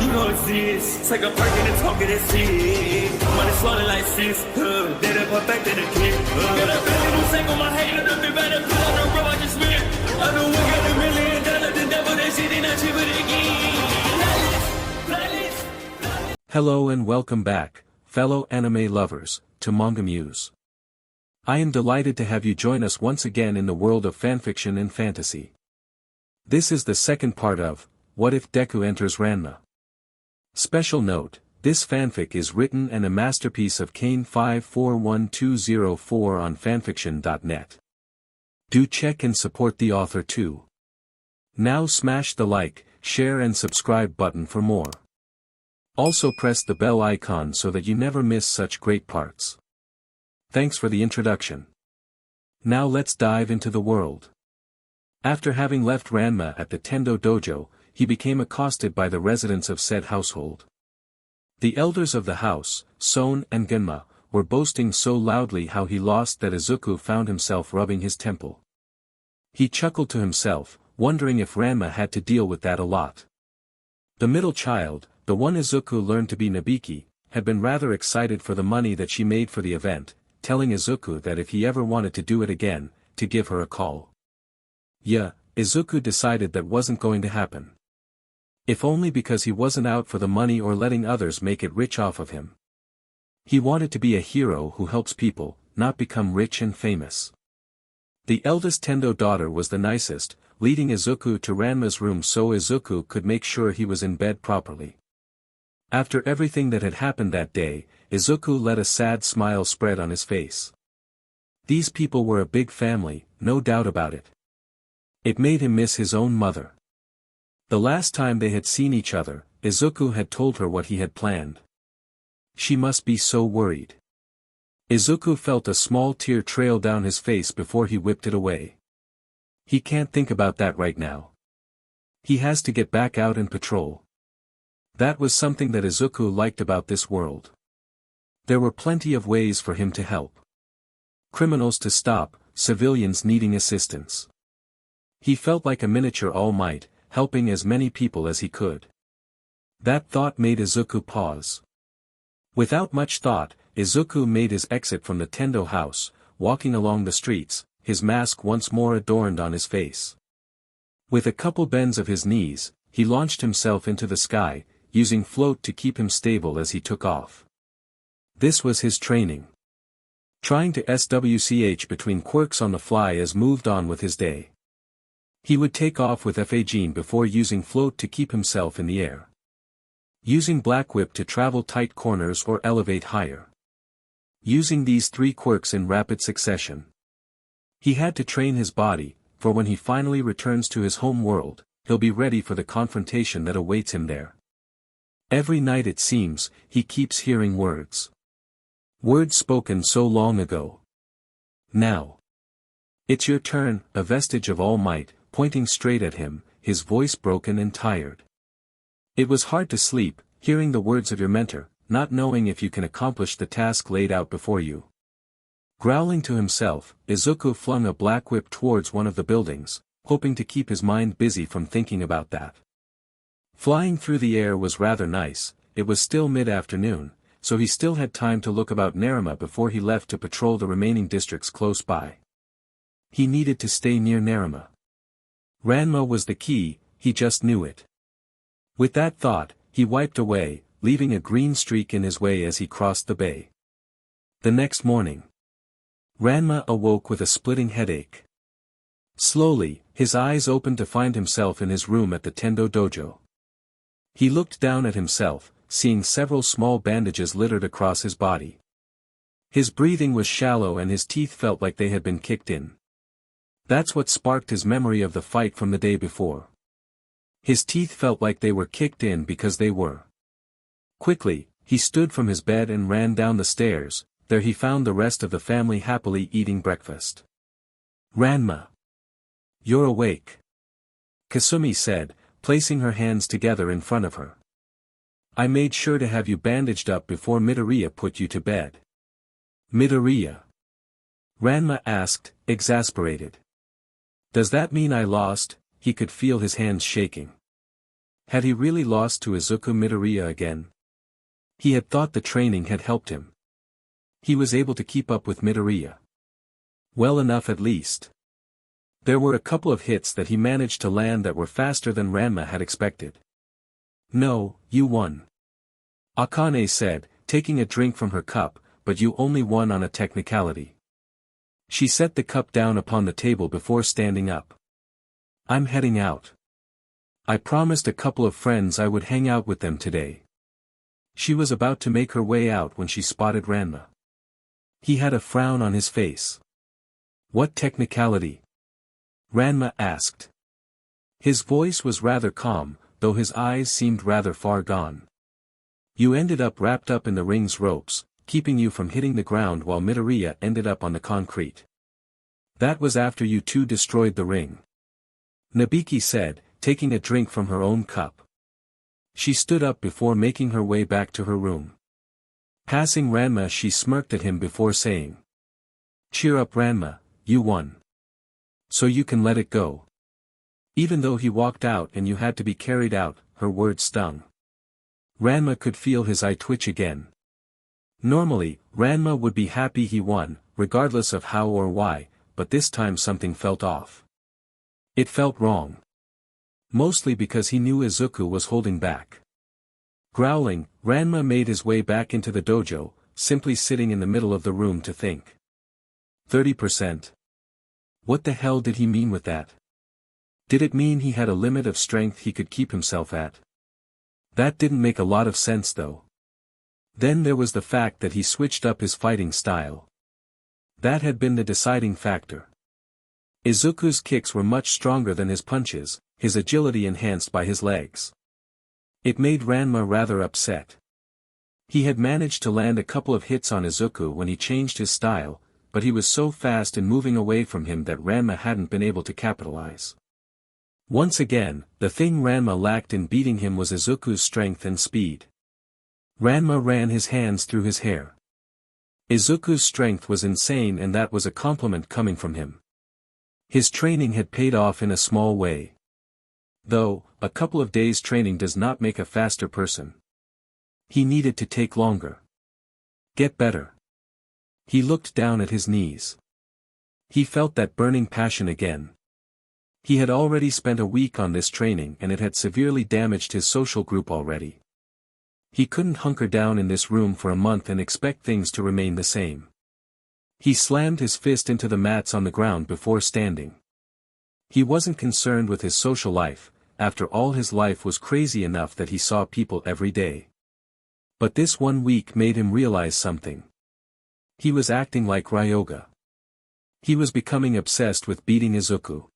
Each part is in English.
You know it's this. Take a perk and a talk of that shit. Money swallowed like sis. Did it perfect in the kid. Got a billion who sang on my head. Look up better put on the road I just spent. I know we got $1 million. The devil that shit ain't not cheaper again. Hello and welcome back, fellow anime lovers, to MangaMuse. I am delighted to have you join us once again in the world of fanfiction and fantasy. This is the second part of What If Deku Enters Ranma? Special note, this fanfic is written and a masterpiece of Kane541204 on fanfiction.net. Do check and support the author too. Now smash the like, share and subscribe button for more. Also press the bell icon so that you never miss such great parts. Thanks for the introduction. Now let's dive into the world. After having left Ranma at the Tendo dojo, he became accosted by the residents of said household. The elders of the house, Son and Genma, were boasting so loudly how he lost that Izuku found himself rubbing his temple. He chuckled to himself, wondering if Ranma had to deal with that a lot. The middle child, the one Izuku learned to be Nabiki, had been rather excited for the money that she made for the event, telling Izuku that if he ever wanted to do it again, to give her a call. Yeah, Izuku decided that wasn't going to happen. If only because he wasn't out for the money or letting others make it rich off of him. He wanted to be a hero who helps people, not become rich and famous. The eldest Tendo daughter was the nicest, leading Izuku to Ranma's room so Izuku could make sure he was in bed properly. After everything that had happened that day, Izuku let a sad smile spread on his face. These people were a big family, no doubt about it. It made him miss his own mother. The last time they had seen each other, Izuku had told her what he had planned. She must be so worried. Izuku felt a small tear trail down his face before he whipped it away. He can't think about that right now. He has to get back out and patrol. That was something that Izuku liked about this world. There were plenty of ways for him to help. Criminals to stop, civilians needing assistance. He felt like a miniature all-might, helping as many people as he could. That thought made Izuku pause. Without much thought, Izuku made his exit from the Tendo house, walking along the streets, his mask once more adorned on his face. With a couple bends of his knees, he launched himself into the sky, using float to keep him stable as he took off. This was his training. Trying to switch between quirks on the fly as moved on with his day. He would take off with FANFICTION before using float to keep himself in the air. Using black whip to travel tight corners or elevate higher. Using these three quirks in rapid succession. He had to train his body, for when he finally returns to his home world, he'll be ready for the confrontation that awaits him there. Every night it seems, he keeps hearing words. Words spoken so long ago. Now. It's your turn, a vestige of All Might, pointing straight at him, his voice broken and tired. It was hard to sleep, hearing the words of your mentor, not knowing if you can accomplish the task laid out before you. Growling to himself, Izuku flung a black whip towards one of the buildings, hoping to keep his mind busy from thinking about that. Flying through the air was rather nice, it was still mid-afternoon, so he still had time to look about Narima before he left to patrol the remaining districts close by. He needed to stay near Narima. Ranma was the key, he just knew it. With that thought, he wiped away, leaving a green streak in his way as he crossed the bay. The next morning. Ranma awoke with a splitting headache. Slowly, his eyes opened to find himself in his room at the Tendo dojo. He looked down at himself, seeing several small bandages littered across his body. His breathing was shallow and his teeth felt like they had been kicked in. That's what sparked his memory of the fight from the day before. His teeth felt like they were kicked in because they were. Quickly, he stood from his bed and ran down the stairs. There he found the rest of the family happily eating breakfast. Ranma. You're awake. Kasumi said, placing her hands together in front of her. I made sure to have you bandaged up before Midoriya put you to bed. Midoriya? Ranma asked, exasperated. Does that mean I lost? He could feel his hands shaking. Had he really lost to izukumidoriya again? He had thought the training had helped him. He was able to keep up with Midoriya. Well enough at least. There were a couple of hits that he managed to land that were faster than Ranma had expected. "No, you won," Akane said, taking a drink from her cup, "but you only won on a technicality." She set the cup down upon the table before standing up. "I'm heading out. I promised a couple of friends I would hang out with them today." She was about to make her way out when she spotted Ranma. He had a frown on his face. "What technicality?" Ranma asked. His voice was rather calm, though his eyes seemed rather far gone. "You ended up wrapped up in the ring's ropes, keeping you from hitting the ground while Midoriya ended up on the concrete. That was after you two destroyed the ring," Nabiki said, taking a drink from her own cup. She stood up before making her way back to her room. Passing Ranma, she smirked at him before saying, "Cheer up, Ranma, you won. So you can let it go." Even though he walked out and you had to be carried out, her words stung. Ranma could feel his eye twitch again. Normally, Ranma would be happy he won, regardless of how or why, but this time something felt off. It felt wrong. Mostly because he knew Izuku was holding back. Growling, Ranma made his way back into the dojo, simply sitting in the middle of the room to think. 30%. What the hell did he mean with that? Did it mean he had a limit of strength he could keep himself at? That didn't make a lot of sense though. Then there was the fact that he switched up his fighting style. That had been the deciding factor. Izuku's kicks were much stronger than his punches, his agility enhanced by his legs. It made Ranma rather upset. He had managed to land a couple of hits on Izuku when he changed his style, but he was so fast in moving away from him that Ranma hadn't been able to capitalize. Once again, the thing Ranma lacked in beating him was Izuku's strength and speed. Ranma ran his hands through his hair. Izuku's strength was insane, and that was a compliment coming from him. His training had paid off in a small way. Though, a couple of days' training does not make a faster person. He needed to take longer. Get better. He looked down at his knees. He felt that burning passion again. He had already spent a week on this training and it had severely damaged his social group already. He couldn't hunker down in this room for a month and expect things to remain the same. He slammed his fist into the mats on the ground before standing. He wasn't concerned with his social life, after all his life was crazy enough that he saw people every day. But this 1 week made him realize something. He was acting like Ryoga. He was becoming obsessed with beating Izuku.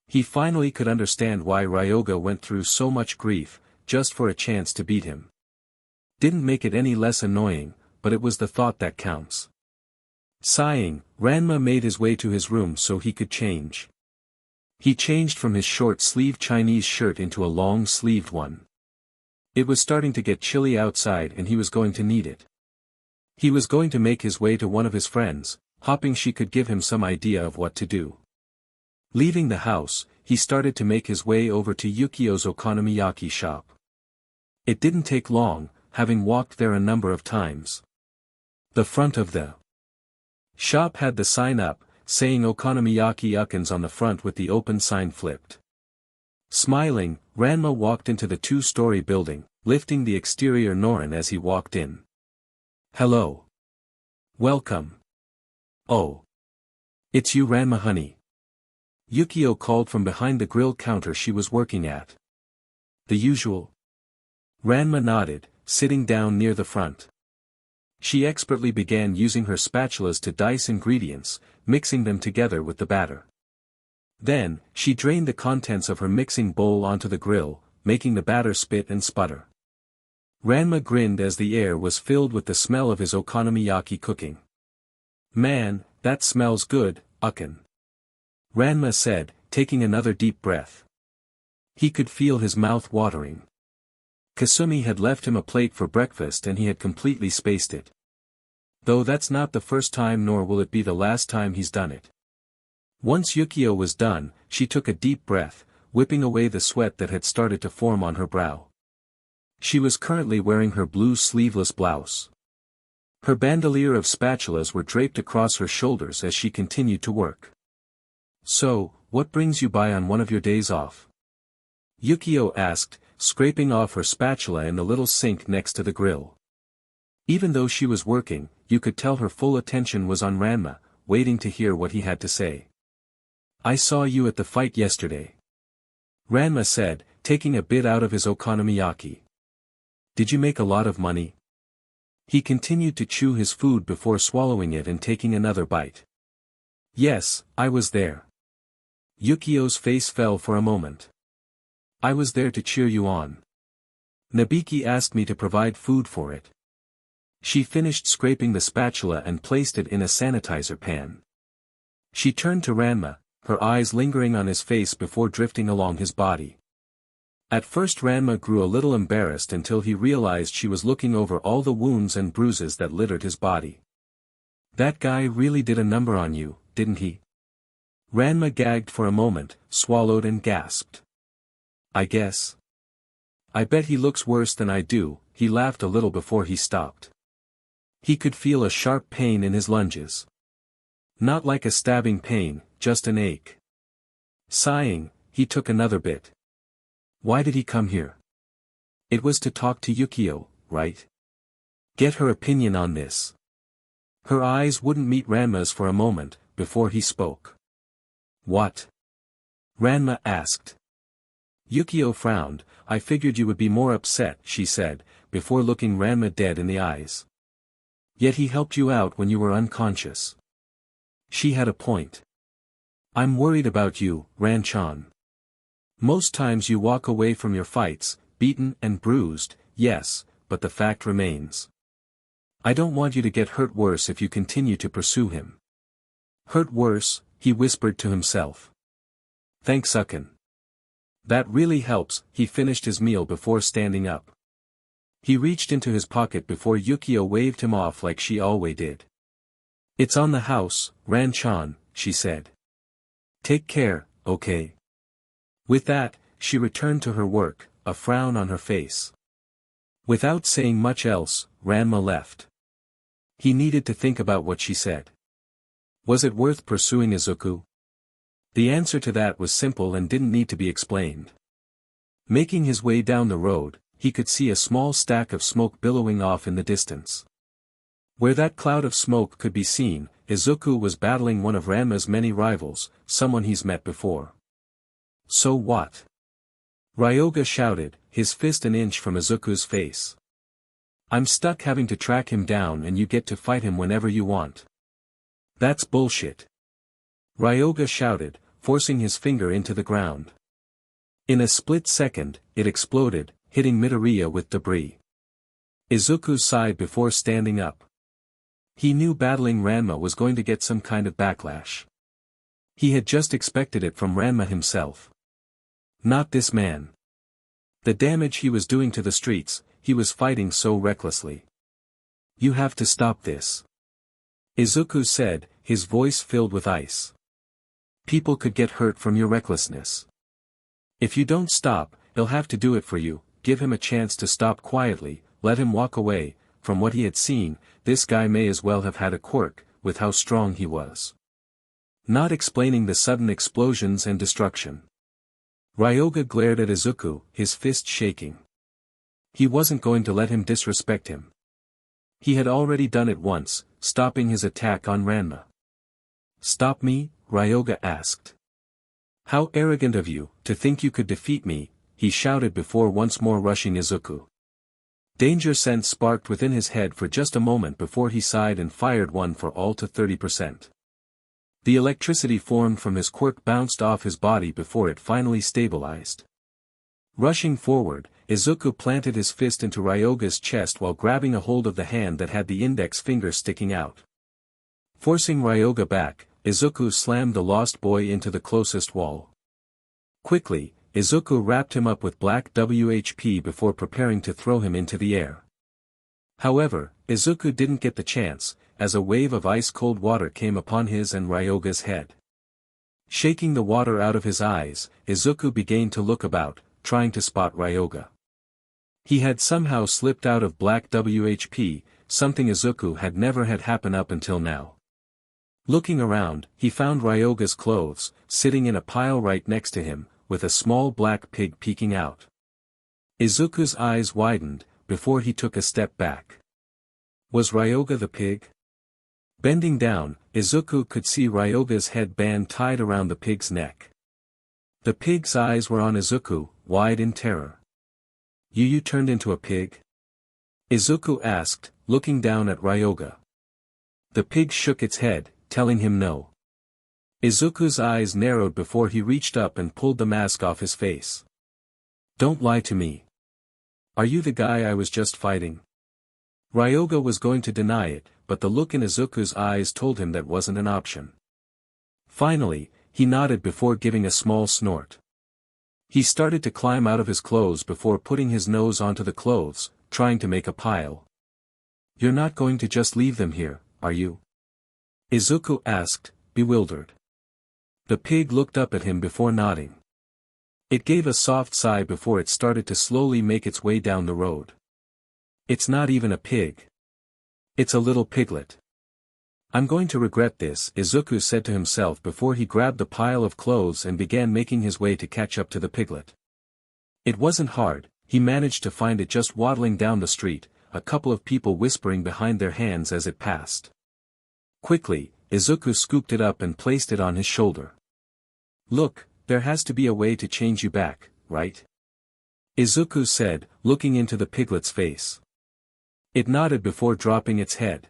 He finally could understand why Ryoga went through so much grief, just for a chance to beat him. Didn't make it any less annoying, but it was the thought that counts. Sighing, Ranma made his way to his room so he could change. He changed from his short-sleeved Chinese shirt into a long-sleeved one. It was starting to get chilly outside and he was going to need it. He was going to make his way to one of his friends, hoping she could give him some idea of what to do. Leaving the house, he started to make his way over to Yukio's okonomiyaki shop. It didn't take long, having walked there a number of times. The front of the shop had the sign up, saying Okonomiyaki Ukens on the front with the open sign flipped. Smiling, Ranma walked into the 2-story building, lifting the exterior Norin as he walked in. "Hello. Welcome. Oh. It's you, Ranma honey." Yukio called from behind the grill counter she was working at. "The usual?" Ranma nodded, sitting down near the front. She expertly began using her spatulas to dice ingredients, mixing them together with the batter. Then, she drained the contents of her mixing bowl onto the grill, making the batter spit and sputter. Ranma grinned as the air was filled with the smell of his okonomiyaki cooking. "Man, that smells good, Uken," Ranma said, taking another deep breath. He could feel his mouth watering. Kasumi had left him a plate for breakfast and he had completely spaced it. Though that's not the first time nor will it be the last time he's done it. Once Yukio was done, she took a deep breath, whipping away the sweat that had started to form on her brow. She was currently wearing her blue sleeveless blouse. Her bandolier of spatulas were draped across her shoulders as she continued to work. "So, what brings you by on one of your days off?" Yukio asked, scraping off her spatula in the little sink next to the grill. Even though she was working, you could tell her full attention was on Ranma, waiting to hear what he had to say. "I saw you at the fight yesterday," Ranma said, taking a bit out of his okonomiyaki. "Did you make a lot of money?" He continued to chew his food before swallowing it and taking another bite. "Yes, I was there." Yukio's face fell for a moment. "I was there to cheer you on. Nabiki asked me to provide food for it." She finished scraping the spatula and placed it in a sanitizer pan. She turned to Ranma, her eyes lingering on his face before drifting along his body. At first Ranma grew a little embarrassed until he realized she was looking over all the wounds and bruises that littered his body. "That guy really did a number on you, didn't he?" Ranma gagged for a moment, swallowed and gasped. "I guess. I bet he looks worse than I do," he laughed a little before he stopped. He could feel a sharp pain in his lunges. Not like a stabbing pain, just an ache. Sighing, he took another bit. Why did he come here? It was to talk to Yukio, right? Get her opinion on this. Her eyes wouldn't meet Ranma's for a moment, before he spoke. "What?" Ranma asked. Yukio frowned. "I figured you would be more upset," she said, before looking Ranma dead in the eyes. "Yet he helped you out when you were unconscious." She had a point. "I'm worried about you, Ran-chan. Most times you walk away from your fights, beaten and bruised, yes, but the fact remains. I don't want you to get hurt worse if you continue to pursue him." "Hurt worse," he whispered to himself. "Thanks Ukin. That really helps." He finished his meal before standing up. He reached into his pocket before Yukio waved him off like she always did. "It's on the house, Ran-chan," she said. "Take care, okay?" With that, she returned to her work, a frown on her face. Without saying much else, Ranma left. He needed to think about what she said. Was it worth pursuing Izuku? The answer to that was simple and didn't need to be explained. Making his way down the road, he could see a small stack of smoke billowing off in the distance. Where that cloud of smoke could be seen, Izuku was battling one of Ranma's many rivals, someone he's met before. "So what?" Ryoga shouted, his fist an inch from Izuku's face. "I'm stuck having to track him down and you get to fight him whenever you want." "That's bullshit," Ryoga shouted, forcing his finger into the ground. In a split second, it exploded, hitting Midoriya with debris. Izuku sighed before standing up. He knew battling Ranma was going to get some kind of backlash. He had just expected it from Ranma himself. Not this man. The damage he was doing to the streets, he was fighting so recklessly. "You have to stop this," Izuku said, his voice filled with ice. "People could get hurt from your recklessness. If you don't stop, he'll have to do it for you." Give him a chance to stop quietly, let him walk away. From what he had seen, this guy may as well have had a quirk, with how strong he was. Not explaining the sudden explosions and destruction. Ryoga glared at Izuku, his fist shaking. He wasn't going to let him disrespect him. He had already done it once, stopping his attack on Ranma. "Stop me?" Ryoga asked. "How arrogant of you, to think you could defeat me," he shouted before once more rushing Izuku. Danger sense sparked within his head for just a moment before he sighed and fired one for all to 30%. The electricity formed from his quirk bounced off his body before it finally stabilized. Rushing forward, Izuku planted his fist into Ryoga's chest while grabbing a hold of the hand that had the index finger sticking out. Forcing Ryoga back, Izuku slammed the lost boy into the closest wall. Quickly, Izuku wrapped him up with black WHP before preparing to throw him into the air. However, Izuku didn't get the chance, as a wave of ice-cold water came upon his and Ryoga's head. Shaking the water out of his eyes, Izuku began to look about, trying to spot Ryoga. He had somehow slipped out of black WHP, something Izuku had never had happen up until now. Looking around, he found Ryoga's clothes, sitting in a pile right next to him, with a small black pig peeking out. Izuku's eyes widened, before he took a step back. Was Ryoga the pig? Bending down, Izuku could see Ryoga's headband tied around the pig's neck. The pig's eyes were on Izuku, wide in terror. You turned into a pig? Izuku asked, looking down at Ryoga. The pig shook its head, telling him no. Izuku's eyes narrowed before he reached up and pulled the mask off his face. Don't lie to me. Are you the guy I was just fighting? Ryoga was going to deny it, but the look in Izuku's eyes told him that wasn't an option. Finally, he nodded before giving a small snort. He started to climb out of his clothes before putting his nose onto the clothes, trying to make a pile. You're not going to just leave them here, are you? Izuku asked, bewildered. The pig looked up at him before nodding. It gave a soft sigh before it started to slowly make its way down the road. It's not even a pig. It's a little piglet. I'm going to regret this, Izuku said to himself before he grabbed the pile of clothes and began making his way to catch up to the piglet. It wasn't hard, he managed to find it just waddling down the street, a couple of people whispering behind their hands as it passed. Quickly, Izuku scooped it up and placed it on his shoulder. Look, there has to be a way to change you back, right? Izuku said, looking into the piglet's face. It nodded before dropping its head.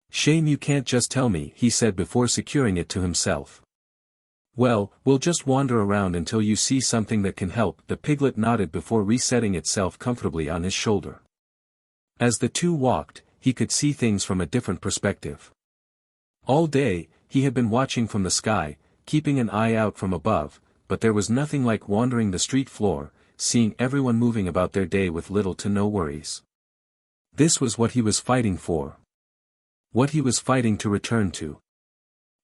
Shame you can't just tell me, he said before securing it to himself. Well, we'll just wander around until you see something that can help, the piglet nodded before resetting itself comfortably on his shoulder. As the two walked, he could see things from a different perspective. All day, he had been watching from the sky, keeping an eye out from above, but there was nothing like wandering the street floor, seeing everyone moving about their day with little to no worries. This was what he was fighting for. What he was fighting to return to.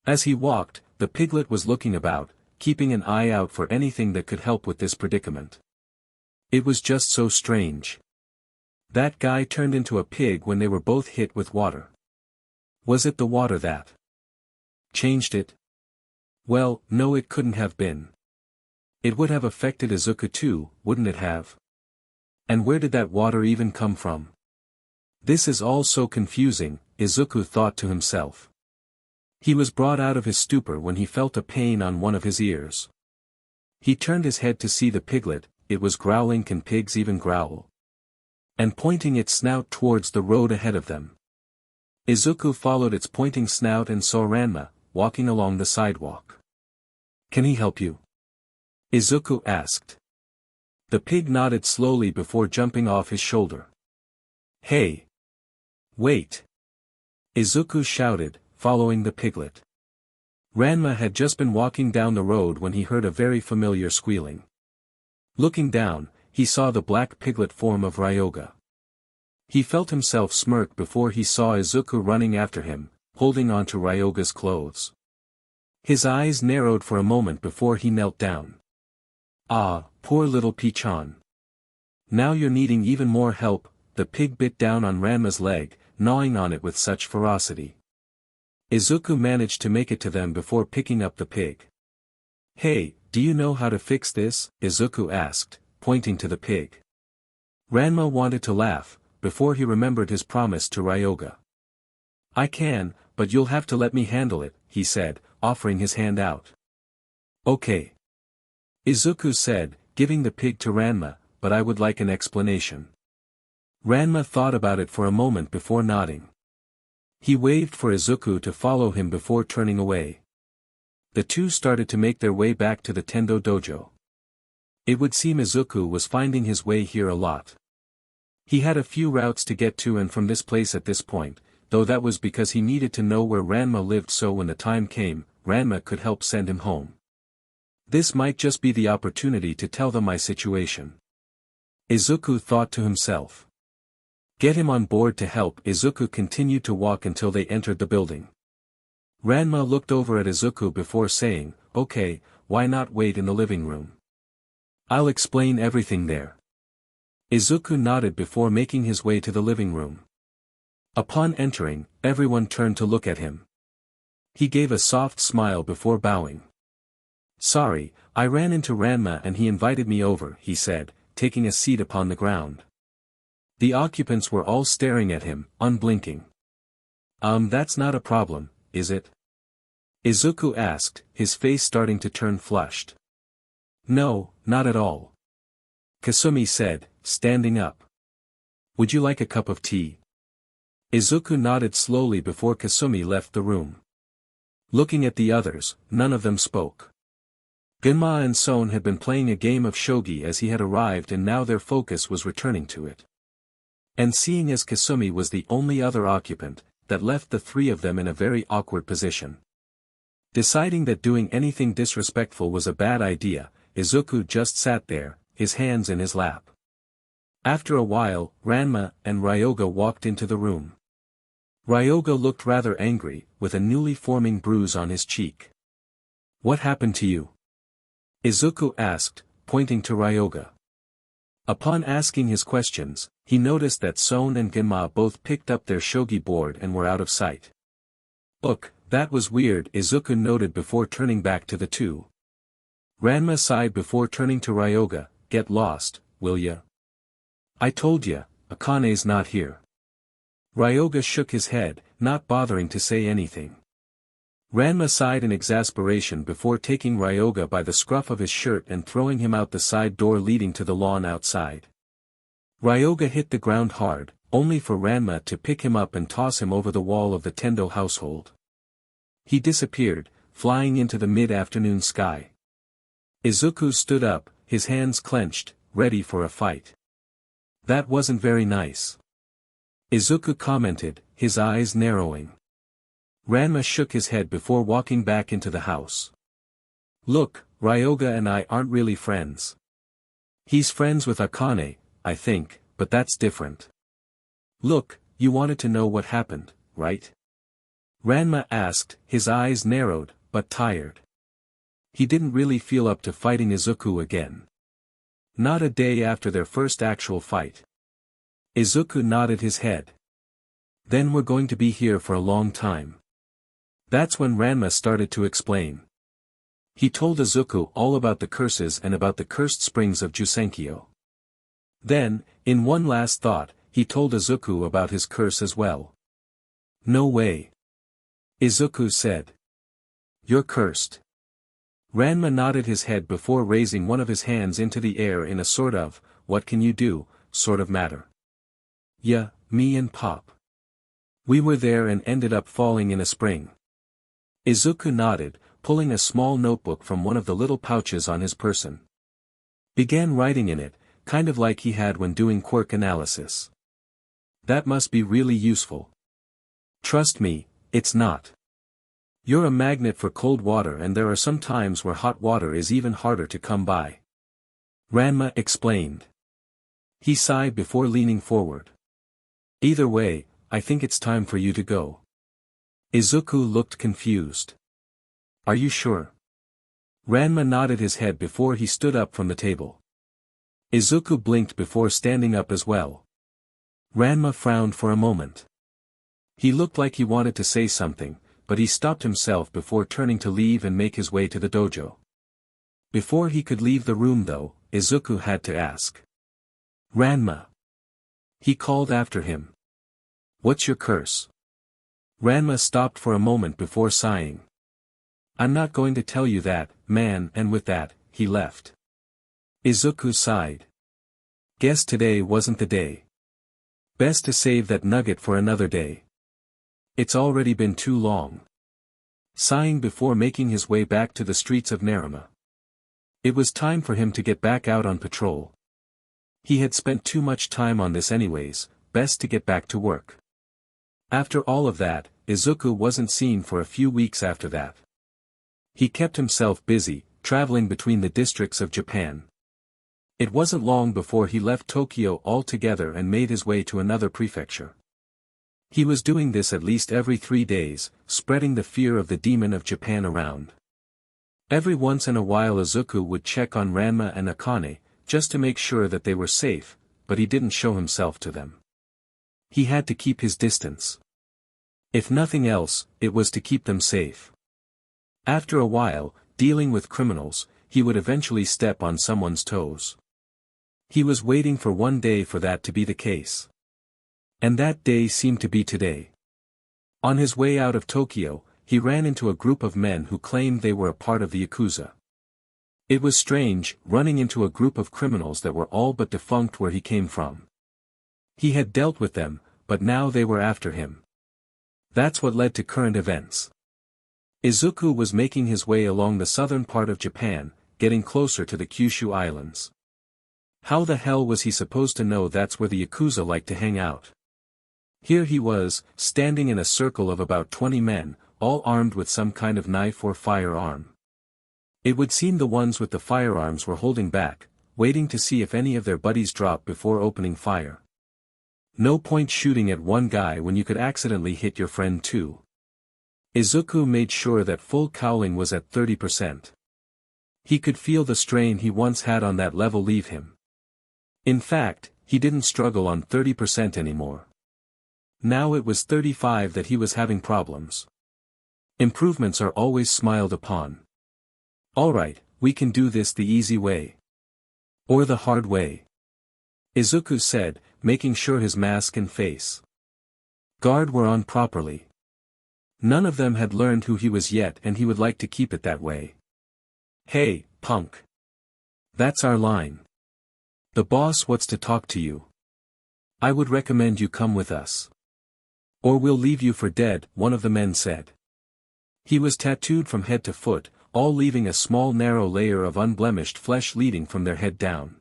As he walked, the piglet was looking about, keeping an eye out for anything that could help with this predicament. It was just so strange. That guy turned into a pig when they were both hit with water. Was it the water that changed it? Well, no, it couldn't have been. It would have affected Izuku too, wouldn't it have? And where did that water even come from? This is all so confusing, Izuku thought to himself. He was brought out of his stupor when he felt a pain on one of his ears. He turned his head to see the piglet, it was growling. Can pigs even growl? And pointing its snout towards the road ahead of them. Izuku followed its pointing snout and saw Ranma, walking along the sidewalk. Can he help you? Izuku asked. The pig nodded slowly before jumping off his shoulder. Hey! Wait! Izuku shouted, following the piglet. Ranma had just been walking down the road when he heard a very familiar squealing. Looking down, he saw the black piglet form of Ryoga. He felt himself smirk before he saw Izuku running after him, holding onto Ryoga's clothes. His eyes narrowed for a moment before he knelt down. Ah, poor little Pichon. Now you're needing even more help, the pig bit down on Ranma's leg, gnawing on it with such ferocity. Izuku managed to make it to them before picking up the pig. Hey, do you know how to fix this? Izuku asked, pointing to the pig. Ranma wanted to laugh, before he remembered his promise to Ryoga. I can, but you'll have to let me handle it, he said, offering his hand out. Okay. Izuku said, giving the pig to Ranma, but I would like an explanation. Ranma thought about it for a moment before nodding. He waved for Izuku to follow him before turning away. The two started to make their way back to the Tendo dojo. It would seem Izuku was finding his way here a lot. He had a few routes to get to and from this place at this point, though that was because he needed to know where Ranma lived so when the time came, Ranma could help send him home. This might just be the opportunity to tell them my situation. Izuku thought to himself. Get him on board to help. Izuku continued to walk until they entered the building. Ranma looked over at Izuku before saying, "Okay, why not wait in the living room? I'll explain everything there." Izuku nodded before making his way to the living room. Upon entering, everyone turned to look at him. He gave a soft smile before bowing. "Sorry, I ran into Ranma and he invited me over," he said, taking a seat upon the ground. The occupants were all staring at him, unblinking. That's not a problem, is it?" Izuku asked, his face starting to turn flushed. "No, not at all," Kasumi said, standing up. "Would you like a cup of tea?" Izuku nodded slowly before Kasumi left the room. Looking at the others, none of them spoke. Genma and Son had been playing a game of shogi as he had arrived and now their focus was returning to it. And seeing as Kasumi was the only other occupant, that left the three of them in a very awkward position. Deciding that doing anything disrespectful was a bad idea, Izuku just sat there, his hands in his lap. After a while, Ranma and Ryoga walked into the room. Ryoga looked rather angry, with a newly forming bruise on his cheek. "What happened to you?" Izuku asked, pointing to Ryoga. Upon asking his questions, he noticed that Son and Genma both picked up their shogi board and were out of sight. "Look, that was weird," Izuku noted before turning back to the two. Ranma sighed before turning to Ryoga, "Get lost, will ya? I told ya, Akane's not here." Ryoga shook his head, not bothering to say anything. Ranma sighed in exasperation before taking Ryoga by the scruff of his shirt and throwing him out the side door leading to the lawn outside. Ryoga hit the ground hard, only for Ranma to pick him up and toss him over the wall of the Tendo household. He disappeared, flying into the mid-afternoon sky. Izuku stood up, his hands clenched, ready for a fight. "That wasn't very nice," Izuku commented, his eyes narrowing. Ranma shook his head before walking back into the house. "Look, Ryoga and I aren't really friends. He's friends with Akane, I think, but that's different." "Look, you wanted to know what happened, right?" Ranma asked, his eyes narrowed, but tired. He didn't really feel up to fighting Izuku again. Not a day after their first actual fight. Izuku nodded his head. "Then we're going to be here for a long time." That's when Ranma started to explain. He told Izuku all about the curses and about the cursed springs of Jusenkyo. Then, in one last thought, he told Izuku about his curse as well. "No way," Izuku said. "You're cursed." Ranma nodded his head before raising one of his hands into the air in a sort of, "what can you do," sort of matter. "Yeah, me and Pop. We were there and ended up falling in a spring." Izuku nodded, pulling a small notebook from one of the little pouches on his person. Began writing in it, kind of like he had when doing quirk analysis. "That must be really useful." "Trust me, it's not. You're a magnet for cold water and there are some times where hot water is even harder to come by," Ranma explained. He sighed before leaning forward. "Either way, I think it's time for you to go." Izuku looked confused. "Are you sure?" Ranma nodded his head before he stood up from the table. Izuku blinked before standing up as well. Ranma frowned for a moment. He looked like he wanted to say something, but he stopped himself before turning to leave and make his way to the dojo. Before he could leave the room though, Izuku had to ask. "Ranma." He called after him. "What's your curse?" Ranma stopped for a moment before sighing. "I'm not going to tell you that, man," and with that, he left. Izuku sighed. Guess today wasn't the day. Best to save that nugget for another day. It's already been too long. Sighing before making his way back to the streets of Naruma. It was time for him to get back out on patrol. He had spent too much time on this anyways, best to get back to work. After all of that, Izuku wasn't seen for a few weeks after that. He kept himself busy, traveling between the districts of Japan. It wasn't long before he left Tokyo altogether and made his way to another prefecture. He was doing this at least every 3 days, spreading the fear of the demon of Japan around. Every once in a while Izuku would check on Ranma and Akane, just to make sure that they were safe, but he didn't show himself to them. He had to keep his distance. If nothing else, it was to keep them safe. After a while, dealing with criminals, he would eventually step on someone's toes. He was waiting for one day for that to be the case. And that day seemed to be today. On his way out of Tokyo, he ran into a group of men who claimed they were a part of the Yakuza. It was strange, running into a group of criminals that were all but defunct where he came from. He had dealt with them, but now they were after him. That's what led to current events. Izuku was making his way along the southern part of Japan, getting closer to the Kyushu Islands. How the hell was he supposed to know that's where the Yakuza like to hang out? Here he was, standing in a circle of about 20 men, all armed with some kind of knife or firearm. It would seem the ones with the firearms were holding back, waiting to see if any of their buddies dropped before opening fire. No point shooting at one guy when you could accidentally hit your friend too. Izuku made sure that full cowling was at 30%. He could feel the strain he once had on that level leave him. In fact, he didn't struggle on 30% anymore. Now it was 35 that he was having problems. Improvements are always smiled upon. Alright, we can do this the easy way. Or the hard way. Izuku said, making sure his mask and face guard were on properly. None of them had learned who he was yet and he would like to keep it that way. Hey, punk. That's our line. The boss wants to talk to you. I would recommend you come with us. Or we'll leave you for dead, one of the men said. He was tattooed from head to foot, all leaving a small narrow layer of unblemished flesh leading from their head down.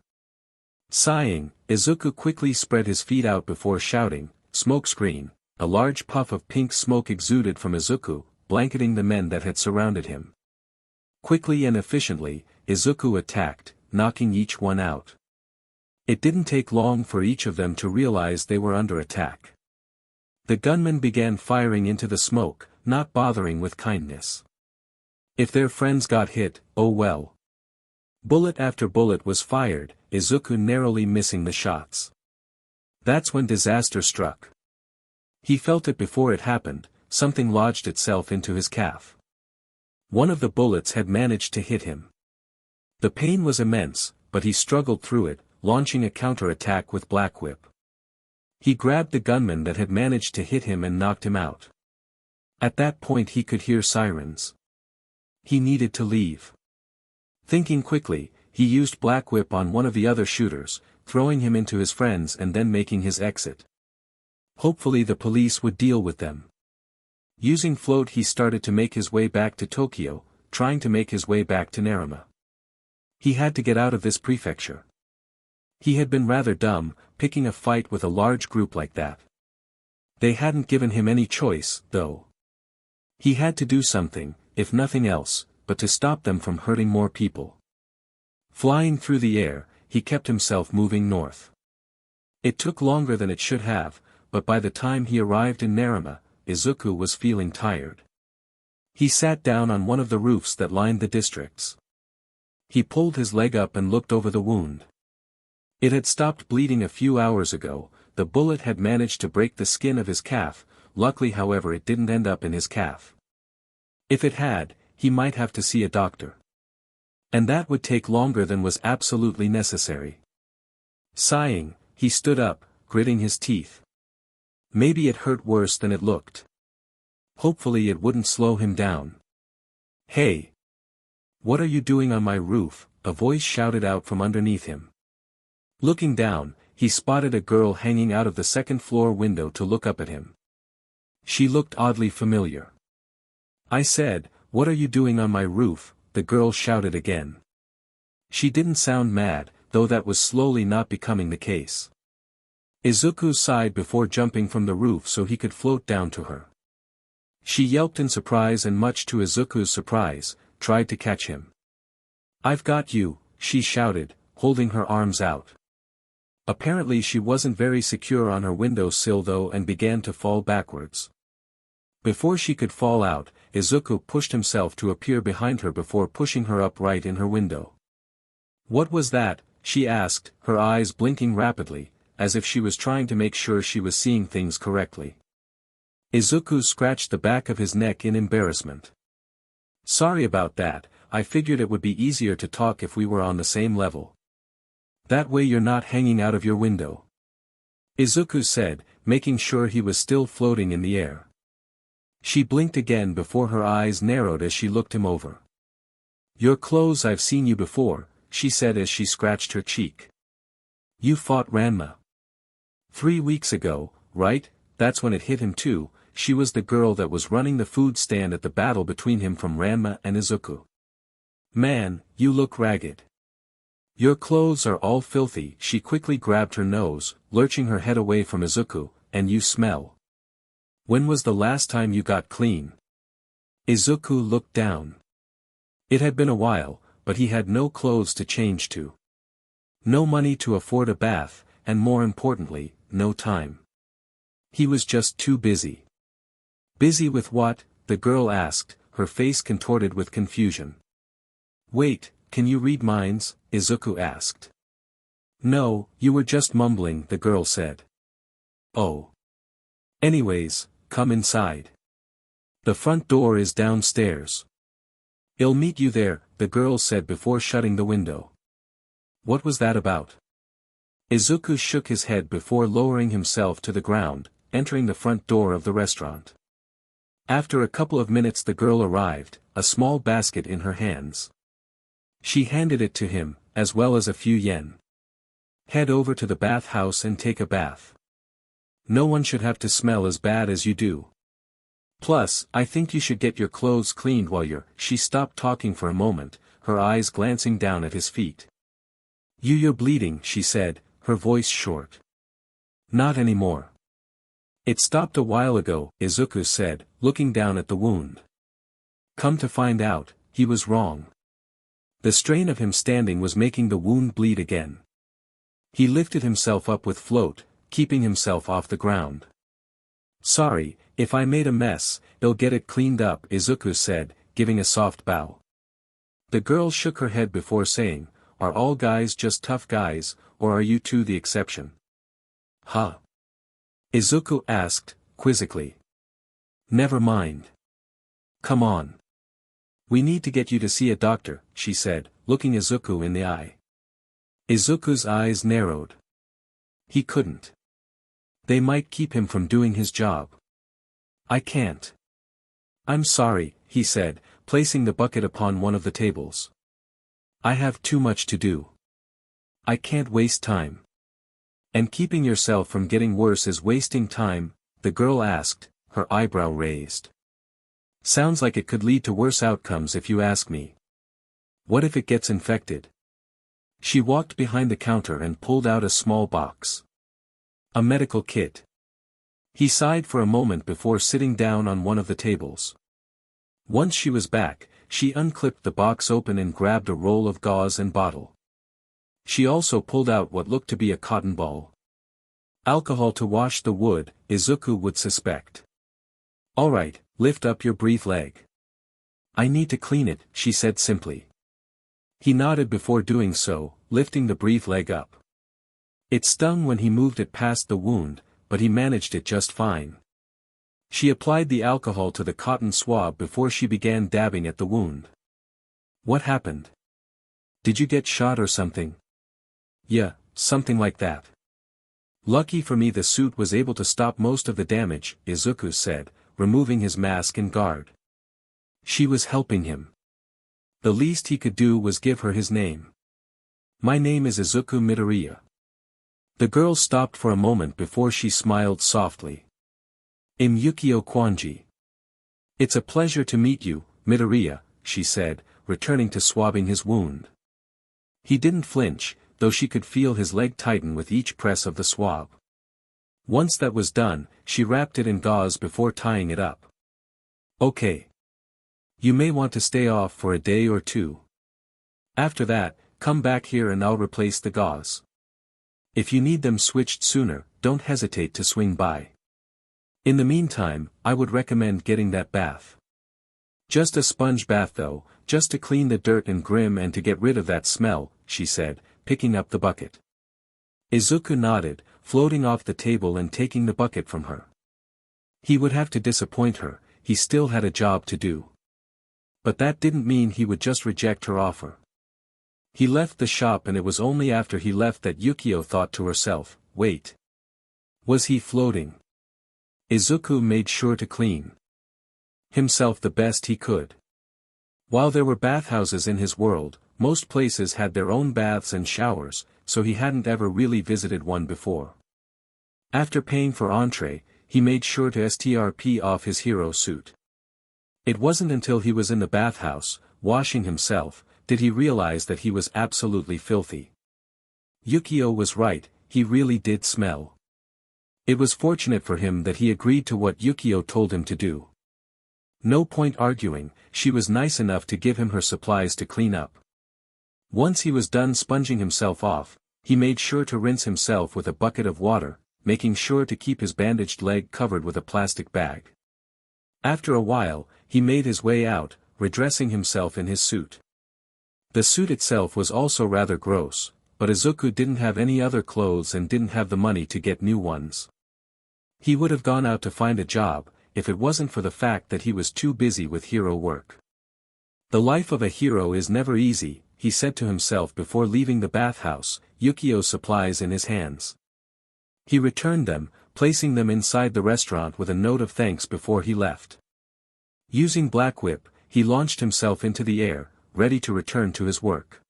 Sighing, Izuku quickly spread his feet out before shouting, "Smokescreen!" A large puff of pink smoke exuded from Izuku, blanketing the men that had surrounded him. Quickly and efficiently, Izuku attacked, knocking each one out. It didn't take long for each of them to realize they were under attack. The gunmen began firing into the smoke, not bothering with kindness. If their friends got hit, oh well. Bullet after bullet was fired, Izuku narrowly missing the shots. That's when disaster struck. He felt it before it happened, something lodged itself into his calf. One of the bullets had managed to hit him. The pain was immense, but he struggled through it, launching a counter-attack with Black Whip. He grabbed the gunman that had managed to hit him and knocked him out. At that point he could hear sirens. He needed to leave. Thinking quickly, he used Black Whip on one of the other shooters, throwing him into his friends and then making his exit. Hopefully the police would deal with them. Using float he started to make his way back to Tokyo, trying to make his way back to Naruma. He had to get out of this prefecture. He had been rather dumb, picking a fight with a large group like that. They hadn't given him any choice, though. He had to do something, if nothing else, but to stop them from hurting more people. Flying through the air, he kept himself moving north. It took longer than it should have, but by the time he arrived in Naruma, Izuku was feeling tired. He sat down on one of the roofs that lined the districts. He pulled his leg up and looked over the wound. It had stopped bleeding a few hours ago, the bullet had managed to break the skin of his calf, luckily however it didn't end up in his calf. If it had, he might have to see a doctor. And that would take longer than was absolutely necessary. Sighing, he stood up, gritting his teeth. Maybe it hurt worse than it looked. Hopefully it wouldn't slow him down. Hey! What are you doing on my roof? A voice shouted out from underneath him. Looking down, he spotted a girl hanging out of the second-floor window to look up at him. She looked oddly familiar. I said, "What are you doing on my roof?" the girl shouted again. She didn't sound mad, though that was slowly not becoming the case. Izuku sighed before jumping from the roof so he could float down to her. She yelped in surprise and much to Izuku's surprise, tried to catch him. "I've got you," she shouted, holding her arms out. Apparently she wasn't very secure on her windowsill though and began to fall backwards. Before she could fall out, Izuku pushed himself to appear behind her before pushing her upright in her window. "What was that?" she asked, her eyes blinking rapidly, as if she was trying to make sure she was seeing things correctly. Izuku scratched the back of his neck in embarrassment. "Sorry about that, I figured it would be easier to talk if we were on the same level. That way you're not hanging out of your window," Izuku said, making sure he was still floating in the air. She blinked again before her eyes narrowed as she looked him over. "Your clothes, I've seen you before," she said as she scratched her cheek. "You fought Ranma 3 weeks ago, right?" That's when it hit him too. She was the girl that was running the food stand at the battle between him from Ranma and Izuku. "Man, you look ragged. Your clothes are all filthy." She quickly grabbed her nose, lurching her head away from Izuku, "and you smell. When was the last time you got clean?" Izuku looked down. It had been a while, but he had no clothes to change to. No money to afford a bath, and more importantly, no time. He was just too busy. "Busy with what?" the girl asked, her face contorted with confusion. "Wait, can you read minds?" Izuku asked. "No, you were just mumbling," the girl said. "Oh. Anyways, come inside. The front door is downstairs. I'll meet you there," the girl said before shutting the window. "What was that about?" Izuku shook his head before lowering himself to the ground, entering the front door of the restaurant. After a couple of minutes the girl arrived, a small basket in her hands. She handed it to him, as well as a few yen. "Head over to the bathhouse and take a bath. No one should have to smell as bad as you do. Plus, I think you should get your clothes cleaned while you're—" She stopped talking for a moment, her eyes glancing down at his feet. You're bleeding," she said, her voice short. "Not anymore. It stopped a while ago," Izuku said, looking down at the wound. Come to find out, he was wrong. The strain of him standing was making the wound bleed again. He lifted himself up with float, keeping himself off the ground. "Sorry, if I made a mess, they'll get it cleaned up," Izuku said, giving a soft bow. The girl shook her head before saying, "Are all guys just tough guys, or are you two the exception?" "Huh?" Izuku asked, quizzically. "Never mind. Come on. We need to get you to see a doctor," she said, looking Izuku in the eye. Izuku's eyes narrowed. He couldn't. They might keep him from doing his job. "I can't." "I'm sorry," he said, placing the bucket upon one of the tables. "I have too much to do. I can't waste time." "And keeping yourself from getting worse is wasting time?" the girl asked, her eyebrow raised. "Sounds like it could lead to worse outcomes if you ask me. What if it gets infected?" She walked behind the counter and pulled out a small box. A medical kit. He sighed for a moment before sitting down on one of the tables. Once she was back, she unclipped the box open and grabbed a roll of gauze and bottle. She also pulled out what looked to be a cotton ball. Alcohol to wash the wood, Izuku would suspect. "All right, lift up your brief leg." "I need to clean it," she said simply. He nodded before doing so, lifting the brief leg up. It stung when he moved it past the wound, but he managed it just fine. She applied the alcohol to the cotton swab before she began dabbing at the wound. "What happened? Did you get shot or something?" "Yeah, something like that. Lucky for me the suit was able to stop most of the damage," Izuku said, removing his mask and guard. She was helping him. The least he could do was give her his name. "My name is Izukumidoriya." The girl stopped for a moment before she smiled softly. "I'm Yukio Kwanji." "It's a pleasure to meet you, Midoriya," she said, returning to swabbing his wound. He didn't flinch, though she could feel his leg tighten with each press of the swab. Once that was done, she wrapped it in gauze before tying it up. "Okay. You may want to stay off for a day or two. After that, come back here and I'll replace the gauze." If you need them switched sooner, don't hesitate to swing by. In the meantime, I would recommend getting that bath. Just a sponge bath though, just to clean the dirt and grime and to get rid of that smell, she said, picking up the bucket. Izuku nodded, floating off the table and taking the bucket from her. He would have to disappoint her, he still had a job to do. But that didn't mean he would just reject her offer. He left the shop and it was only after he left that Yukio thought to herself, wait. Was he floating? Izuku made sure to clean himself the best he could. While there were bathhouses in his world, most places had their own baths and showers, so he hadn't ever really visited one before. After paying for entree, he made sure to strp off his hero suit. It wasn't until he was in the bathhouse, washing himself, did he realize that he was absolutely filthy. Yukio was right, he really did smell. It was fortunate for him that he agreed to what Yukio told him to do. No point arguing, she was nice enough to give him her supplies to clean up. Once he was done sponging himself off, he made sure to rinse himself with a bucket of water, making sure to keep his bandaged leg covered with a plastic bag. After a while, he made his way out, redressing himself in his suit. The suit itself was also rather gross, but Izuku didn't have any other clothes and didn't have the money to get new ones. He would have gone out to find a job, if it wasn't for the fact that he was too busy with hero work. The life of a hero is never easy, he said to himself before leaving the bathhouse, Yukio's supplies in his hands. He returned them, placing them inside the restaurant with a note of thanks before he left. Using Black Whip, he launched himself into the air, ready to return to his work.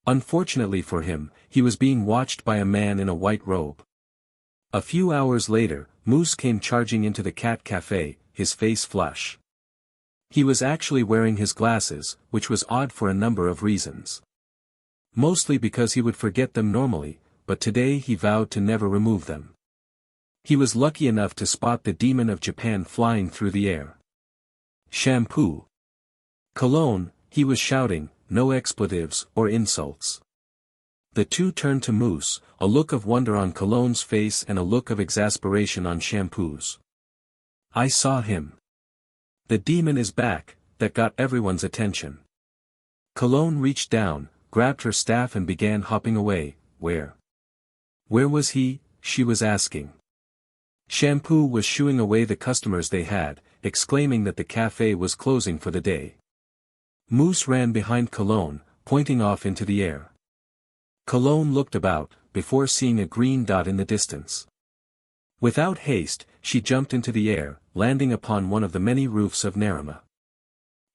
Unfortunately for him, he was being watched by a man in a white robe. A few hours later, Moose came charging into the cat cafe, his face flush. He was actually wearing his glasses, which was odd for a number of reasons. Mostly because he would forget them normally, but today he vowed to never remove them. He was lucky enough to spot the demon of Japan flying through the air. Shampoo. Cologne, he was shouting, no expletives or insults. The two turned to Moose, a look of wonder on Cologne's face and a look of exasperation on Shampoo's. I saw him. The demon is back, that got everyone's attention. Cologne reached down, grabbed her staff and began hopping away. Where? Where was he? She was asking. Shampoo was shooing away the customers they had, exclaiming that the cafe was closing for the day. Moose ran behind Cologne, pointing off into the air. Cologne looked about, before seeing a green dot in the distance. Without haste, she jumped into the air, landing upon one of the many roofs of Ranma.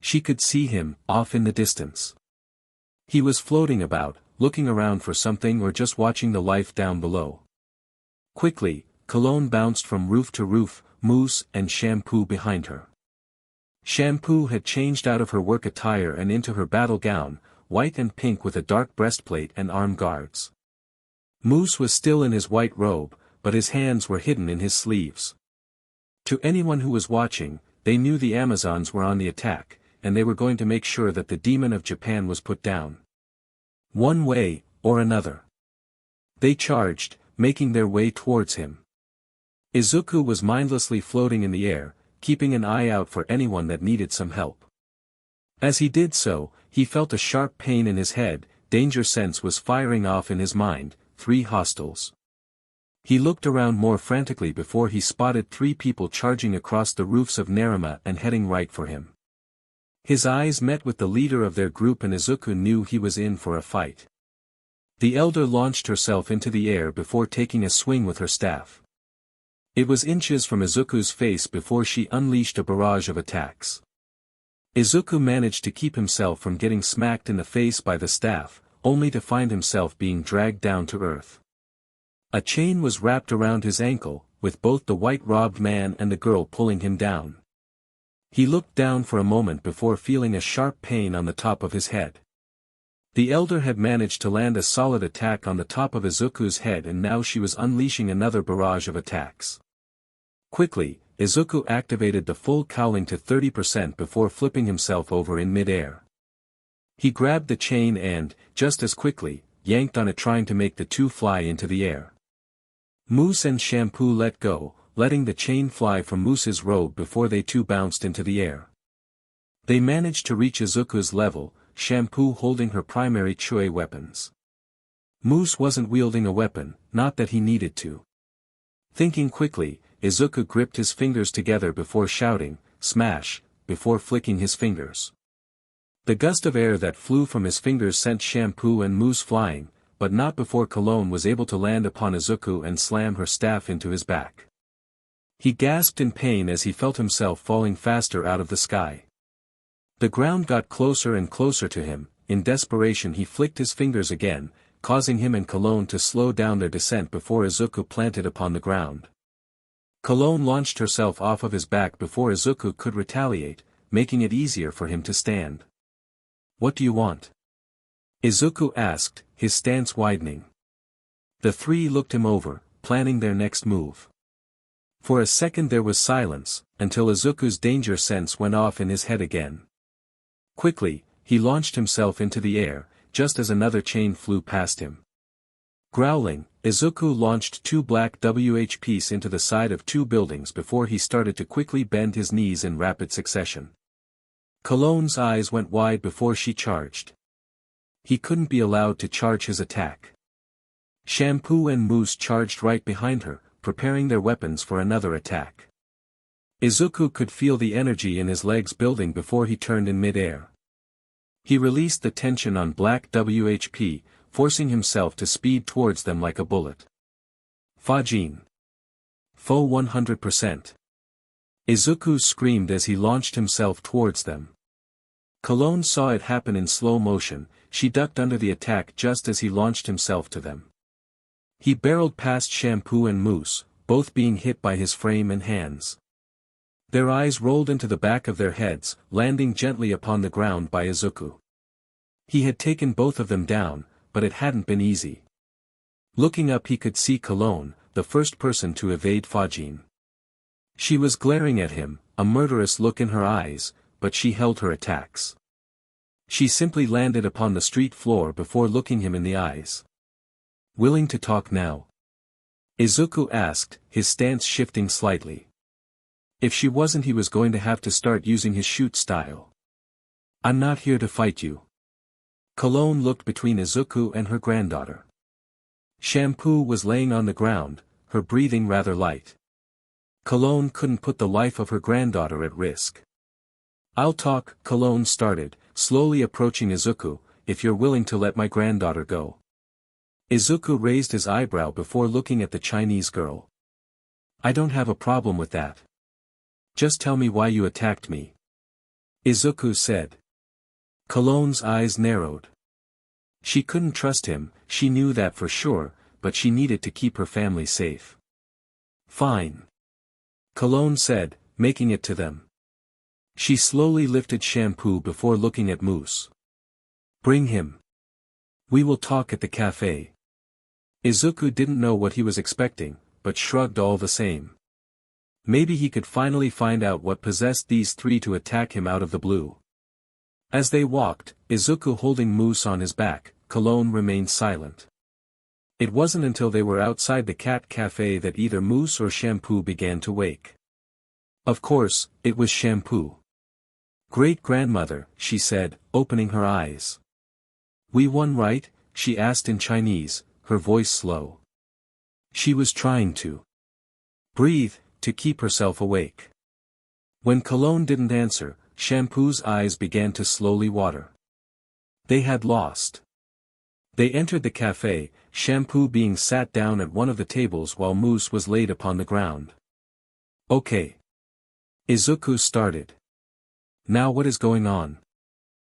She could see him, off in the distance. He was floating about, looking around for something or just watching the life down below. Quickly, Cologne bounced from roof to roof, Moose and Shampoo behind her. Shampoo had changed out of her work attire and into her battle gown, white and pink with a dark breastplate and arm guards. Moose was still in his white robe, but his hands were hidden in his sleeves. To anyone who was watching, they knew the Amazons were on the attack, and they were going to make sure that the demon of Japan was put down. One way, or another. They charged, making their way towards him. Izuku was mindlessly floating in the air, keeping an eye out for anyone that needed some help. As he did so, he felt a sharp pain in his head, danger sense was firing off in his mind, 3 hostiles. He looked around more frantically before he spotted 3 people charging across the roofs of Ranma and heading right for him. His eyes met with the leader of their group and Izuku knew he was in for a fight. The elder launched herself into the air before taking a swing with her staff. It was inches from Izuku's face before she unleashed a barrage of attacks. Izuku managed to keep himself from getting smacked in the face by the staff, only to find himself being dragged down to earth. A chain was wrapped around his ankle, with both the white-robed man and the girl pulling him down. He looked down for a moment before feeling a sharp pain on the top of his head. The elder had managed to land a solid attack on the top of Izuku's head and now she was unleashing another barrage of attacks. Quickly, Izuku activated the full cowling to 30% before flipping himself over in mid-air. He grabbed the chain and, just as quickly, yanked on it trying to make the two fly into the air. Mousse and Shampoo let go, letting the chain fly from Mousse's robe before they too bounced into the air. They managed to reach Izuku's level, Shampoo holding her primary Choi weapons. Mousse wasn't wielding a weapon, not that he needed to. Thinking quickly, Izuku gripped his fingers together before shouting, "Smash," before flicking his fingers. The gust of air that flew from his fingers sent Shampoo and Mousse flying, but not before Cologne was able to land upon Izuku and slam her staff into his back. He gasped in pain as he felt himself falling faster out of the sky. The ground got closer and closer to him. In desperation he flicked his fingers again, causing him and Cologne to slow down their descent before Izuku planted upon the ground. Cologne launched herself off of his back before Izuku could retaliate, making it easier for him to stand. "What do you want?" Izuku asked, his stance widening. The three looked him over, planning their next move. For a second there was silence, until Izuku's danger sense went off in his head again. Quickly, he launched himself into the air, just as another chain flew past him. Growling, Izuku launched two black WHPs into the side of two buildings before he started to quickly bend his knees in rapid succession. Cologne's eyes went wide before she charged. He couldn't be allowed to charge his attack. Shampoo and Mousse charged right behind her, preparing their weapons for another attack. Izuku could feel the energy in his legs building before he turned in mid-air. He released the tension on black WHP, forcing himself to speed towards them like a bullet. Fajin. Fo 100%. Izuku screamed as he launched himself towards them. Cologne saw it happen in slow motion. She ducked under the attack just as he launched himself to them. He barreled past Shampoo and Mousse, both being hit by his frame and hands. Their eyes rolled into the back of their heads, landing gently upon the ground by Izuku. He had taken both of them down, but it hadn't been easy. Looking up he could see Cologne, the first person to evade Fajin. She was glaring at him, a murderous look in her eyes, but she held her attacks. She simply landed upon the street floor before looking him in the eyes. "Willing to talk now?" Izuku asked, his stance shifting slightly. If she wasn't he was going to have to start using his shoot style. "I'm not here to fight you." Cologne looked between Izuku and her granddaughter. Shampoo was laying on the ground, her breathing rather light. Cologne couldn't put the life of her granddaughter at risk. "I'll talk," Cologne started, slowly approaching Izuku, "if you're willing to let my granddaughter go." Izuku raised his eyebrow before looking at the Chinese girl. "I don't have a problem with that. Just tell me why you attacked me," Izuku said. Cologne's eyes narrowed. She couldn't trust him, she knew that for sure, but she needed to keep her family safe. "Fine," Cologne said, making it to them. She slowly lifted Shampoo before looking at Mousse. "Bring him. We will talk at the cafe." Izuku didn't know what he was expecting, but shrugged all the same. Maybe he could finally find out what possessed these three to attack him out of the blue. As they walked, Izuku holding Mousse on his back, Cologne remained silent. It wasn't until they were outside the cat cafe that either Mousse or Shampoo began to wake. Of course, it was Shampoo. "Great-grandmother," she said, opening her eyes. "We won, right?" she asked in Chinese, her voice slow. She was trying to breathe, to keep herself awake. When Cologne didn't answer, Shampoo's eyes began to slowly water. They had lost. They entered the cafe, Shampoo being sat down at one of the tables while Mousse was laid upon the ground. "Okay." Izuku started. "Now what is going on?"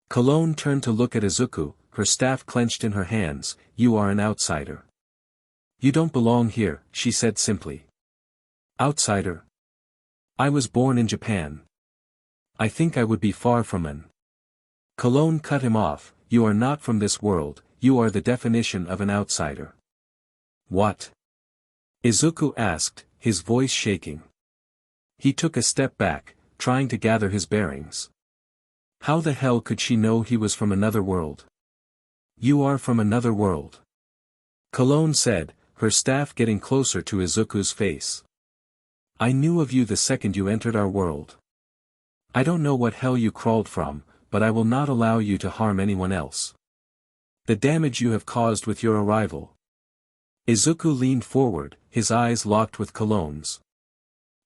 Cologne turned to look at Izuku, her staff clenched in her hands. "You are an outsider. You don't belong here," she said simply. "Outsider? I was born in Japan. I think I would be far from an." Cologne cut him off. "You are not from this world, you are the definition of an outsider." "What?" Izuku asked, his voice shaking. He took a step back, trying to gather his bearings. How the hell could she know he was from another world? You are from another world. Cologne said, her staff getting closer to Izuku's face. I knew of you the second you entered our world. I don't know what hell you crawled from, but I will not allow you to harm anyone else. The damage you have caused with your arrival. Izuku leaned forward, his eyes locked with Cologne's.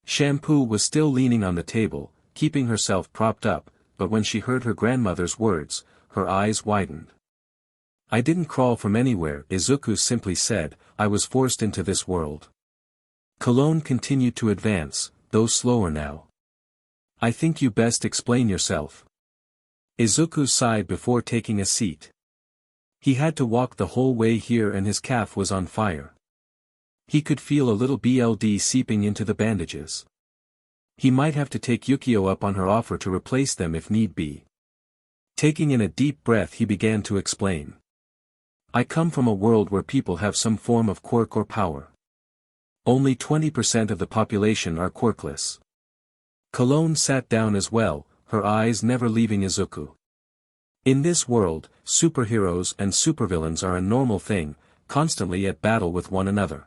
Shampoo was still leaning on the table, keeping herself propped up, but when she heard her grandmother's words, her eyes widened. I didn't crawl from anywhere, Izuku simply said, I was forced into this world. Cologne continued to advance, though slower now. I think you best explain yourself. Izuku sighed before taking a seat. He had to walk the whole way here and his calf was on fire. He could feel a little blood seeping into the bandages. He might have to take Yukio up on her offer to replace them if need be. Taking in a deep breath he began to explain. I come from a world where people have some form of quirk or power. Only 20% of the population are quirkless. Cologne sat down as well, her eyes never leaving Izuku. In this world, superheroes and supervillains are a normal thing, constantly at battle with one another.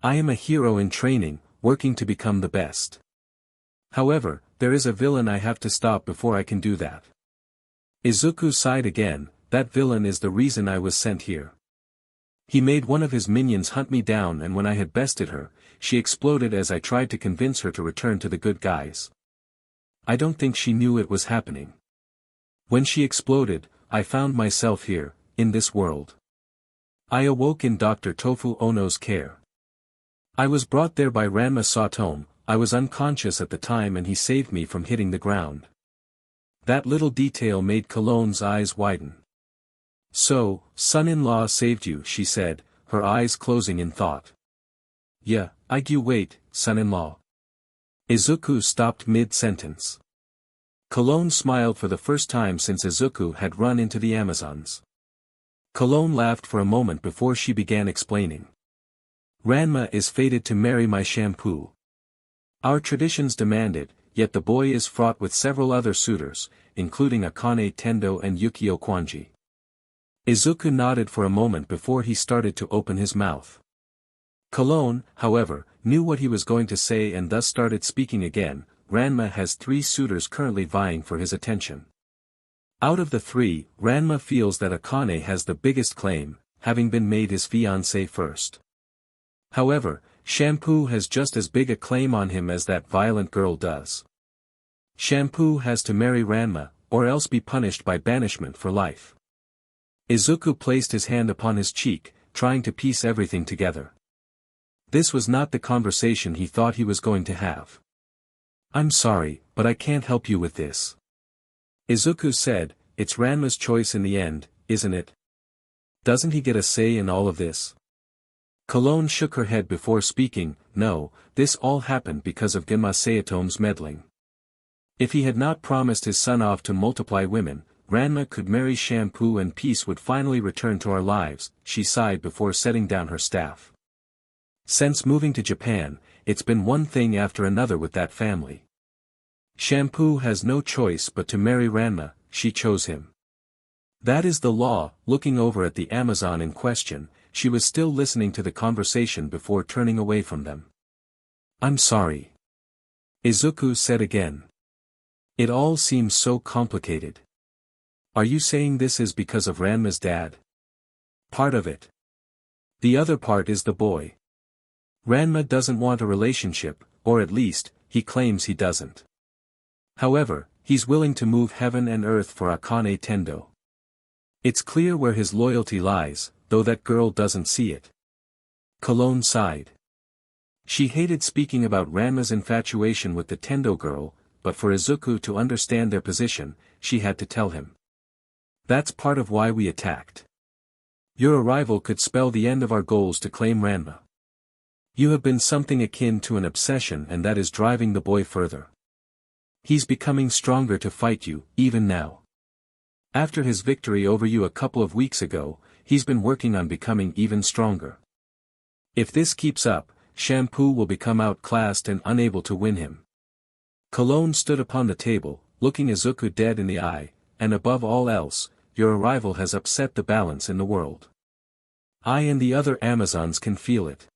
I am a hero in training, working to become the best. However, there is a villain I have to stop before I can do that. Izuku sighed again, that villain is the reason I was sent here. He made one of his minions hunt me down and when I had bested her, she exploded as I tried to convince her to return to the good guys. I don't think she knew it was happening. When she exploded, I found myself here, in this world. I awoke in Dr. Tofu Ono's care. I was brought there by Ranma %. I was unconscious at the time and he saved me from hitting the ground. That little detail made Cologne's eyes widen. So, son-in-law saved you, she said, her eyes closing in thought. Yeah, wait, son-in-law. Izuku stopped mid-sentence. Cologne smiled for the first time since Izuku had run into the Amazons. Cologne laughed for a moment before she began explaining. Ranma is fated to marry my Shampoo. Our traditions demand it, yet the boy is fraught with several other suitors, including Akane Tendo and Yukio Kwanji. Izuku nodded for a moment before he started to open his mouth. Cologne, however, knew what he was going to say and thus started speaking again. Ranma has 3 suitors currently vying for his attention. Out of the 3, Ranma feels that Akane has the biggest claim, having been made his fiancé first. However, Shampoo has just as big a claim on him as that violent girl does. Shampoo has to marry Ranma, or else be punished by banishment for life. Izuku placed his hand upon his cheek, trying to piece everything together. This was not the conversation he thought he was going to have. I'm sorry, but I can't help you with this. Izuku said, it's Ranma's choice in the end, isn't it? Doesn't he get a say in all of this? Cologne shook her head before speaking, no, this all happened because of Genma Sayatome's meddling. If he had not promised his son off to multiply women, Ranma could marry Shampoo and peace would finally return to our lives, she sighed before setting down her staff. Since moving to Japan, it's been one thing after another with that family. Shampoo has no choice but to marry Ranma, she chose him. That is the law. Looking over at the Amazon in question, she was still listening to the conversation before turning away from them. I'm sorry. Izuku said again. It all seems so complicated. Are you saying this is because of Ranma's dad? Part of it. The other part is the boy. Ranma doesn't want a relationship, or at least, he claims he doesn't. However, he's willing to move heaven and earth for Akane Tendo. It's clear where his loyalty lies, though that girl doesn't see it. Cologne sighed. She hated speaking about Ranma's infatuation with the Tendo girl, but for Izuku to understand their position, she had to tell him. That's part of why we attacked. Your arrival could spell the end of our goals to claim Ranma. You have been something akin to an obsession and that is driving the boy further. He's becoming stronger to fight you, even now. After his victory over you a couple of weeks ago, he's been working on becoming even stronger. If this keeps up, Shampoo will become outclassed and unable to win him. Cologne stood upon the table, looking Izuku dead in the eye, and above all else, your arrival has upset the balance in the world. I and the other Amazons can feel it.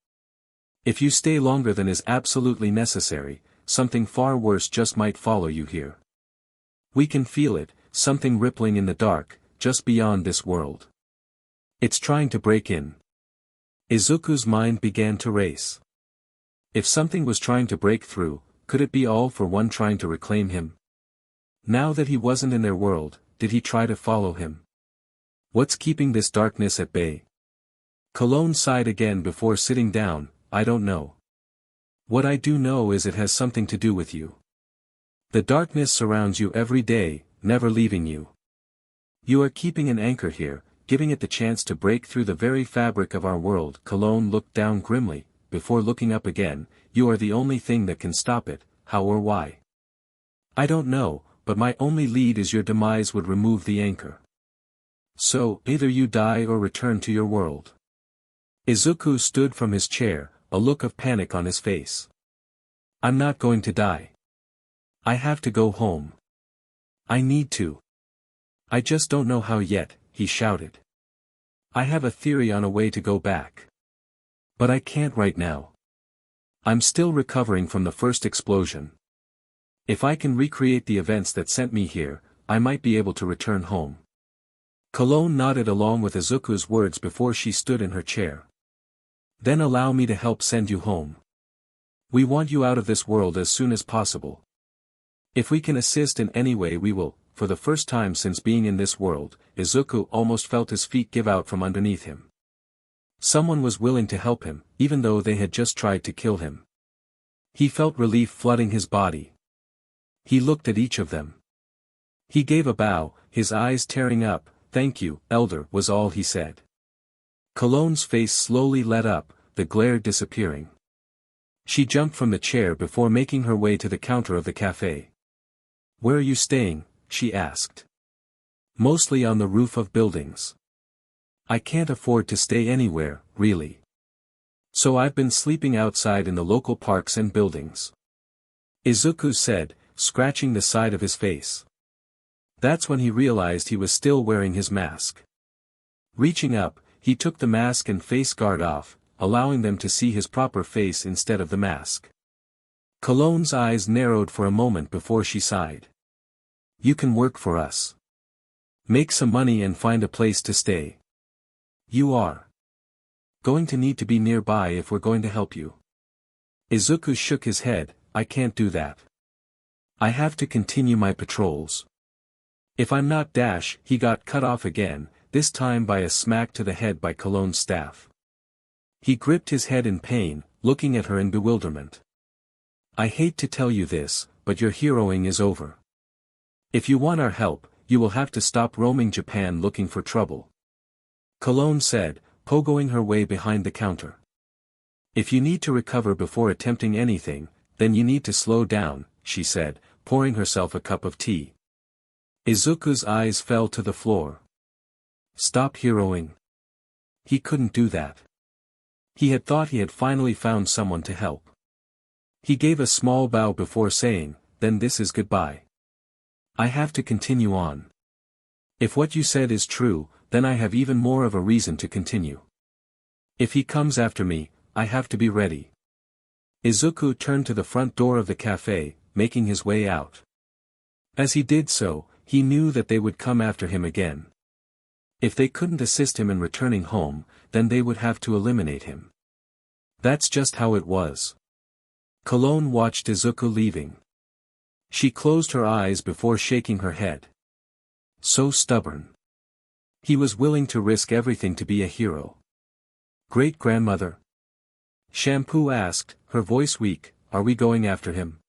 If you stay longer than is absolutely necessary, something far worse just might follow you here. We can feel it, something rippling in the dark, just beyond this world. It's trying to break in. Izuku's mind began to race. If something was trying to break through, could it be all for one trying to reclaim him? Now that he wasn't in their world, did he try to follow him? What's keeping this darkness at bay? Cologne sighed again before sitting down. I don't know. What I do know is it has something to do with you. The darkness surrounds you every day, never leaving you. You are keeping an anchor here, giving it the chance to break through the very fabric of our world. Cologne looked down grimly, before looking up again. You are the only thing that can stop it, how or why? I don't know, but my only lead is your demise would remove the anchor. So, either you die or return to your world. Izuku stood from his chair, a look of panic on his face. I'm not going to die. I have to go home. I need to. I just don't know how yet, he shouted. I have a theory on a way to go back. But I can't right now. I'm still recovering from the first explosion. If I can recreate the events that sent me here, I might be able to return home. Cologne nodded along with Izuku's words before she stood in her chair. Then allow me to help send you home. We want you out of this world as soon as possible. If we can assist in any way we will. For the first time since being in this world, Izuku almost felt his feet give out from underneath him. Someone was willing to help him, even though they had just tried to kill him. He felt relief flooding his body. He looked at each of them. He gave a bow, his eyes tearing up. Thank you, Elder, was all he said. Cologne's face slowly lit up, the glare disappearing. She jumped from the chair before making her way to the counter of the cafe. Where are you staying? She asked. Mostly on the roof of buildings. I can't afford to stay anywhere, really. So I've been sleeping outside in the local parks and buildings. Izuku said, scratching the side of his face. That's when he realized he was still wearing his mask. Reaching up, he took the mask and face guard off, allowing them to see his proper face instead of the mask. Cologne's eyes narrowed for a moment before she sighed. You can work for us. Make some money and find a place to stay. You are going to need to be nearby if we're going to help you. Izuku shook his head. I can't do that. I have to continue my patrols. If I'm not dash, he got cut off again, this time by a smack to the head by Cologne's staff. He gripped his head in pain, looking at her in bewilderment. I hate to tell you this, but your heroing is over. If you want our help, you will have to stop roaming Japan looking for trouble. Cologne said, pogoing her way behind the counter. If you need to recover before attempting anything, then you need to slow down, she said, pouring herself a cup of tea. Izuku's eyes fell to the floor. Stop heroing. He couldn't do that. He had thought he had finally found someone to help. He gave a small bow before saying, then this is goodbye. I have to continue on. If what you said is true, then I have even more of a reason to continue. If he comes after me, I have to be ready. Izuku turned to the front door of the cafe, making his way out. As he did so, he knew that they would come after him again. If they couldn't assist him in returning home, then they would have to eliminate him. That's just how it was. Cologne watched Izuku leaving. She closed her eyes before shaking her head. So stubborn. He was willing to risk everything to be a hero. Great-grandmother? Shampoo asked, her voice weak, are we going after him?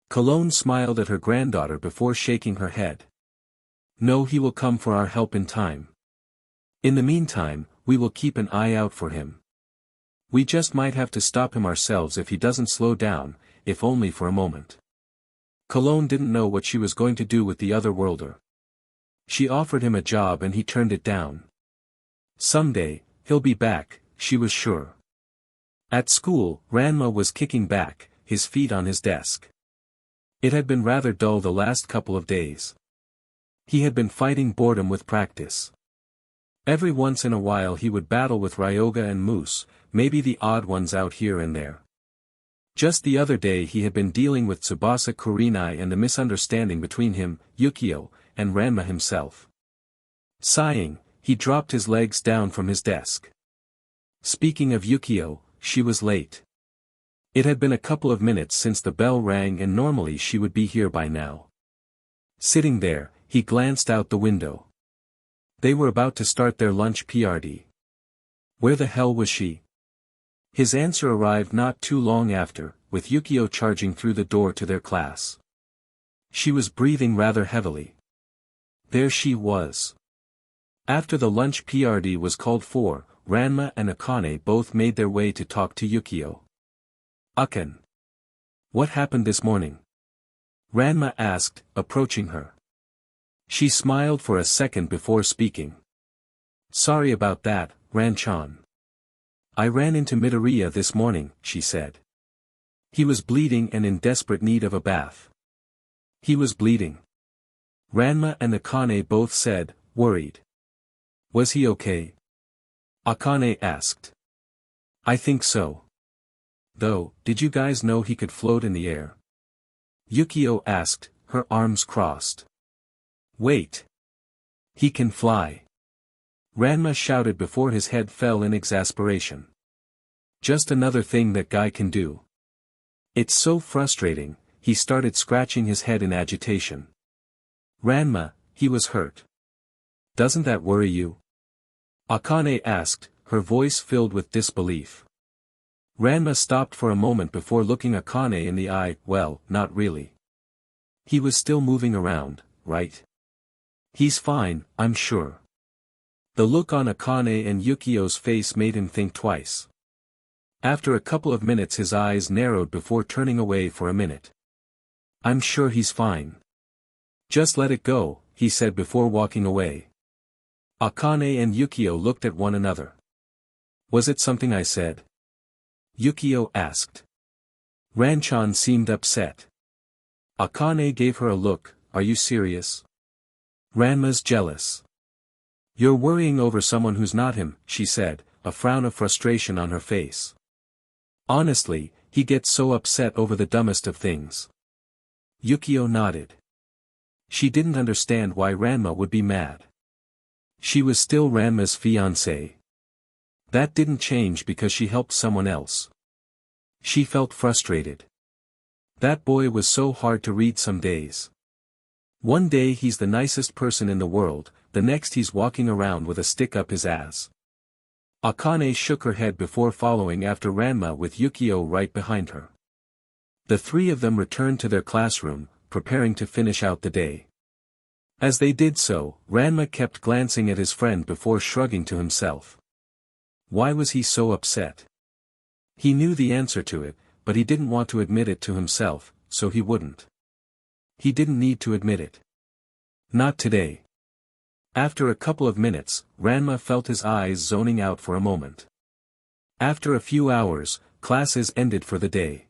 Cologne smiled at her granddaughter before shaking her head. No, he will come for our help in time. In the meantime, we will keep an eye out for him. We just might have to stop him ourselves if he doesn't slow down, if only for a moment. Cologne didn't know what she was going to do with the other worlder. She offered him a job and he turned it down. Someday, he'll be back, she was sure. At school, Ranma was kicking back, his feet on his desk. It had been rather dull the last couple of days. He had been fighting boredom with practice. Every once in a while he would battle with Ryoga and Moose, maybe the odd ones out here and there. Just the other day he had been dealing with Tsubasa Kurenai and the misunderstanding between him, Yukio, and Ranma himself. Sighing, he dropped his legs down from his desk. Speaking of Yukio, she was late. It had been a couple of minutes since the bell rang and normally she would be here by now. Sitting there, he glanced out the window. They were about to start their lunch PRD. Where the hell was she? His answer arrived not too long after, with Yukio charging through the door to their class. She was breathing rather heavily. There she was. After the lunch PRD was called for, Ranma and Akane both made their way to talk to Yukio. "Akan. What happened this morning?" Ranma asked, approaching her. She smiled for a second before speaking. "Sorry about that, Ran-chan. I ran into Midoriya this morning," she said. "He was bleeding and in desperate need of a bath." "He was bleeding?" Ranma and Akane both said, worried. "Was he okay?" Akane asked. "I think so. Though, did you guys know he could float in the air?" Yukio asked, her arms crossed. "Wait. He can fly." Ranma shouted before his head fell in exasperation. "Just another thing that guy can do. It's so frustrating," he started scratching his head in agitation. "Ranma, he was hurt. Doesn't that worry you?" Akane asked, her voice filled with disbelief. Ranma stopped for a moment before looking Akane in the eye. "Well, not really. He was still moving around, right? He's fine, I'm sure." The look on Akane and Yukio's face made him think twice. After a couple of minutes his eyes narrowed before turning away for a minute. "I'm sure he's fine. Just let it go," he said before walking away. Akane and Yukio looked at one another. "Was it something I said?" Yukio asked. Ran-chan seemed upset. Akane gave her a look. "Are you serious? Ranma's jealous. You're worrying over someone who's not him," she said, a frown of frustration on her face. "Honestly, he gets so upset over the dumbest of things." Yukio nodded. She didn't understand why Ranma would be mad. She was still Ranma's fiancé. That didn't change because she helped someone else. She felt frustrated. That boy was so hard to read some days. One day he's the nicest person in the world, the next he's walking around with a stick up his ass. Akane shook her head before following after Ranma with Yukio right behind her. The three of them returned to their classroom, preparing to finish out the day. As they did so, Ranma kept glancing at his friend before shrugging to himself. Why was he so upset? He knew the answer to it, but he didn't want to admit it to himself, so he wouldn't. He didn't need to admit it. Not today. After a couple of minutes, Ranma felt his eyes zoning out for a moment. After a few hours, classes ended for the day.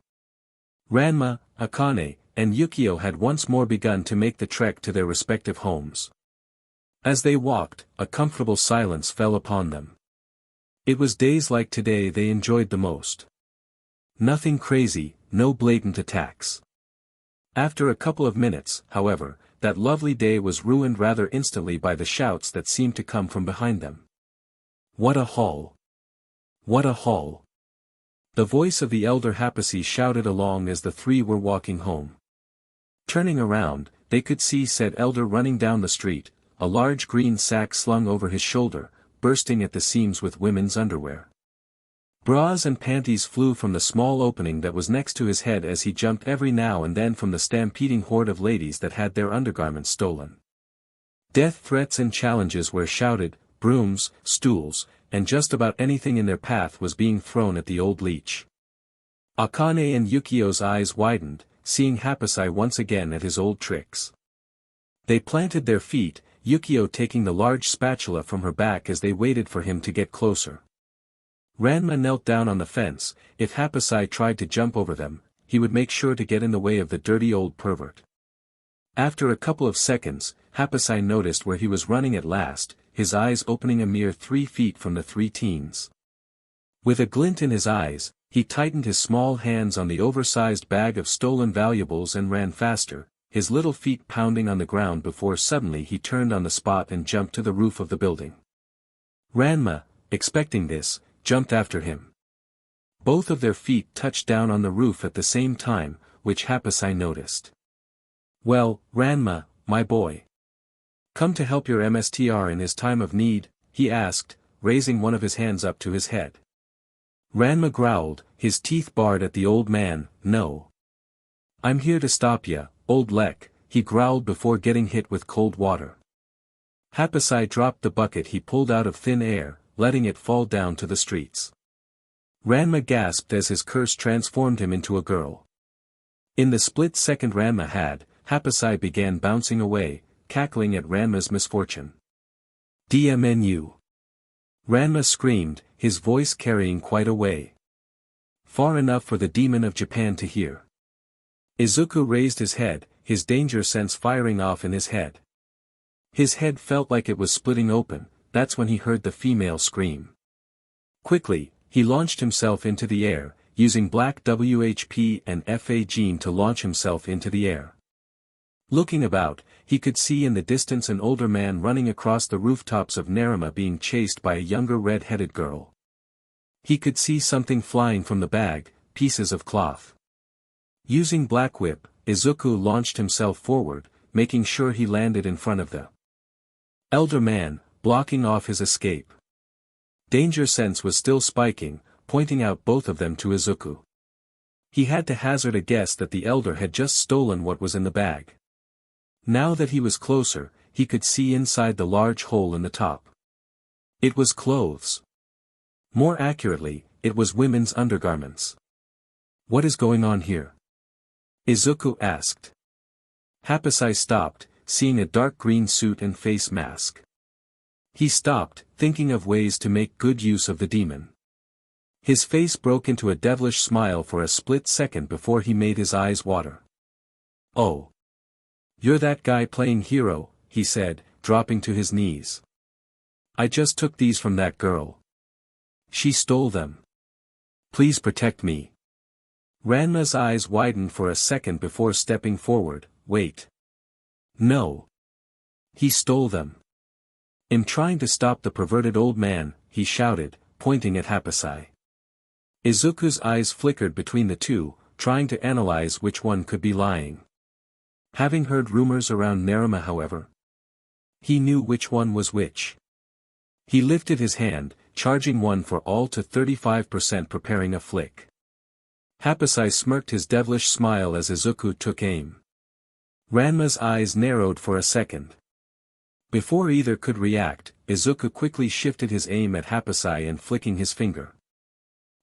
Ranma, Akane, and Yukio had once more begun to make the trek to their respective homes. As they walked, a comfortable silence fell upon them. It was days like today they enjoyed the most. Nothing crazy, no blatant attacks. After a couple of minutes, however, that lovely day was ruined rather instantly by the shouts that seemed to come from behind them. "What a haul! What a haul!" The voice of the elder Happosai shouted along as the three were walking home. Turning around, they could see said elder running down the street, a large green sack slung over his shoulder, bursting at the seams with women's underwear. Bras and panties flew from the small opening that was next to his head as he jumped every now and then from the stampeding horde of ladies that had their undergarments stolen. Death threats and challenges were shouted, brooms, stools, and just about anything in their path was being thrown at the old leech. Akane and Yukio's eyes widened, seeing Happosai once again at his old tricks. They planted their feet, Yukio taking the large spatula from her back as they waited for him to get closer. Ranma knelt down on the fence. If Happosai tried to jump over them, he would make sure to get in the way of the dirty old pervert. After a couple of seconds, Happosai noticed where he was running at last, his eyes opening a mere 3 feet from the 3 teens. With a glint in his eyes, he tightened his small hands on the oversized bag of stolen valuables and ran faster, his little feet pounding on the ground before suddenly he turned on the spot and jumped to the roof of the building. Ranma, expecting this, jumped after him. Both of their feet touched down on the roof at the same time, which Happosai noticed. "Well, Ranma, my boy. Come to help your MSTR in his time of need?" he asked, raising one of his hands up to his head. Ranma growled, his teeth bared at the old man. "No. I'm here to stop ya, old lek," he growled before getting hit with cold water. Happosai dropped the bucket he pulled out of thin air, letting it fall down to the streets. Ranma gasped as his curse transformed him into a girl. In the split second Ranma had, Happosai began bouncing away, cackling at Ranma's misfortune. "DMNU!" Ranma screamed, his voice carrying quite a way. Far enough for the demon of Japan to hear. Izuku raised his head, his danger sense firing off in his head. His head felt like it was splitting open, that's when he heard the female scream. Quickly, he launched himself into the air, using black WHP and FA gene to launch himself into the air. Looking about, he could see in the distance an older man running across the rooftops of Naruma being chased by a younger red-headed girl. He could see something flying from the bag, pieces of cloth. Using Black Whip, Izuku launched himself forward, making sure he landed in front of the elder man, blocking off his escape. Danger sense was still spiking, pointing out both of them to Izuku. He had to hazard a guess that the elder had just stolen what was in the bag. Now that he was closer, he could see inside the large hole in the top. It was clothes. More accurately, it was women's undergarments. "What is going on here?" Izuku asked. Happosai stopped, seeing a dark green suit and face mask. He stopped, thinking of ways to make good use of the demon. His face broke into a devilish smile for a split second before he made his eyes water. "Oh. You're that guy playing hero," he said, dropping to his knees. "I just took these from that girl. She stole them. Please protect me." Ranma's eyes widened for a second before stepping forward. "Wait. No. He stole them." "I'm trying to stop the perverted old man," he shouted, pointing at Happosai. Izuku's eyes flickered between the two, trying to analyze which one could be lying. Having heard rumors around Naruma however, he knew which one was which. He lifted his hand, charging one for all to 35% preparing a flick. Happosai smirked his devilish smile as Izuku took aim. Ranma's eyes narrowed for a second. Before either could react, Izuku quickly shifted his aim at Happosai and flicking his finger.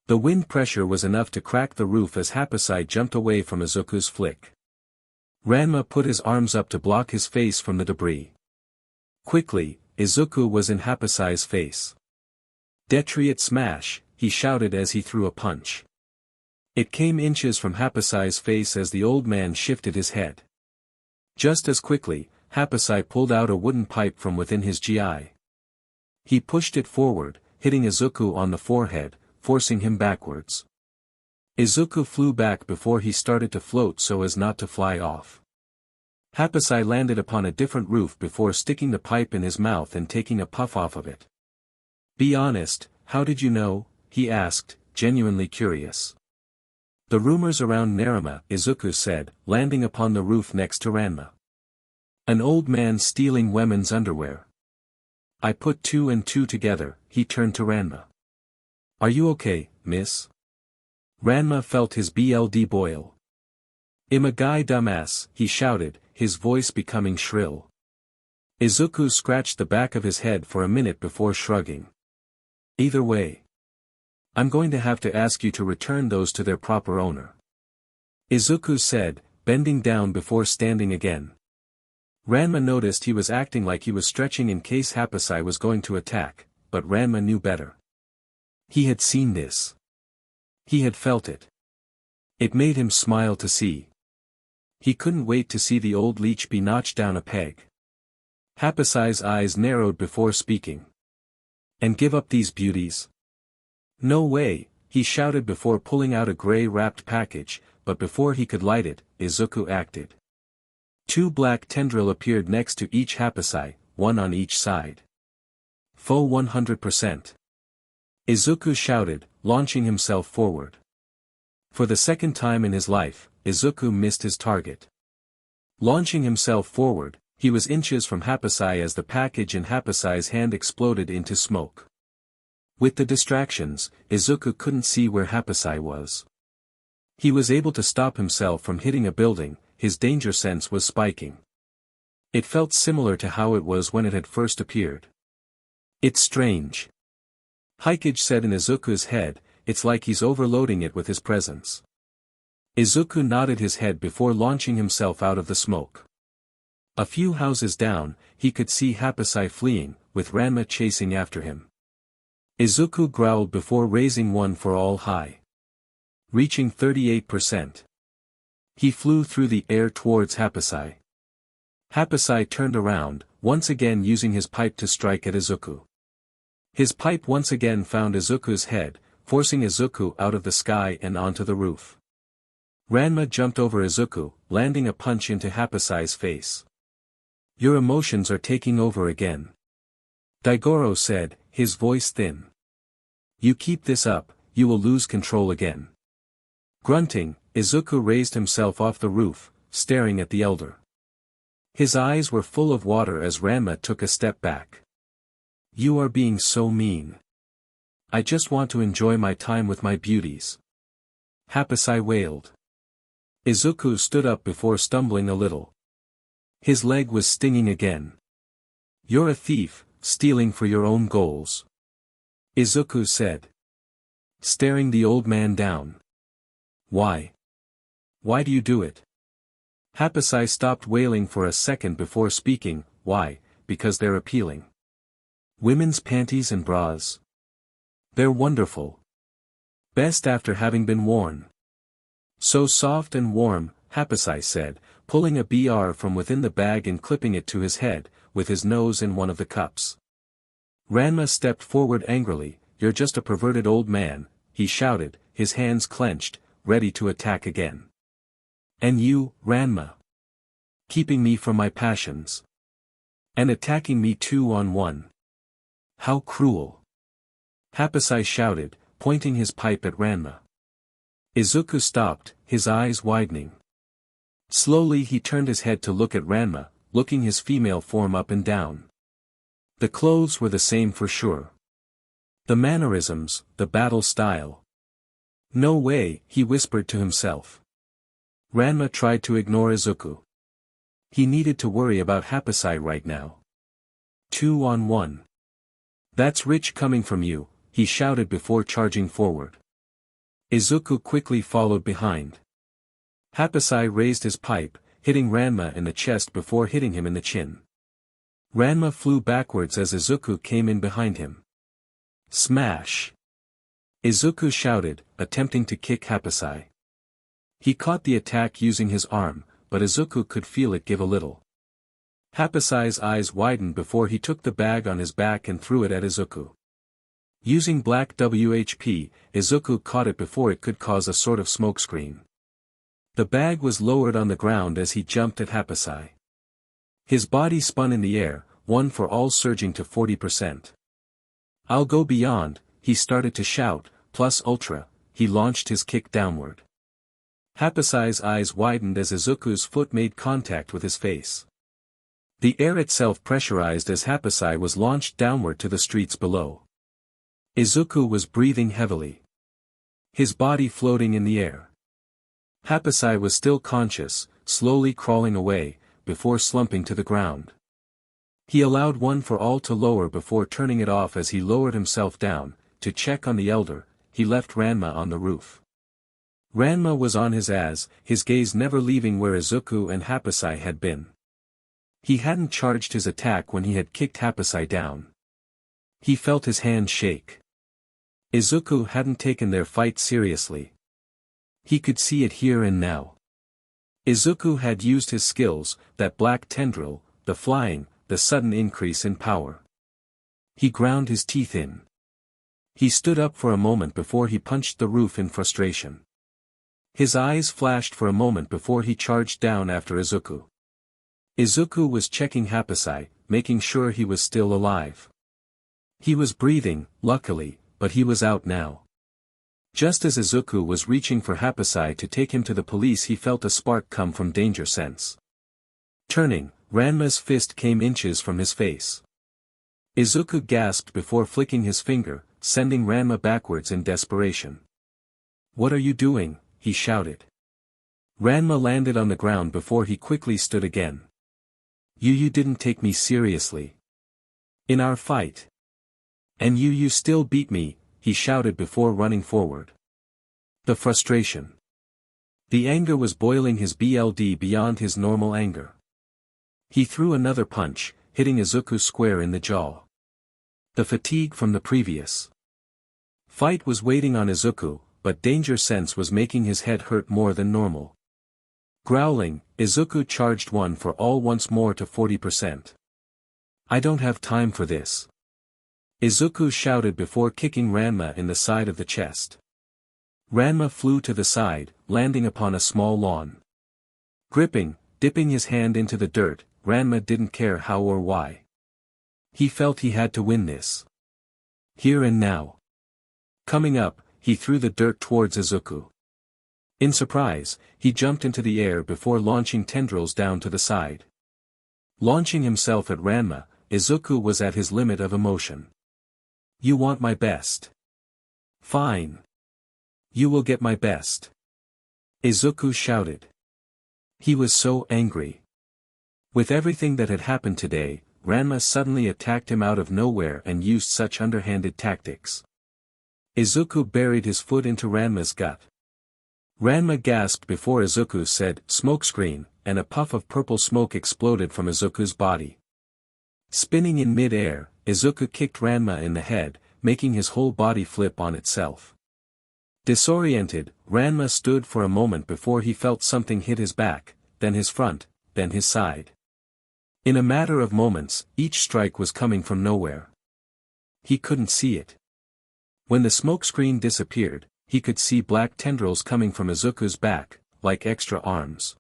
The wind pressure was enough to crack the roof as Happosai jumped away from Izuku's flick. Ranma put his arms up to block his face from the debris. Quickly, Izuku was in Happosai's face. "Detriot smash," he shouted as he threw a punch. It came inches from Happosai's face as the old man shifted his head. Just as quickly, Happosai pulled out a wooden pipe from within his GI. He pushed it forward, hitting Izuku on the forehead, forcing him backwards. Izuku flew back before he started to float so as not to fly off. Happosai landed upon a different roof before sticking the pipe in his mouth and taking a puff off of it. "Be honest, how did you know?" he asked, genuinely curious. "The rumors around Naruma," Izuku said, landing upon the roof next to Ranma. "An old man stealing women's underwear. I put 2 and 2 together," he turned to Ranma. "Are you okay, miss?" Ranma felt his BLD boil. "I'm a guy dumbass," he shouted, his voice becoming shrill. Izuku scratched the back of his head for a minute before shrugging. "Either way, I'm going to have to ask you to return those to their proper owner," Izuku said, bending down before standing again. Ranma noticed he was acting like he was stretching in case Happosai was going to attack, but Ranma knew better. He had seen this. He had felt it. It made him smile to see. He couldn't wait to see the old leech be notched down a peg. Happosai's eyes narrowed before speaking. And give up these beauties? No way, he shouted before pulling out a gray-wrapped package, but before he could light it, Izuku acted. 2 black tendril appeared next to each Happosai, 1 on each side. Full 100%. Izuku shouted, launching himself forward. For the second time in his life, Izuku missed his target. Launching himself forward, he was inches from Happosai as the package in Happosai's hand exploded into smoke. With the distractions, Izuku couldn't see where Happosai was. He was able to stop himself from hitting a building, his danger sense was spiking. It felt similar to how it was when it had first appeared. It's strange. Hikage said in Izuku's head, it's like he's overloading it with his presence. Izuku nodded his head before launching himself out of the smoke. A few houses down, he could see Happosai fleeing, with Ranma chasing after him. Izuku growled before raising one for all high. Reaching 38%. He flew through the air towards Happosai. Happosai turned around, once again using his pipe to strike at Izuku. His pipe once again found Izuku's head, forcing Izuku out of the sky and onto the roof. Ranma jumped over Izuku, landing a punch into Happosai's face. Your emotions are taking over again. Daigoro said, his voice thin. You keep this up, you will lose control again. Grunting, Izuku raised himself off the roof, staring at the elder. His eyes were full of water as Ranma took a step back. You are being so mean. I just want to enjoy my time with my beauties. Happosai wailed. Izuku stood up before stumbling a little. His leg was stinging again. You're a thief, stealing for your own goals. Izuku said. Staring the old man down. Why? Why do you do it? Happosai stopped wailing for a second before speaking, why, because they're appealing. Women's panties and bras. They're wonderful. Best after having been worn. So soft and warm, Happosai said, pulling a BR from within the bag and clipping it to his head, with his nose in one of the cups. Ranma stepped forward angrily, you're just a perverted old man, he shouted, his hands clenched, ready to attack again. And you, Ranma. Keeping me from my passions. And attacking me 2-on-1. How cruel. Happosai shouted, pointing his pipe at Ranma. Izuku stopped, his eyes widening. Slowly he turned his head to look at Ranma, looking his female form up and down. The clothes were the same for sure. The mannerisms, the battle style. No way, he whispered to himself. Ranma tried to ignore Izuku. He needed to worry about Happosai right now. 2-on-1. That's rich coming from you, he shouted before charging forward. Izuku quickly followed behind. Happosai raised his pipe, hitting Ranma in the chest before hitting him in the chin. Ranma flew backwards as Izuku came in behind him. Smash! Izuku shouted, attempting to kick Happosai. He caught the attack using his arm, but Izuku could feel it give a little. Happosai's eyes widened before he took the bag on his back and threw it at Izuku. Using black WHP, Izuku caught it before it could cause a sort of smokescreen. The bag was lowered on the ground as he jumped at Happosai. His body spun in the air, one for all surging to 40%. I'll go beyond, he started to shout, plus ultra, he launched his kick downward. Happosai's eyes widened as Izuku's foot made contact with his face. The air itself pressurized as Happosai was launched downward to the streets below. Izuku was breathing heavily. His body floating in the air. Happosai was still conscious, slowly crawling away, before slumping to the ground. He allowed one for all to lower before turning it off as he lowered himself down, to check on the elder, he left Ranma on the roof. Ranma was on his ass, his gaze never leaving where Izuku and Happosai had been. He hadn't charged his attack when he had kicked Happosai down. He felt his hand shake. Izuku hadn't taken their fight seriously. He could see it here and now. Izuku had used his skills, that black tendril, the flying, the sudden increase in power. He ground his teeth in. He stood up for a moment before he punched the roof in frustration. His eyes flashed for a moment before he charged down after Izuku. Izuku was checking Happosai, making sure he was still alive. He was breathing, luckily, but he was out now. Just as Izuku was reaching for Happosai to take him to the police, he felt a spark come from danger sense. Turning, Ranma's fist came inches from his face. Izuku gasped before flicking his finger, sending Ranma backwards in desperation. "What are you doing?" he shouted. Ranma landed on the ground before he quickly stood again. "You didn't take me seriously. In our fight. And you still beat me," he shouted before running forward. The frustration. The anger was boiling his blood beyond his normal anger. He threw another punch, hitting Izuku square in the jaw. The fatigue from the previous fight was waiting on Izuku, but danger sense was making his head hurt more than normal. Growling, Izuku charged one for all once more to 40%. "I don't have time for this," Izuku shouted before kicking Ranma in the side of the chest. Ranma flew to the side, landing upon a small lawn. Dipping his hand into the dirt, Ranma didn't care how or why. He felt he had to win this. Here and now. Coming up, he threw the dirt towards Izuku. In surprise, he jumped into the air before launching tendrils down to the side. Launching himself at Ranma, Izuku was at his limit of emotion. "You want my best? Fine. You will get my best," Izuku shouted. He was so angry. With everything that had happened today, Ranma suddenly attacked him out of nowhere and used such underhanded tactics. Izuku buried his foot into Ranma's gut. Ranma gasped before Izuku said, "Smokescreen," and a puff of purple smoke exploded from Izuku's body. Spinning in mid-air, Izuku kicked Ranma in the head, making his whole body flip on itself. Disoriented, Ranma stood for a moment before he felt something hit his back, then his front, then his side. In a matter of moments, each strike was coming from nowhere. He couldn't see it. When the smokescreen disappeared, he could see black tendrils coming from Izuku's back, like extra arms.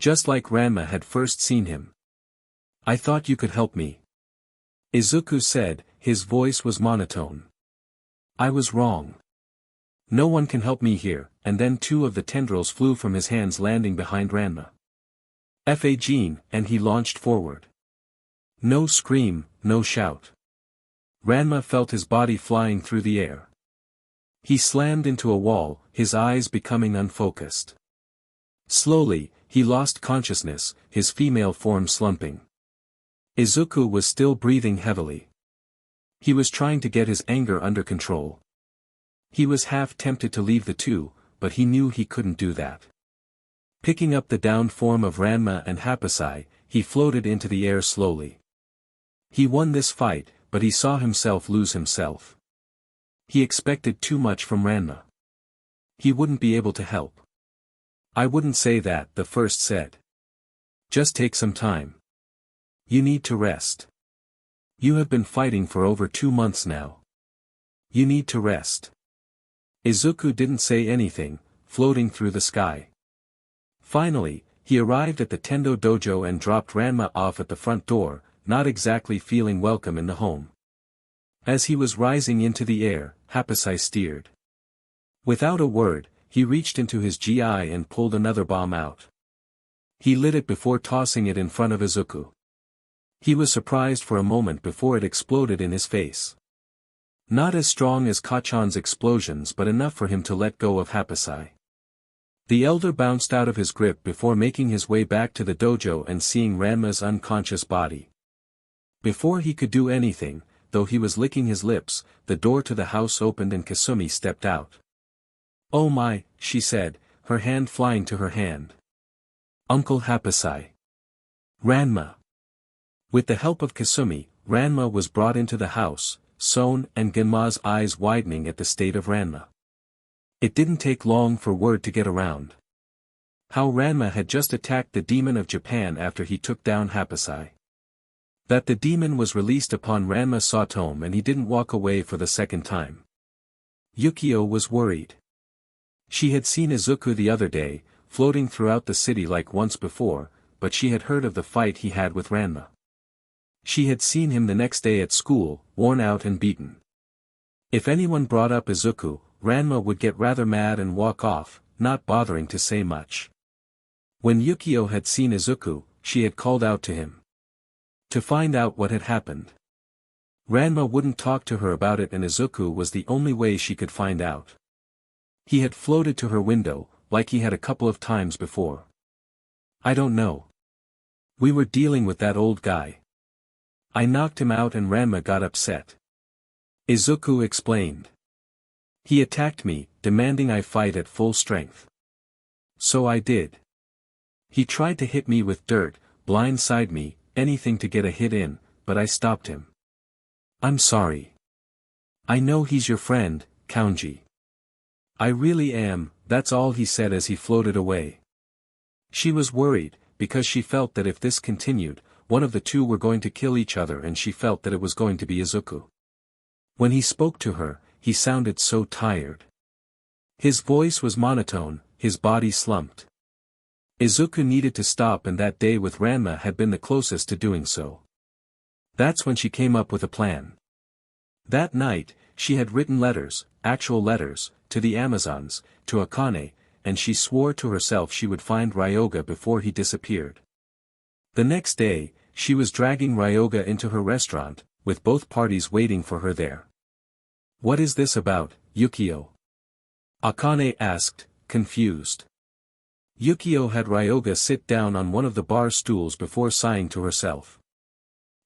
Just like Ranma had first seen him. "I thought you could help me," Izuku said, his voice was monotone. "I was wrong. No one can help me here," and then two of the tendrils flew from his hands, landing behind Ranma. FANFICTION, and he launched forward. No scream, no shout. Ranma felt his body flying through the air. He slammed into a wall, his eyes becoming unfocused. Slowly, he lost consciousness, his female form slumping. Izuku was still breathing heavily. He was trying to get his anger under control. He was half tempted to leave the two, but he knew he couldn't do that. Picking up the downed form of Ranma and Happosai, he floated into the air slowly. He won this fight, but he saw himself lose himself. He expected too much from Ranma. He wouldn't be able to help. "I wouldn't say that," the first said. "Just take some time. You need to rest. You have been fighting for over 2 months now. You need to rest." Izuku didn't say anything, floating through the sky. Finally, he arrived at the Tendo dojo and dropped Ranma off at the front door, not exactly feeling welcome in the home. As he was rising into the air, Happosai steered. Without a word, he reached into his GI and pulled another bomb out. He lit it before tossing it in front of Izuku. He was surprised for a moment before it exploded in his face. Not as strong as Kachan's explosions, but enough for him to let go of Happosai. The elder bounced out of his grip before making his way back to the dojo and seeing Ranma's unconscious body. Before he could do anything, though he was licking his lips, the door to the house opened and Kasumi stepped out. "Oh my," she said, her hand flying to her hand. "Uncle Happosai." "Ranma." With the help of Kasumi, Ranma was brought into the house, Son and Genma's eyes widening at the state of Ranma. It didn't take long for word to get around. How Ranma had just attacked the demon of Japan after he took down Happosai. That the demon was released upon Ranma® and he didn't walk away for the second time. Yukio was worried. She had seen Izuku the other day, floating throughout the city like once before, but she had heard of the fight he had with Ranma. She had seen him the next day at school, worn out and beaten. If anyone brought up Izuku, Ranma would get rather mad and walk off, not bothering to say much. When Yukio had seen Izuku, she had called out to him to find out what had happened. Ranma wouldn't talk to her about it and Izuku was the only way she could find out. He had floated to her window, like he had a couple of times before. I don't know. We were dealing with that old guy. I knocked him out and Ranma got upset. Izuku explained. He attacked me, demanding I fight at full strength. So I did. He tried to hit me with dirt, blindside me, anything to get a hit in, but I stopped him. I'm sorry. I know he's your friend, Kanji. I really am, that's all he said as he floated away. She was worried, because she felt that if this continued, one of the two were going to kill each other and she felt that it was going to be Izuku. When he spoke to her, he sounded so tired. His voice was monotone, his body slumped. Izuku needed to stop and that day with Ranma had been the closest to doing so. That's when she came up with a plan. That night, she had written letters, actual letters, to the Amazons, to Akane, and she swore to herself she would find Ryoga before he disappeared. The next day, she was dragging Ryoga into her restaurant, with both parties waiting for her there. What is this about, Yukio? Akane asked, confused. Yukio had Ryoga sit down on one of the bar stools before sighing to herself.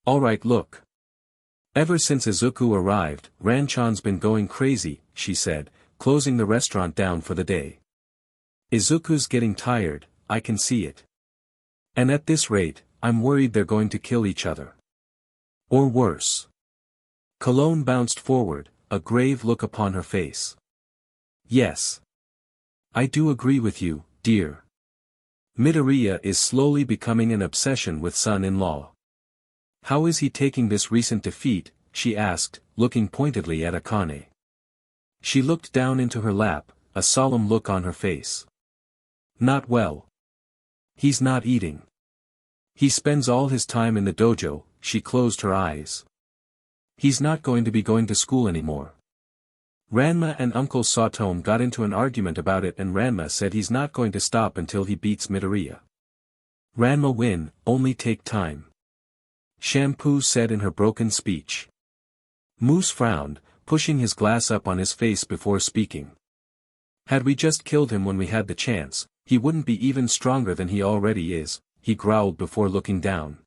Alright, look. Ever since Izuku arrived, Ranchan's been going crazy, she said, closing the restaurant down for the day. Izuku's getting tired, I can see it. And at this rate, I'm worried they're going to kill each other. Or worse. Cologne bounced forward, a grave look upon her face. Yes. I do agree with you, dear. Midoriya is slowly becoming an obsession with son-in-law. How is he taking this recent defeat, she asked, looking pointedly at Akane. She looked down into her lap, a solemn look on her face. Not well. He's not eating. He spends all his time in the dojo, she closed her eyes. He's not going to be going to school anymore. Ranma and Uncle Sotome got into an argument about it and Ranma said he's not going to stop until he beats Midoriya. Ranma win, only take time. Shampoo said in her broken speech. Moose frowned, pushing his glass up on his face before speaking. Had we just killed him when we had the chance, he wouldn't be even stronger than he already is, he growled before looking down.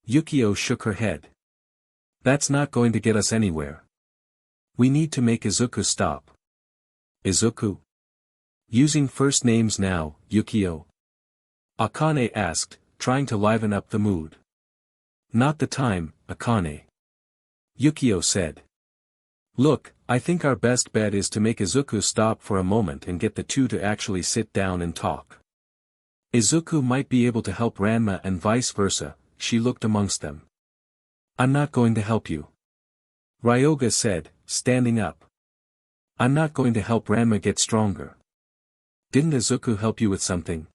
Yukio shook her head. That's not going to get us anywhere. We need to make Izuku stop. Izuku? Using first names now, Yukio? Akane asked, trying to liven up the mood. Not the time, Akane. Yukio said. Look, I think our best bet is to make Izuku stop for a moment and get the two to actually sit down and talk. Izuku might be able to help Ranma and vice versa, she looked amongst them. I'm not going to help you. Ryoga said, standing up. I'm not going to help Ranma get stronger. Didn't Izuku help you with something?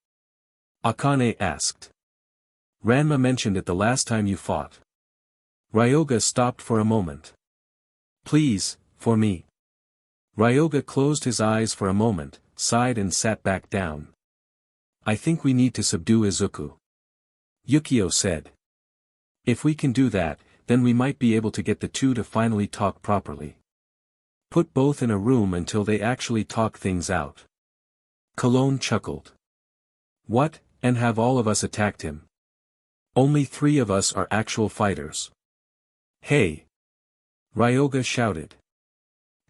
Akane asked. Ranma mentioned it the last time you fought. Ryoga stopped for a moment. Please, for me. Ryoga closed his eyes for a moment, sighed and sat back down. I think we need to subdue Izuku. Yukio said. If we can do that, then we might be able to get the two to finally talk properly. Put both in a room until they actually talk things out. Cologne chuckled. What, and have all of us attacked him? Only 3 of us are actual fighters. Hey! Ryoga shouted.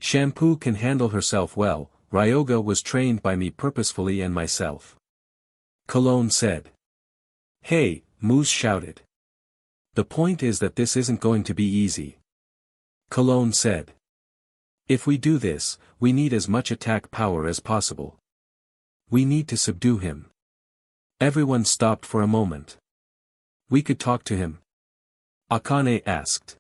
Shampoo can handle herself well, Ryoga was trained by me purposefully and myself. Cologne said. Hey, Moose shouted. The point is that this isn't going to be easy. Cologne said. If we do this, we need as much attack power as possible. We need to subdue him. Everyone stopped for a moment. We could talk to him. Akane asked.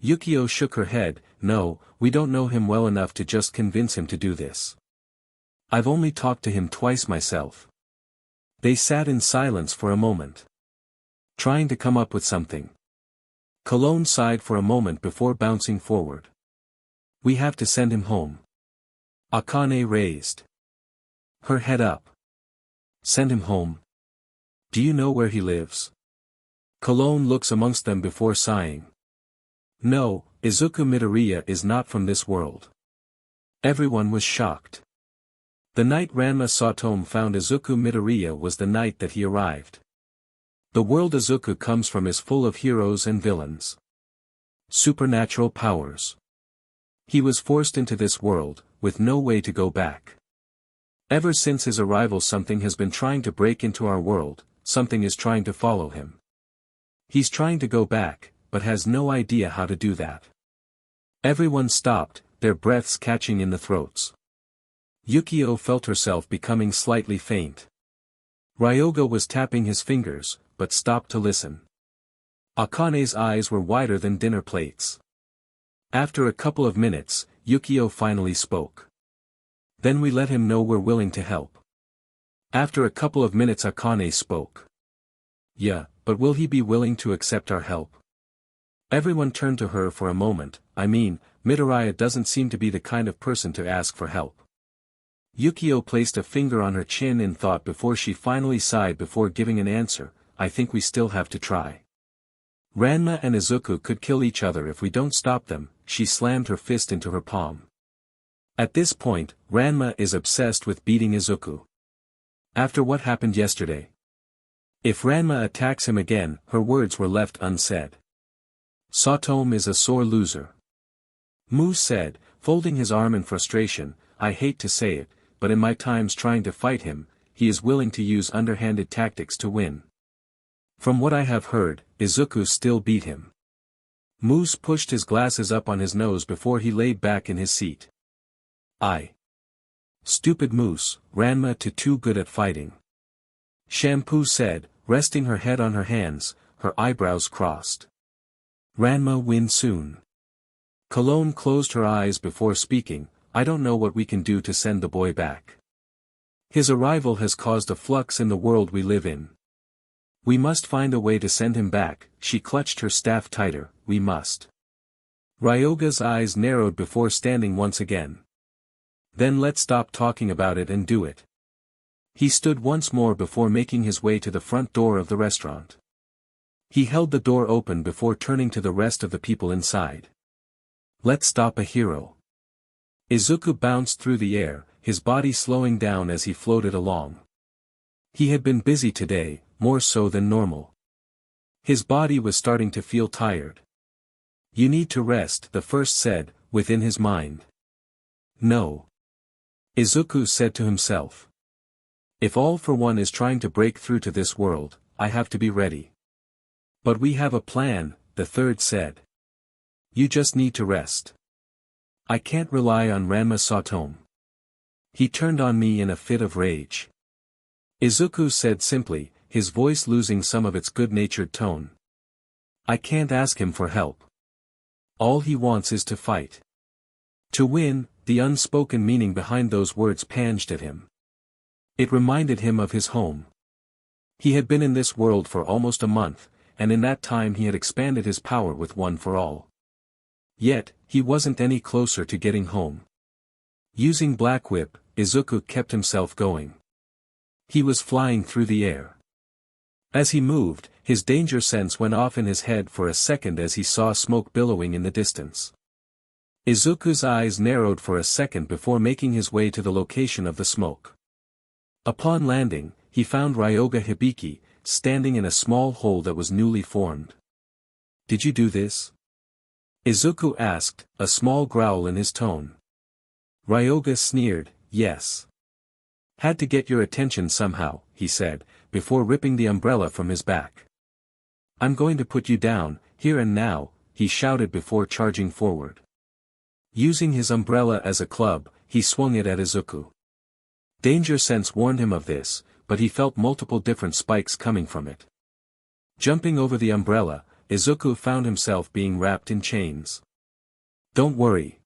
Yukio shook her head. No, we don't know him well enough to just convince him to do this. I've only talked to him twice myself. They sat in silence for a moment, trying to come up with something. Cologne sighed for a moment before bouncing forward. We have to send him home. Akane raised her head up. Send him home? Do you know where he lives? Cologne looks amongst them before sighing. No, izukumidoriya is not from this world. Everyone was shocked. The night Ranma found izukumidoriya was the night that he arrived. The world Izuku comes from is full of heroes and villains. Supernatural powers. He was forced into this world, with no way to go back. Ever since his arrival something has been trying to break into our world, something is trying to follow him. He's trying to go back, but has no idea how to do that. Everyone stopped, their breaths catching in the throats. Yukio felt herself becoming slightly faint. Ryoga was tapping his fingers, but stopped to listen. Akane's eyes were wider than dinner plates. After a couple of minutes, Yukio finally spoke. Then we let him know we're willing to help. After a couple of minutes Akane spoke. Yeah, but will he be willing to accept our help? Everyone turned to her for a moment. I mean, Midoriya doesn't seem to be the kind of person to ask for help. Yukio placed a finger on her chin in thought before she finally sighed before giving an answer. I think we still have to try. Ranma and Izuku could kill each other if we don't stop them. She slammed her fist into her palm. At this point, Ranma is obsessed with beating Izuku. After what happened yesterday. If Ranma attacks him again, her words were left unsaid. Sotome is a sore loser. Mu said, folding his arm in frustration. I hate to say it, but in my times trying to fight him, he is willing to use underhanded tactics to win. From what I have heard, Izuku still beat him. Moose pushed his glasses up on his nose before he laid back in his seat. Stupid Moose, Ranma too good at fighting. Shampoo said, resting her head on her hands, her eyebrows crossed. Ranma win soon. Cologne closed her eyes before speaking. I don't know what we can do to send the boy back. His arrival has caused a flux in the world we live in. We must find a way to send him back. She clutched her staff tighter. We must. Ryoga's eyes narrowed before standing once again. Then let's stop talking about it and do it. He stood once more before making his way to the front door of the restaurant. He held the door open before turning to the rest of the people inside. Let's stop a hero. Izuku bounced through the air, his body slowing down as he floated along. He had been busy today, more so than normal. His body was starting to feel tired. You need to rest, the first said, within his mind. No. Izuku said to himself. If All for One is trying to break through to this world, I have to be ready. But we have a plan, the third said. You just need to rest. I can't rely on Ranma Sotome. He turned on me in a fit of rage. Izuku said simply, his voice losing some of its good-natured tone. I can't ask him for help. All he wants is to fight. To win, the unspoken meaning behind those words panged at him. It reminded him of his home. He had been in this world for almost a month, and in that time he had expanded his power with One for All. Yet, he wasn't any closer to getting home. Using Black Whip, Izuku kept himself going. He was flying through the air. As he moved, his danger sense went off in his head for a second as he saw smoke billowing in the distance. Izuku's eyes narrowed for a second before making his way to the location of the smoke. Upon landing, he found Ryoga Hibiki, standing in a small hole that was newly formed. Did you do this? Izuku asked, a small growl in his tone. Ryoga sneered, yes. Had to get your attention somehow, he said, before ripping the umbrella from his back. I'm going to put you down, here and now, he shouted before charging forward. Using his umbrella as a club, he swung it at Izuku. Danger sense warned him of this, but he felt multiple different spikes coming from it. Jumping over the umbrella, Izuku found himself being wrapped in chains. "Don't worry,"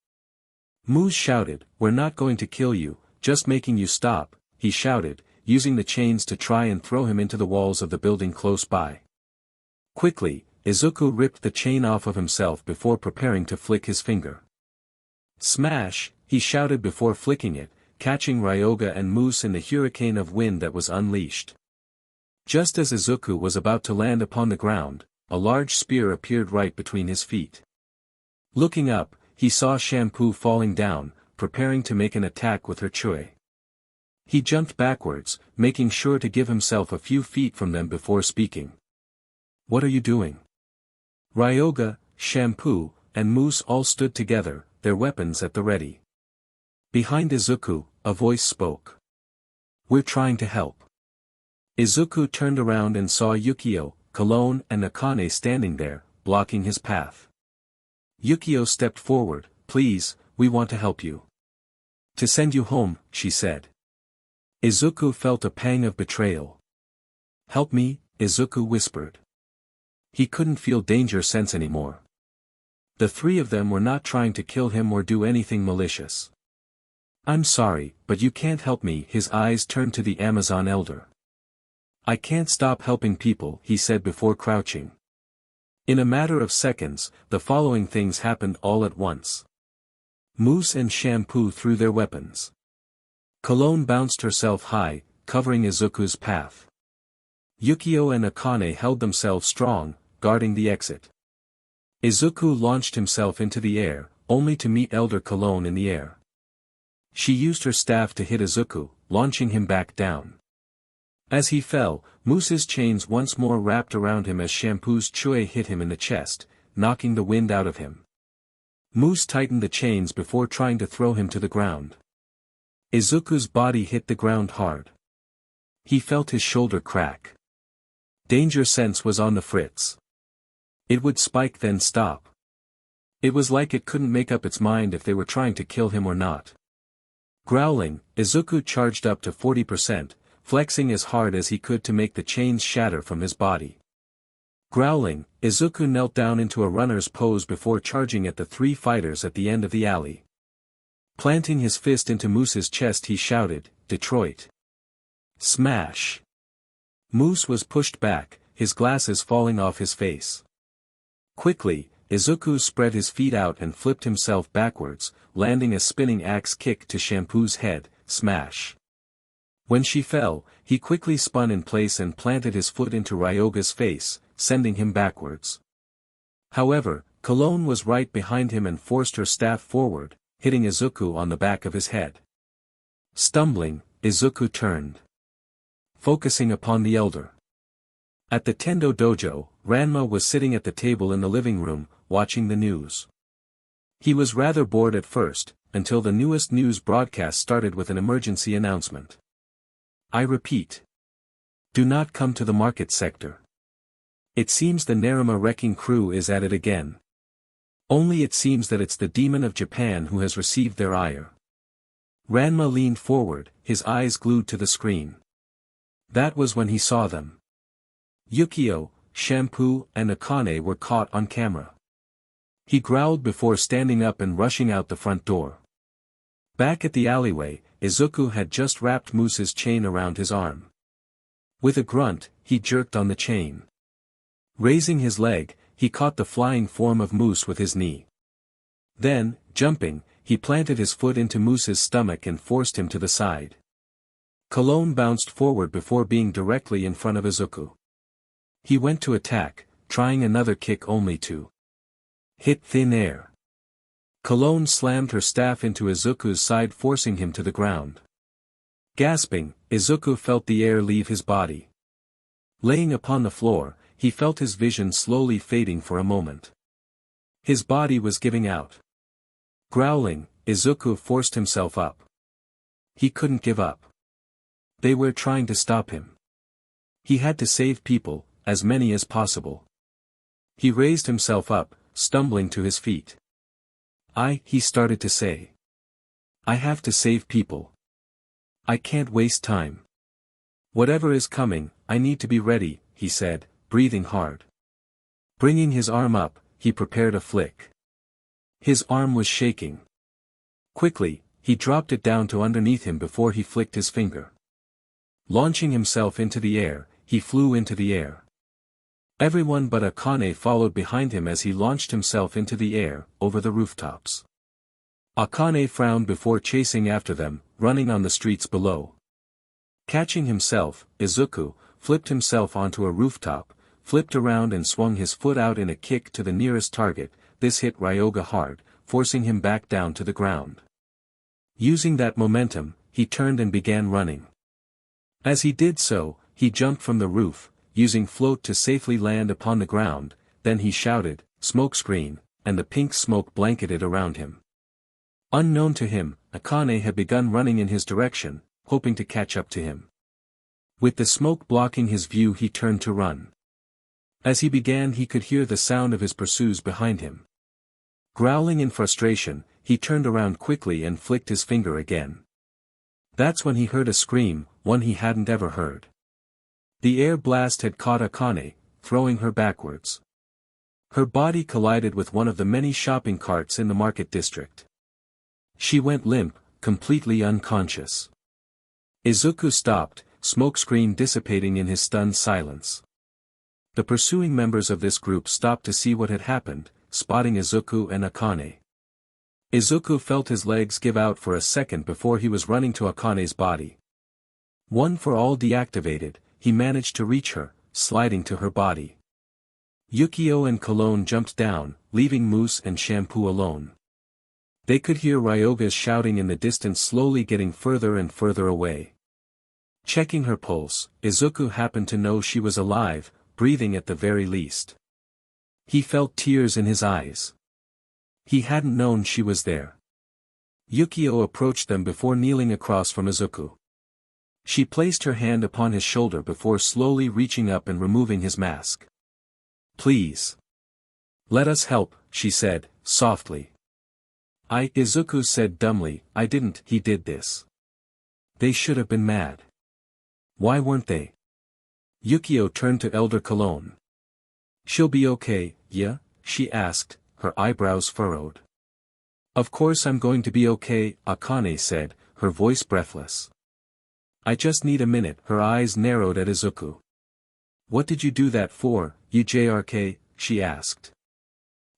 Muse shouted, "we're not going to kill you, just making you stop," he shouted, using the chains to try and throw him into the walls of the building close by. Quickly, Izuku ripped the chain off of himself before preparing to flick his finger. "Smash," he shouted before flicking it, catching Ryoga and Muse in the hurricane of wind that was unleashed. Just as Izuku was about to land upon the ground, a large spear appeared right between his feet. Looking up, he saw Shampoo falling down, preparing to make an attack with her chui. He jumped backwards, making sure to give himself a few feet from them before speaking. "What are you doing?" Ryoga, Shampoo, and Muse all stood together, their weapons at the ready. Behind Izuku, a voice spoke. "We're trying to help." Izuku turned around and saw Yukio, Cologne and Akane standing there, blocking his path. Yukio stepped forward. "Please, we want to help you." "To send you home," she said. Izuku felt a pang of betrayal. "Help me," Izuku whispered. He couldn't feel danger sense anymore. The three of them were not trying to kill him or do anything malicious. "I'm sorry, but you can't help me." His eyes turned to the Amazon elder. "I can't stop helping people," he said before crouching. In a matter of seconds, the following things happened all at once. Muse and Shampoo threw their weapons. Cologne bounced herself high, covering Izuku's path. Yukio and Akane held themselves strong, guarding the exit. Izuku launched himself into the air, only to meet Elder Cologne in the air. She used her staff to hit Izuku, launching him back down. As he fell, Muse's chains once more wrapped around him as Shampoo's chui hit him in the chest, knocking the wind out of him. Muse tightened the chains before trying to throw him to the ground. Izuku's body hit the ground hard. He felt his shoulder crack. Danger sense was on the fritz. It would spike then stop. It was like it couldn't make up its mind if they were trying to kill him or not. Growling, Izuku charged up to 40%, flexing as hard as he could to make the chains shatter from his body. Growling, Izuku knelt down into a runner's pose before charging at the three fighters at the end of the alley. Planting his fist into Muse's chest he shouted, "Detroit!" Smash! Muse was pushed back, his glasses falling off his face. Quickly, Izuku spread his feet out and flipped himself backwards, landing a spinning axe kick to Shampoo's head, smash. When she fell, he quickly spun in place and planted his foot into Ryoga's face, sending him backwards. However, Cologne was right behind him and forced her staff forward, hitting Izuku on the back of his head. Stumbling, Izuku turned, focusing upon the elder. At the Tendo dojo, Ranma was sitting at the table in the living room, watching the news. He was rather bored at first, until the newest news broadcast started with an emergency announcement. "I repeat. Do not come to the market sector. It seems the Naruma wrecking crew is at it again. Only it seems that it's the demon of Japan who has received their ire." Ranma leaned forward, his eyes glued to the screen. That was when he saw them. Yukio, Shampoo and Akane were caught on camera. He growled before standing up and rushing out the front door. Back at the alleyway, Izuku had just wrapped Muse's chain around his arm. With a grunt, he jerked on the chain. Raising his leg, he caught the flying form of Muse with his knee. Then, jumping, he planted his foot into Muse's stomach and forced him to the side. Cologne bounced forward before being directly in front of Izuku. He went to attack, trying another kick only to hit thin air. Cologne slammed her staff into Izuku's side, forcing him to the ground. Gasping, Izuku felt the air leave his body. Laying upon the floor, he felt his vision slowly fading for a moment. His body was giving out. Growling, Izuku forced himself up. He couldn't give up. They were trying to stop him. He had to save people, as many as possible. He raised himself up, stumbling to his feet. He started to say. "I have to save people. I can't waste time. Whatever is coming, I need to be ready," he said, breathing hard. Bringing his arm up, he prepared a flick. His arm was shaking. Quickly, he dropped it down to underneath him before he flicked his finger. Launching himself into the air, he flew into the air. Everyone but Akane followed behind him as he launched himself into the air, over the rooftops. Akane frowned before chasing after them, running on the streets below. Catching himself, Izuku flipped himself onto a rooftop, flipped around and swung his foot out in a kick to the nearest target. This hit Ryoga hard, forcing him back down to the ground. Using that momentum, he turned and began running. As he did so, he jumped from the roof, using float to safely land upon the ground. Then he shouted, "Smokescreen," and the pink smoke blanketed around him. Unknown to him, Akane had begun running in his direction, hoping to catch up to him. With the smoke blocking his view, he turned to run. As he began, he could hear the sound of his pursuers behind him. Growling in frustration, he turned around quickly and flicked his finger again. That's when he heard a scream, one he hadn't ever heard. The air blast had caught Akane, throwing her backwards. Her body collided with one of the many shopping carts in the market district. She went limp, completely unconscious. Izuku stopped, smokescreen dissipating in his stunned silence. The pursuing members of this group stopped to see what had happened, spotting Izuku and Akane. Izuku felt his legs give out for a second before he was running to Akane's body. One for all deactivated, he managed to reach her, sliding to her body. Yukio and Cologne jumped down, leaving Mousse and Shampoo alone. They could hear Ryoga's shouting in the distance, slowly getting further and further away. Checking her pulse, Izuku happened to know she was alive, breathing at the very least. He felt tears in his eyes. He hadn't known she was there. Yukio approached them before kneeling across from Izuku. She placed her hand upon his shoulder before slowly reaching up and removing his mask. "Please. Let us help," she said, softly. Izuku said dumbly, "I didn't." He did this. They should have been mad. Why weren't they? Yukio turned to Elder Cologne. "She'll be okay, yeah?" she asked, her eyebrows furrowed. "Of course I'm going to be okay," Akane said, her voice breathless. "I just need a minute." Her eyes narrowed at Izuku. "What did you do that for, UJRK?" she asked.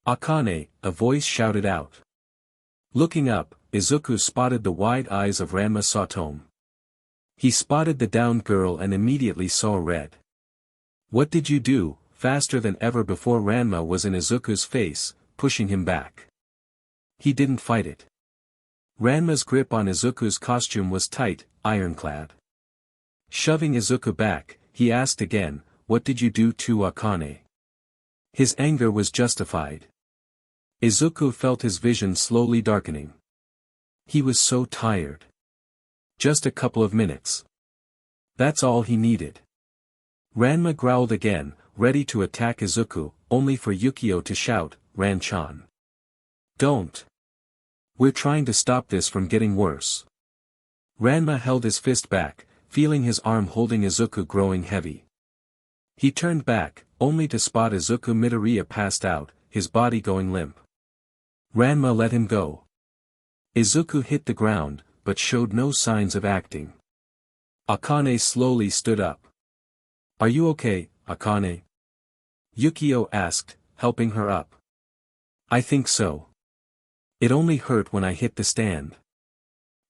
"Akane," a voice shouted out. Looking up, Izuku spotted the wide eyes of Ranma+. He spotted the downed girl and immediately saw red. "What did you do?" Faster than ever before, Ranma was in Izuku's face, pushing him back. He didn't fight it. Ranma's grip on Izuku's costume was tight, ironclad. Shoving Izuku back, he asked again, "What did you do to Akane?" His anger was justified. Izuku felt his vision slowly darkening. He was so tired. Just a couple of minutes. That's all he needed. Ranma growled again, ready to attack Izuku, only for Yukio to shout, "Ran-chan. Don't. We're trying to stop this from getting worse." Ranma held his fist back, feeling his arm holding Izuku growing heavy. He turned back, only to spot Izukumidoriya passed out, his body going limp. Ranma let him go. Izuku hit the ground, but showed no signs of acting. Akane slowly stood up. "Are you okay, Akane?" Yukio asked, helping her up. "I think so. It only hurt when I hit the stand.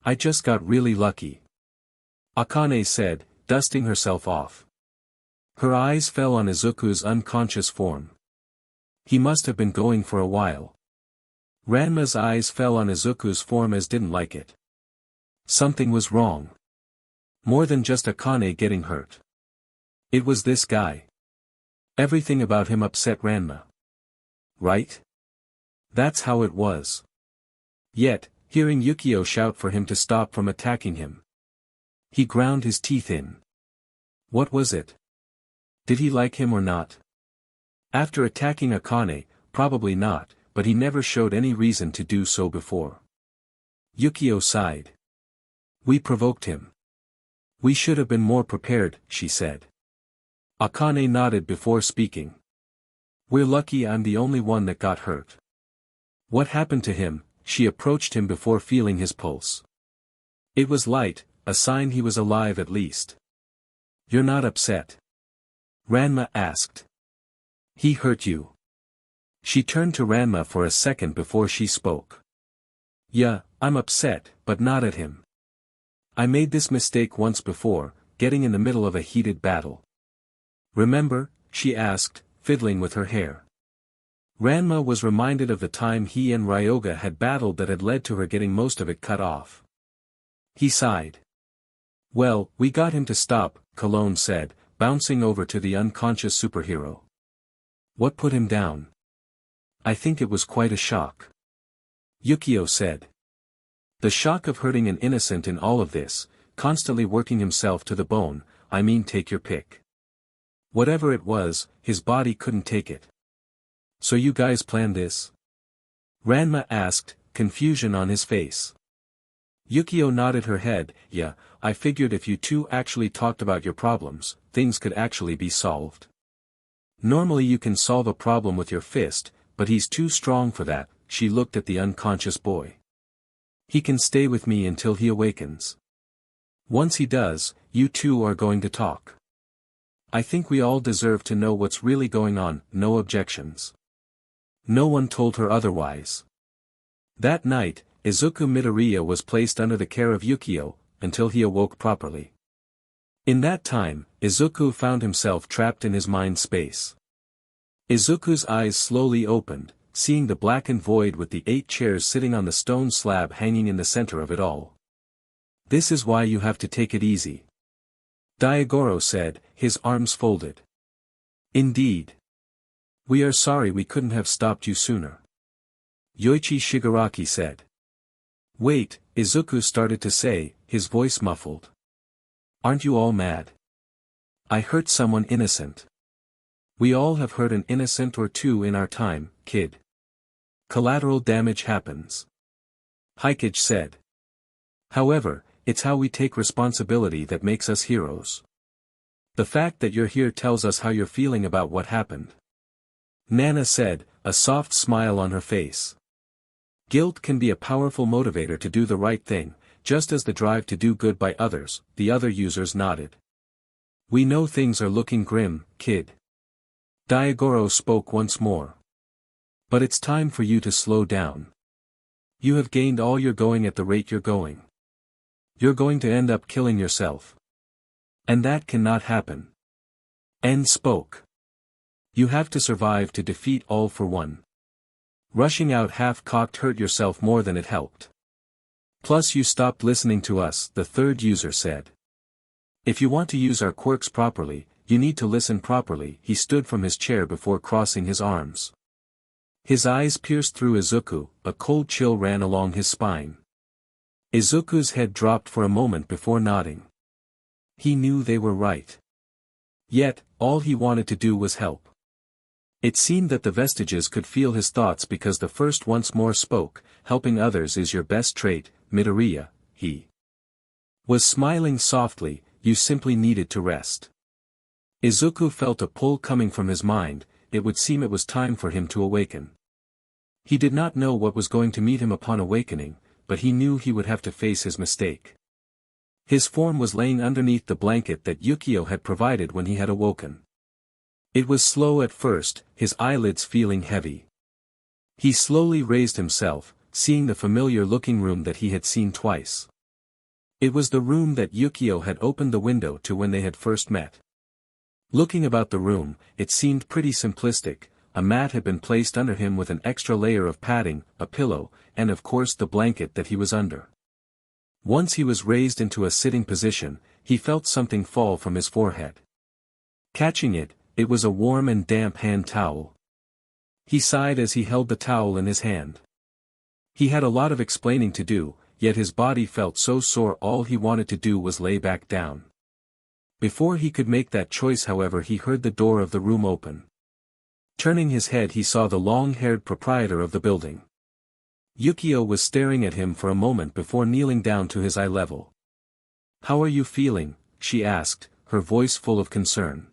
I just got really lucky," Akane said, dusting herself off. Her eyes fell on Izuku's unconscious form. He must have been going for a while. Ranma's eyes fell on Izuku's form as didn't like it. Something was wrong. More than just Akane getting hurt. It was this guy. Everything about him upset Ranma. Right? That's how it was. Yet, hearing Yukio shout for him to stop from attacking him, he ground his teeth in. What was it? Did he like him or not? After attacking Akane, probably not, but he never showed any reason to do so before. Yukio sighed. "We provoked him. We should have been more prepared," she said. Akane nodded before speaking. We're lucky I'm the only one that got hurt. What happened to him? She approached him before feeling his pulse. It was light, a sign he was alive at least. You're not upset? Ranma asked. He hurt you. She turned to Ranma for a second before she spoke. Yeah, I'm upset, but not at him. I made this mistake once before, getting in the middle of a heated battle. Remember? She asked, fiddling with her hair. Ranma was reminded of the time he and Ryoga had battled that had led to her getting most of it cut off. He sighed. Well, we got him to stop, Cologne said, bouncing over to the unconscious superhero. What put him down? I think it was quite a shock. Yukio said. The shock of hurting an innocent in all of this, constantly working himself to the bone, I mean take your pick. Whatever it was, his body couldn't take it. So you guys planned this? Ranma asked, confusion on his face. Yukio nodded her head. Yeah, I figured if you two actually talked about your problems, things could actually be solved. Normally you can solve a problem with your fist, but he's too strong for that. She looked at the unconscious boy. He can stay with me until he awakens. Once he does, you two are going to talk. I think we all deserve to know what's really going on. No objections. No one told her otherwise. That night, Izukumidoriya was placed under the care of Yukio, until he awoke properly. In that time, Izuku found himself trapped in his mind space. Izuku's eyes slowly opened, seeing the blackened void with the 8 chairs sitting on the stone slab hanging in the center of it all. This is why you have to take it easy. Daigoro said, his arms folded. Indeed. We are sorry we couldn't have stopped you sooner. Yoichi Shigaraki said. Wait, Izuku started to say, his voice muffled. Aren't you all mad? I hurt someone innocent. We all have hurt an innocent or two in our time, kid. Collateral damage happens. Hikage said. However, it's how we take responsibility that makes us heroes. The fact that you're here tells us how you're feeling about what happened. Nana said, a soft smile on her face. Guilt can be a powerful motivator to do the right thing, just as the drive to do good by others. The other users nodded. We know things are looking grim, kid. Daigoro spoke once more. But it's time for you to slow down. You have gained all you're going at the rate you're going. You're going to end up killing yourself. And that cannot happen. En spoke. You have to survive to defeat all for one. Rushing out half-cocked hurt yourself more than it helped. Plus you stopped listening to us, the third user said. If you want to use our quirks properly, you need to listen properly. He stood from his chair before crossing his arms. His eyes pierced through Izuku, a cold chill ran along his spine. Izuku's head dropped for a moment before nodding. He knew they were right. Yet, all he wanted to do was help. It seemed that the vestiges could feel his thoughts because the first once more spoke, helping others is your best trait, Midoriya, he was smiling softly, you simply needed to rest. Izuku felt a pull coming from his mind, it would seem it was time for him to awaken. He did not know what was going to meet him upon awakening, but he knew he would have to face his mistake. His form was laying underneath the blanket that Yukio had provided when he had awoken. It was slow at first, his eyelids feeling heavy. He slowly raised himself, seeing the familiar-looking room that he had seen twice. It was the room that Yukio had opened the window to when they had first met. Looking about the room, it seemed pretty simplistic. A mat had been placed under him with an extra layer of padding, a pillow, and of course the blanket that he was under. Once he was raised into a sitting position, he felt something fall from his forehead. Catching it, it was a warm and damp hand towel. He sighed as he held the towel in his hand. He had a lot of explaining to do, yet his body felt so sore all he wanted to do was lay back down. Before he could make that choice however he heard the door of the room open. Turning his head he saw the long-haired proprietor of the building. Yukio was staring at him for a moment before kneeling down to his eye level. "How are you feeling?" she asked, her voice full of concern.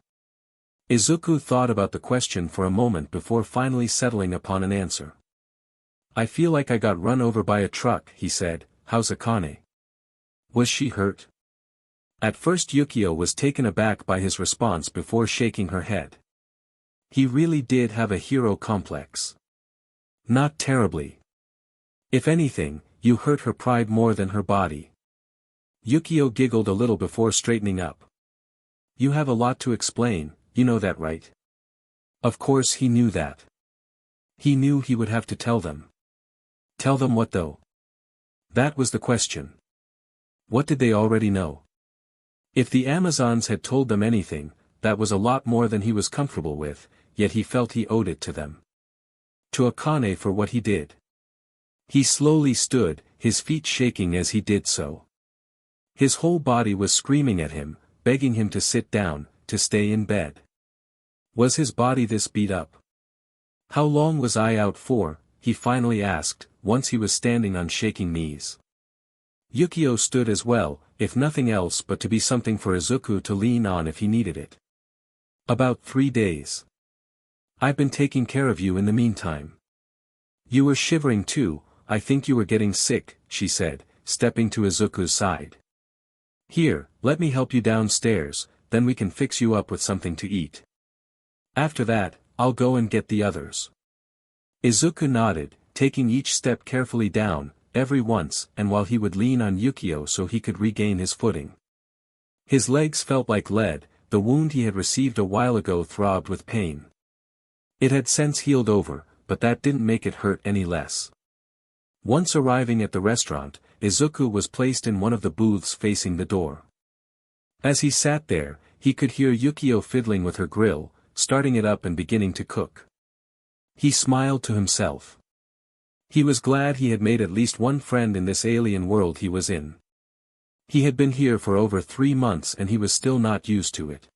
Izuku thought about the question for a moment before finally settling upon an answer. I feel like I got run over by a truck, he said. How's Akane? Was she hurt? At first Yukio was taken aback by his response before shaking her head. He really did have a hero complex. Not terribly. If anything, you hurt her pride more than her body. Yukio giggled a little before straightening up. You have a lot to explain, you know that, right? Of course he knew that. He knew he would have to tell them. Tell them what though? That was the question. What did they already know? If the Amazons had told them anything, that was a lot more than he was comfortable with, yet he felt he owed it to them. To Akane for what he did. He slowly stood, his feet shaking as he did so. His whole body was screaming at him, begging him to sit down, to stay in bed. Was his body this beat up? How long was I out for? He finally asked, once he was standing on shaking knees. Yukio stood as well, if nothing else but to be something for Izuku to lean on if he needed it. About 3 days. I've been taking care of you in the meantime. You were shivering too, I think you were getting sick, she said, stepping to Izuku's side. Here, let me help you downstairs, then we can fix you up with something to eat. After that, I'll go and get the others. Izuku nodded, taking each step carefully down, every once and while he would lean on Yukio so he could regain his footing. His legs felt like lead, the wound he had received a while ago throbbed with pain. It had since healed over, but that didn't make it hurt any less. Once arriving at the restaurant, Izuku was placed in one of the booths facing the door. As he sat there, he could hear Yukio fiddling with her grill, starting it up and beginning to cook. He smiled to himself. He was glad he had made at least one friend in this alien world he was in. He had been here for over 3 months and he was still not used to it.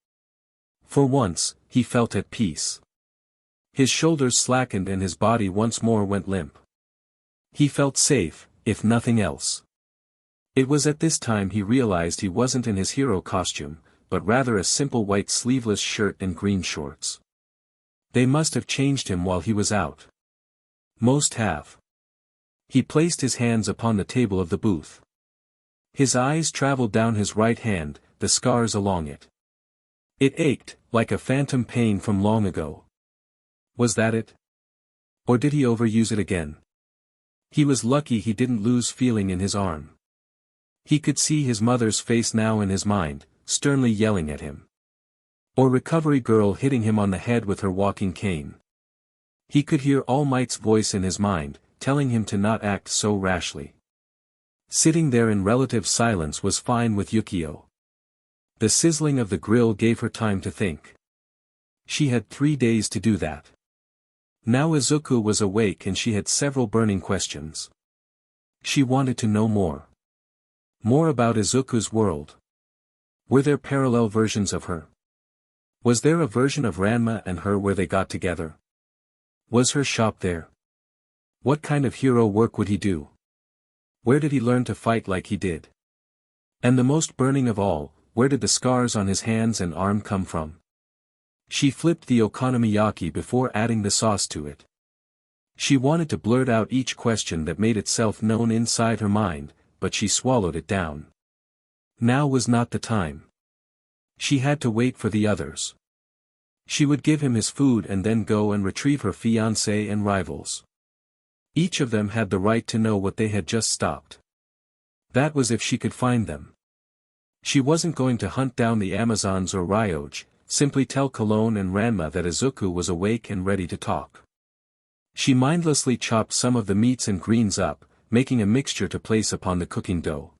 For once, he felt at peace. His shoulders slackened and his body once more went limp. He felt safe, if nothing else. It was at this time he realized he wasn't in his hero costume, but rather a simple white sleeveless shirt and green shorts. They must have changed him while he was out. Most have. He placed his hands upon the table of the booth. His eyes traveled down his right hand, the scars along it. It ached, like a phantom pain from long ago. Was that it? Or did he overuse it again? He was lucky he didn't lose feeling in his arm. He could see his mother's face now in his mind, sternly yelling at him. Or recovery girl hitting him on the head with her walking cane. He could hear All Might's voice in his mind, telling him to not act so rashly. Sitting there in relative silence was fine with Yukio. The sizzling of the grill gave her time to think. She had 3 days to do that. Now Izuku was awake and she had several burning questions. She wanted to know more. More about Izuku's world. Were there parallel versions of her? Was there a version of Ranma and her where they got together? Was her shop there? What kind of hero work would he do? Where did he learn to fight like he did? And the most burning of all, where did the scars on his hands and arm come from? She flipped the okonomiyaki before adding the sauce to it. She wanted to blurt out each question that made itself known inside her mind, but she swallowed it down. Now was not the time. She had to wait for the others. She would give him his food and then go and retrieve her fiancé and rivals. Each of them had the right to know what they had just stopped. That was if she could find them. She wasn't going to hunt down the Amazons or Ryoga, simply tell Cologne and Ranma that Izuku was awake and ready to talk. She mindlessly chopped some of the meats and greens up, making a mixture to place upon the cooking dough.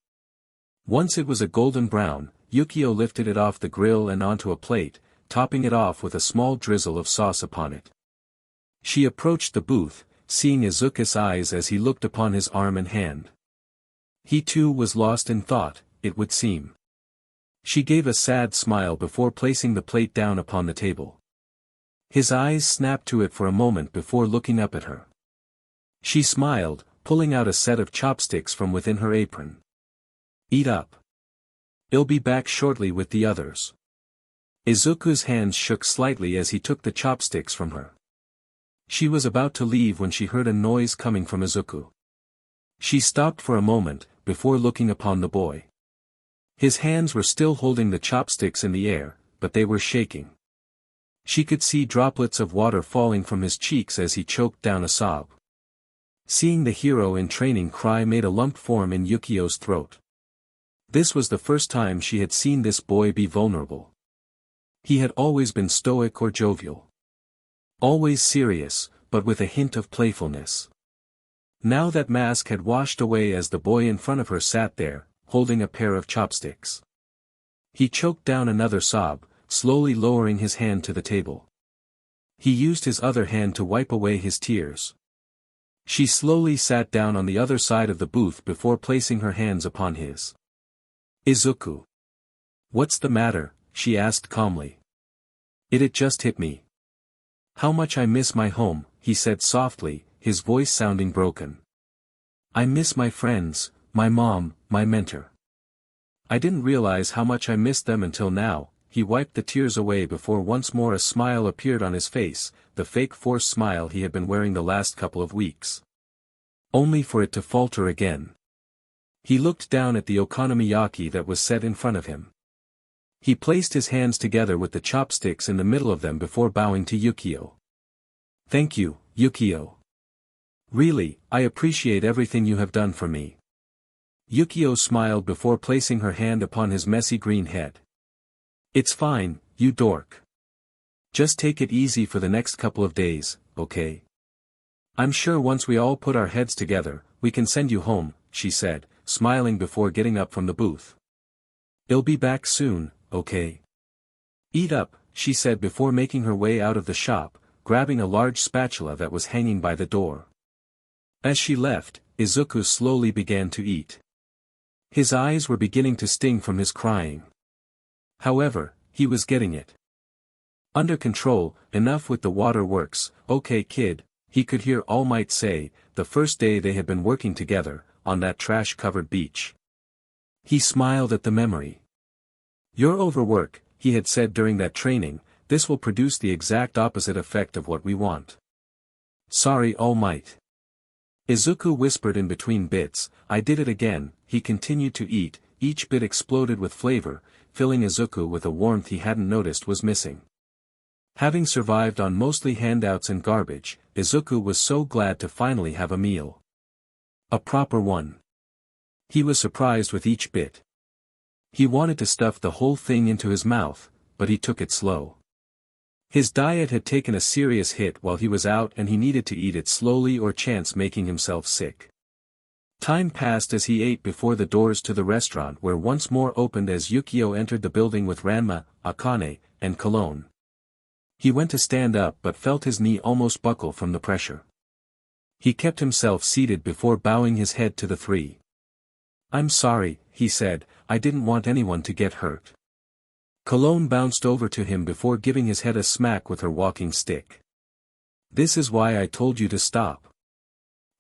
Once it was a golden brown, Yukio lifted it off the grill and onto a plate, topping it off with a small drizzle of sauce upon it. She approached the booth, seeing Izuku's eyes as he looked upon his arm and hand. He too was lost in thought, it would seem. She gave a sad smile before placing the plate down upon the table. His eyes snapped to it for a moment before looking up at her. She smiled, pulling out a set of chopsticks from within her apron. Eat up. I'll be back shortly with the others. Izuku's hands shook slightly as he took the chopsticks from her. She was about to leave when she heard a noise coming from Izuku. She stopped for a moment, before looking upon the boy. His hands were still holding the chopsticks in the air, but they were shaking. She could see droplets of water falling from his cheeks as he choked down a sob. Seeing the hero in training cry made a lump form in Yukio's throat. This was the first time she had seen this boy be vulnerable. He had always been stoic or jovial. Always serious, but with a hint of playfulness. Now that mask had washed away as the boy in front of her sat there, holding a pair of chopsticks. He choked down another sob, slowly lowering his hand to the table. He used his other hand to wipe away his tears. She slowly sat down on the other side of the booth before placing her hands upon his. Izuku. What's the matter? She asked calmly. It just hit me. How much I miss my home, he said softly, his voice sounding broken. I miss my friends, my mom, my mentor. I didn't realize how much I missed them until now. He wiped the tears away before once more a smile appeared on his face, the fake forced smile he had been wearing the last couple of weeks. Only for it to falter again. He looked down at the okonomiyaki that was set in front of him. He placed his hands together with the chopsticks in the middle of them before bowing to Yukio. Thank you, Yukio. Really, I appreciate everything you have done for me. Yukio smiled before placing her hand upon his messy green head. It's fine, you dork. Just take it easy for the next couple of days, okay? I'm sure once we all put our heads together, we can send you home, she said, smiling before getting up from the booth. I'll be back soon, okay? Eat up, she said before making her way out of the shop, grabbing a large spatula that was hanging by the door. As she left, Izuku slowly began to eat. His eyes were beginning to sting from his crying. However, he was getting it under control. Enough with the waterworks, okay kid, he could hear All Might say, the first day they had been working together, on that trash-covered beach. He smiled at the memory. You're overwork, he had said during that training, this will produce the exact opposite effect of what we want. Sorry All Might. Izuku whispered in between bits, I did it again. He continued to eat, each bit exploded with flavor, filling Izuku with a warmth he hadn't noticed was missing. Having survived on mostly handouts and garbage, Izuku was so glad to finally have a meal. A proper one. He was surprised with each bit. He wanted to stuff the whole thing into his mouth, but he took it slow. His diet had taken a serious hit while he was out and he needed to eat it slowly or chance making himself sick. Time passed as he ate before the doors to the restaurant were once more opened as Yukio entered the building with Ranma, Akane, and Cologne. He went to stand up but felt his knee almost buckle from the pressure. He kept himself seated before bowing his head to the three. I'm sorry, he said, I didn't want anyone to get hurt. Cologne bounced over to him before giving his head a smack with her walking stick. This is why I told you to stop.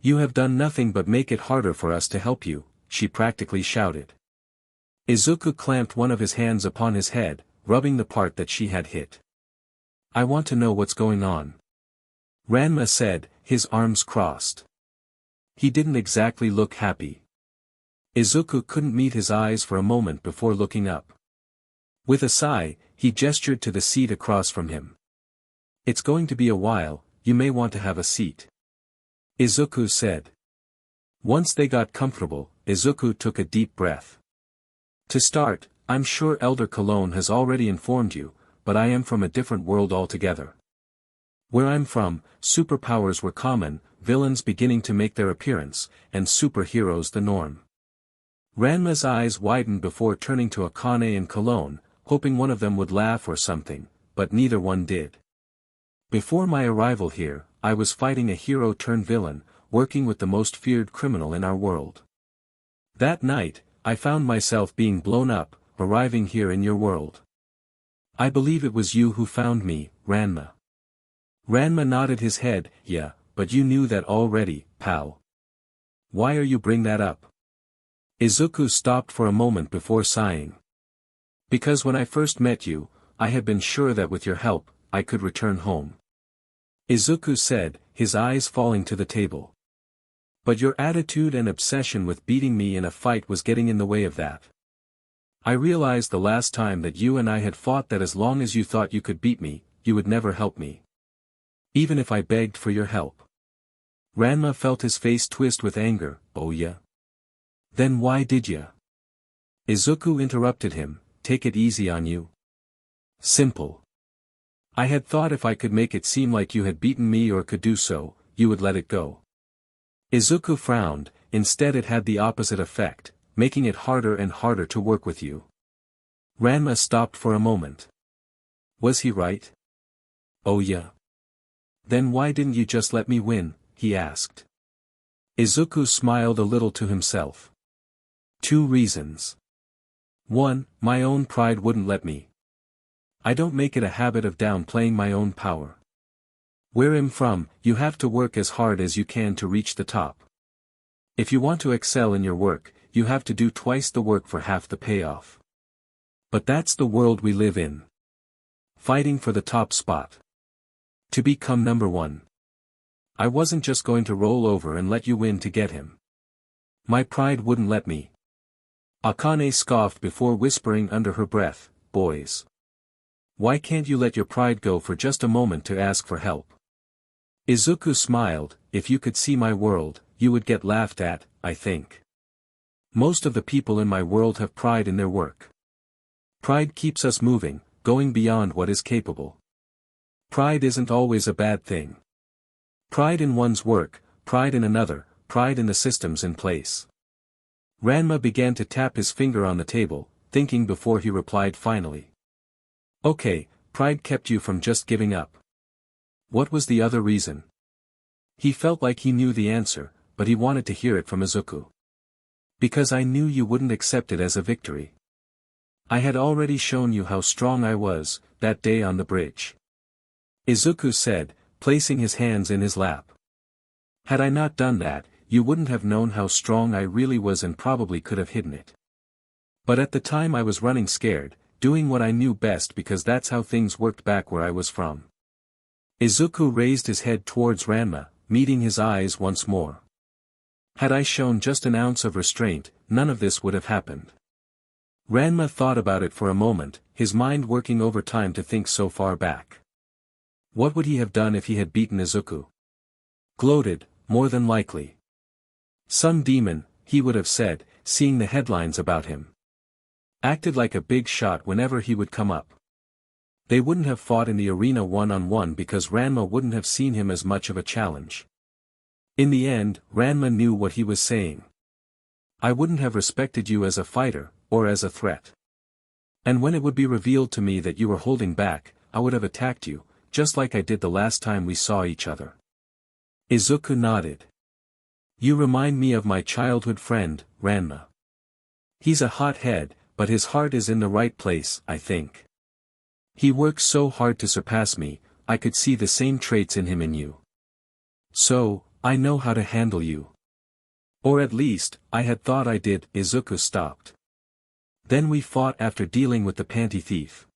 You have done nothing but make it harder for us to help you, she practically shouted. Izuku clamped one of his hands upon his head, rubbing the part that she had hit. I want to know what's going on. Ranma said, his arms crossed. He didn't exactly look happy. Izuku couldn't meet his eyes for a moment before looking up. With a sigh, he gestured to the seat across from him. It's going to be a while, you may want to have a seat. Izuku said. Once they got comfortable, Izuku took a deep breath. To start, I'm sure Elder Cologne has already informed you, but I am from a different world altogether. Where I'm from, superpowers were common, villains beginning to make their appearance, and superheroes the norm. Ranma's eyes widened before turning to Akane and Cologne, hoping one of them would laugh or something, but neither one did. Before my arrival here, I was fighting a hero-turned-villain, working with the most feared criminal in our world. That night, I found myself being blown up, arriving here in your world. I believe it was you who found me, Ranma. Ranma nodded his head, yeah, but you knew that already, pal. Why are you bring that up? Izuku stopped for a moment before sighing. Because when I first met you, I had been sure that with your help, I could return home. Izuku said, his eyes falling to the table. But your attitude and obsession with beating me in a fight was getting in the way of that. I realized the last time that you and I had fought that as long as you thought you could beat me, you would never help me. Even if I begged for your help. Ranma felt his face twist with anger. Oh yeah? Then why did ya? Izuku interrupted him, take it easy on you. Simple. I had thought if I could make it seem like you had beaten me or could do so, you would let it go. Izuku frowned, instead it had the opposite effect, making it harder and harder to work with you. Ranma stopped for a moment. Was he right? Oh yeah. Then why didn't you just let me win, he asked. Izuku smiled a little to himself. 2 reasons. 1, my own pride wouldn't let me. I don't make it a habit of downplaying my own power. Where I'm from, you have to work as hard as you can to reach the top. If you want to excel in your work, you have to do twice the work for half the payoff. But that's the world we live in. Fighting for the top spot. To become number 1. I wasn't just going to roll over and let you win to get him. My pride wouldn't let me. Akane scoffed before whispering under her breath, boys. Why can't you let your pride go for just a moment to ask for help? Izuku smiled, if you could see my world, you would get laughed at, I think. Most of the people in my world have pride in their work. Pride keeps us moving, going beyond what is capable. Pride isn't always a bad thing. Pride in one's work, pride in another, pride in the systems in place. Ranma began to tap his finger on the table, thinking before he replied finally. Okay, pride kept you from just giving up. What was the other reason? He felt like he knew the answer, but he wanted to hear it from Izuku. Because I knew you wouldn't accept it as a victory. I had already shown you how strong I was, that day on the bridge. Izuku said, placing his hands in his lap. Had I not done that, you wouldn't have known how strong I really was and probably could have hidden it. But at the time I was running scared, doing what I knew best because that's how things worked back where I was from. Izuku raised his head towards Ranma, meeting his eyes once more. Had I shown just an ounce of restraint, none of this would have happened. Ranma thought about it for a moment, his mind working overtime to think so far back. What would he have done if he had beaten Izuku? Gloated, more than likely. Some demon, he would have said, seeing the headlines about him. Acted like a big shot whenever he would come up. They wouldn't have fought in the arena one-on-one because Ranma wouldn't have seen him as much of a challenge. In the end, Ranma knew what he was saying. I wouldn't have respected you as a fighter, or as a threat. And when it would be revealed to me that you were holding back, I would have attacked you, just like I did the last time we saw each other. Izuku nodded. You remind me of my childhood friend, Ranma. He's a hot head, but his heart is in the right place, I think. He works so hard to surpass me, I could see the same traits in him in you. So, I know how to handle you. Or at least, I had thought I did. Izuku stopped. Then we fought after dealing with the panty thief.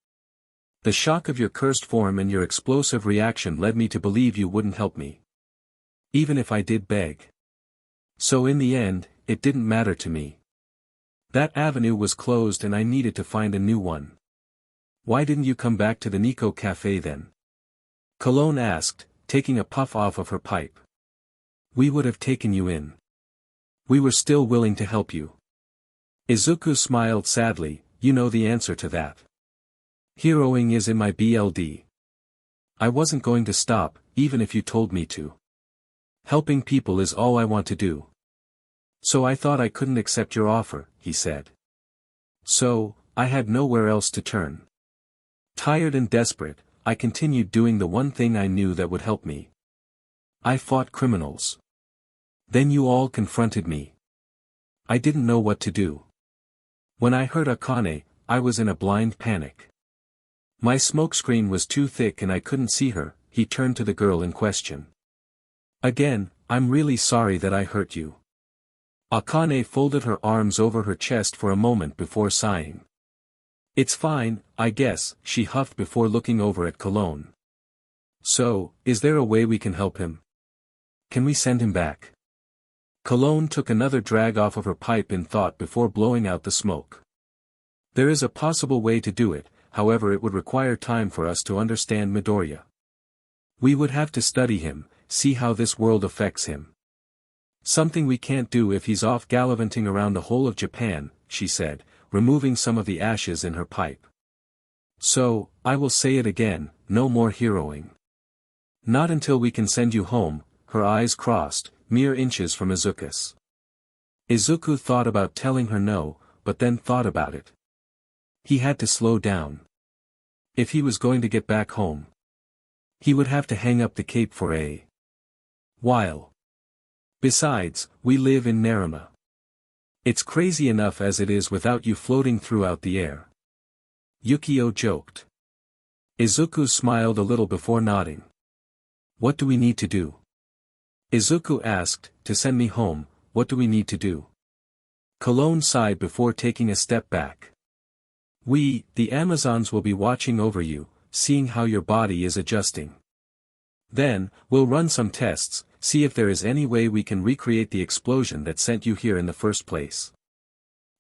The shock of your cursed form and your explosive reaction led me to believe you wouldn't help me. Even if I did beg. So in the end, it didn't matter to me. That avenue was closed and I needed to find a new one. Why didn't you come back to the Nico Cafe then? Cologne asked, taking a puff off of her pipe. We would have taken you in. We were still willing to help you. Izuku smiled sadly, you know the answer to that. Heroing is in my BLD. I wasn't going to stop, even if you told me to. Helping people is all I want to do. So I thought I couldn't accept your offer, he said. So, I had nowhere else to turn. Tired and desperate, I continued doing the one thing I knew that would help me. I fought criminals. Then you all confronted me. I didn't know what to do. When I heard Akane, I was in a blind panic. My smokescreen was too thick and I couldn't see her. He turned to the girl in question. Again, I'm really sorry that I hurt you. Akane folded her arms over her chest for a moment before sighing. It's fine, I guess, she huffed before looking over at Cologne. So, is there a way we can help him? Can we send him back? Cologne took another drag off of her pipe in thought before blowing out the smoke. There is a possible way to do it, however it would require time for us to understand Midoriya. We would have to study him, see how this world affects him. Something we can't do if he's off gallivanting around the whole of Japan, she said, removing some of the ashes in her pipe. So, I will say it again, no more heroing. Not until we can send you home, her eyes crossed, mere inches from Izuku's. Izuku thought about telling her no, but then thought about it. He had to slow down. If he was going to get back home, he would have to hang up the cape for a while. Besides, we live in Naruma. It's crazy enough as it is without you floating throughout the air. Yukio joked. Izuku smiled a little before nodding. What do we need to do? Izuku asked, to send me home, what do we need to do? Cologne sighed before taking a step back. We, the Amazons, will be watching over you, seeing how your body is adjusting. Then, we'll run some tests, see if there is any way we can recreate the explosion that sent you here in the first place.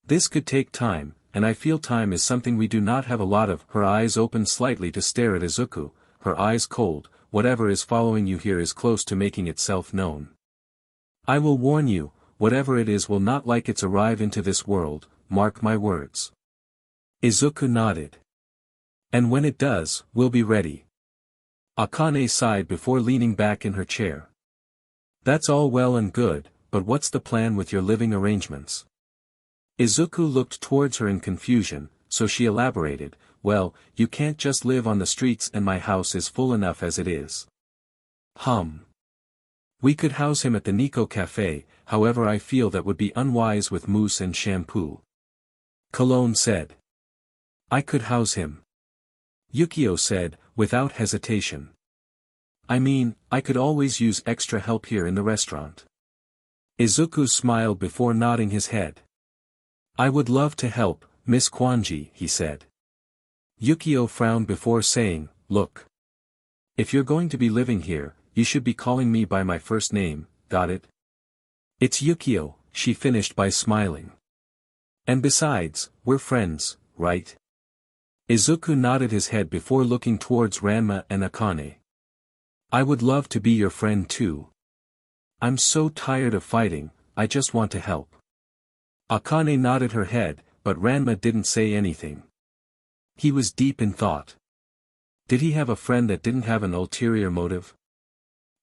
This could take time, and I feel time is something we do not have a lot of. Her eyes opened slightly to stare at Izuku, her eyes cold. Whatever is following you here is close to making itself known. I will warn you, whatever it is will not like its arrive into this world, mark my words. Izuku nodded. And when it does, we'll be ready. Akane sighed before leaning back in her chair. That's all well and good, but what's the plan with your living arrangements? Izuku looked towards her in confusion, so she elaborated, well, you can't just live on the streets and my house is full enough as it is. We could house him at the Nico Cafe, however I feel that would be unwise with Moose and Shampoo. Cologne said. I could house him. Yukio said, without hesitation. I mean, I could always use extra help here in the restaurant. Izuku smiled before nodding his head. I would love to help, Miss Kwanji, he said. Yukio frowned before saying, look. If you're going to be living here, you should be calling me by my first name, got it? It's Yukio, she finished by smiling. And besides, we're friends, right? Izuku nodded his head before looking towards Ranma and Akane. I would love to be your friend too. I'm so tired of fighting, I just want to help. Akane nodded her head, but Ranma didn't say anything. He was deep in thought. Did he have a friend that didn't have an ulterior motive?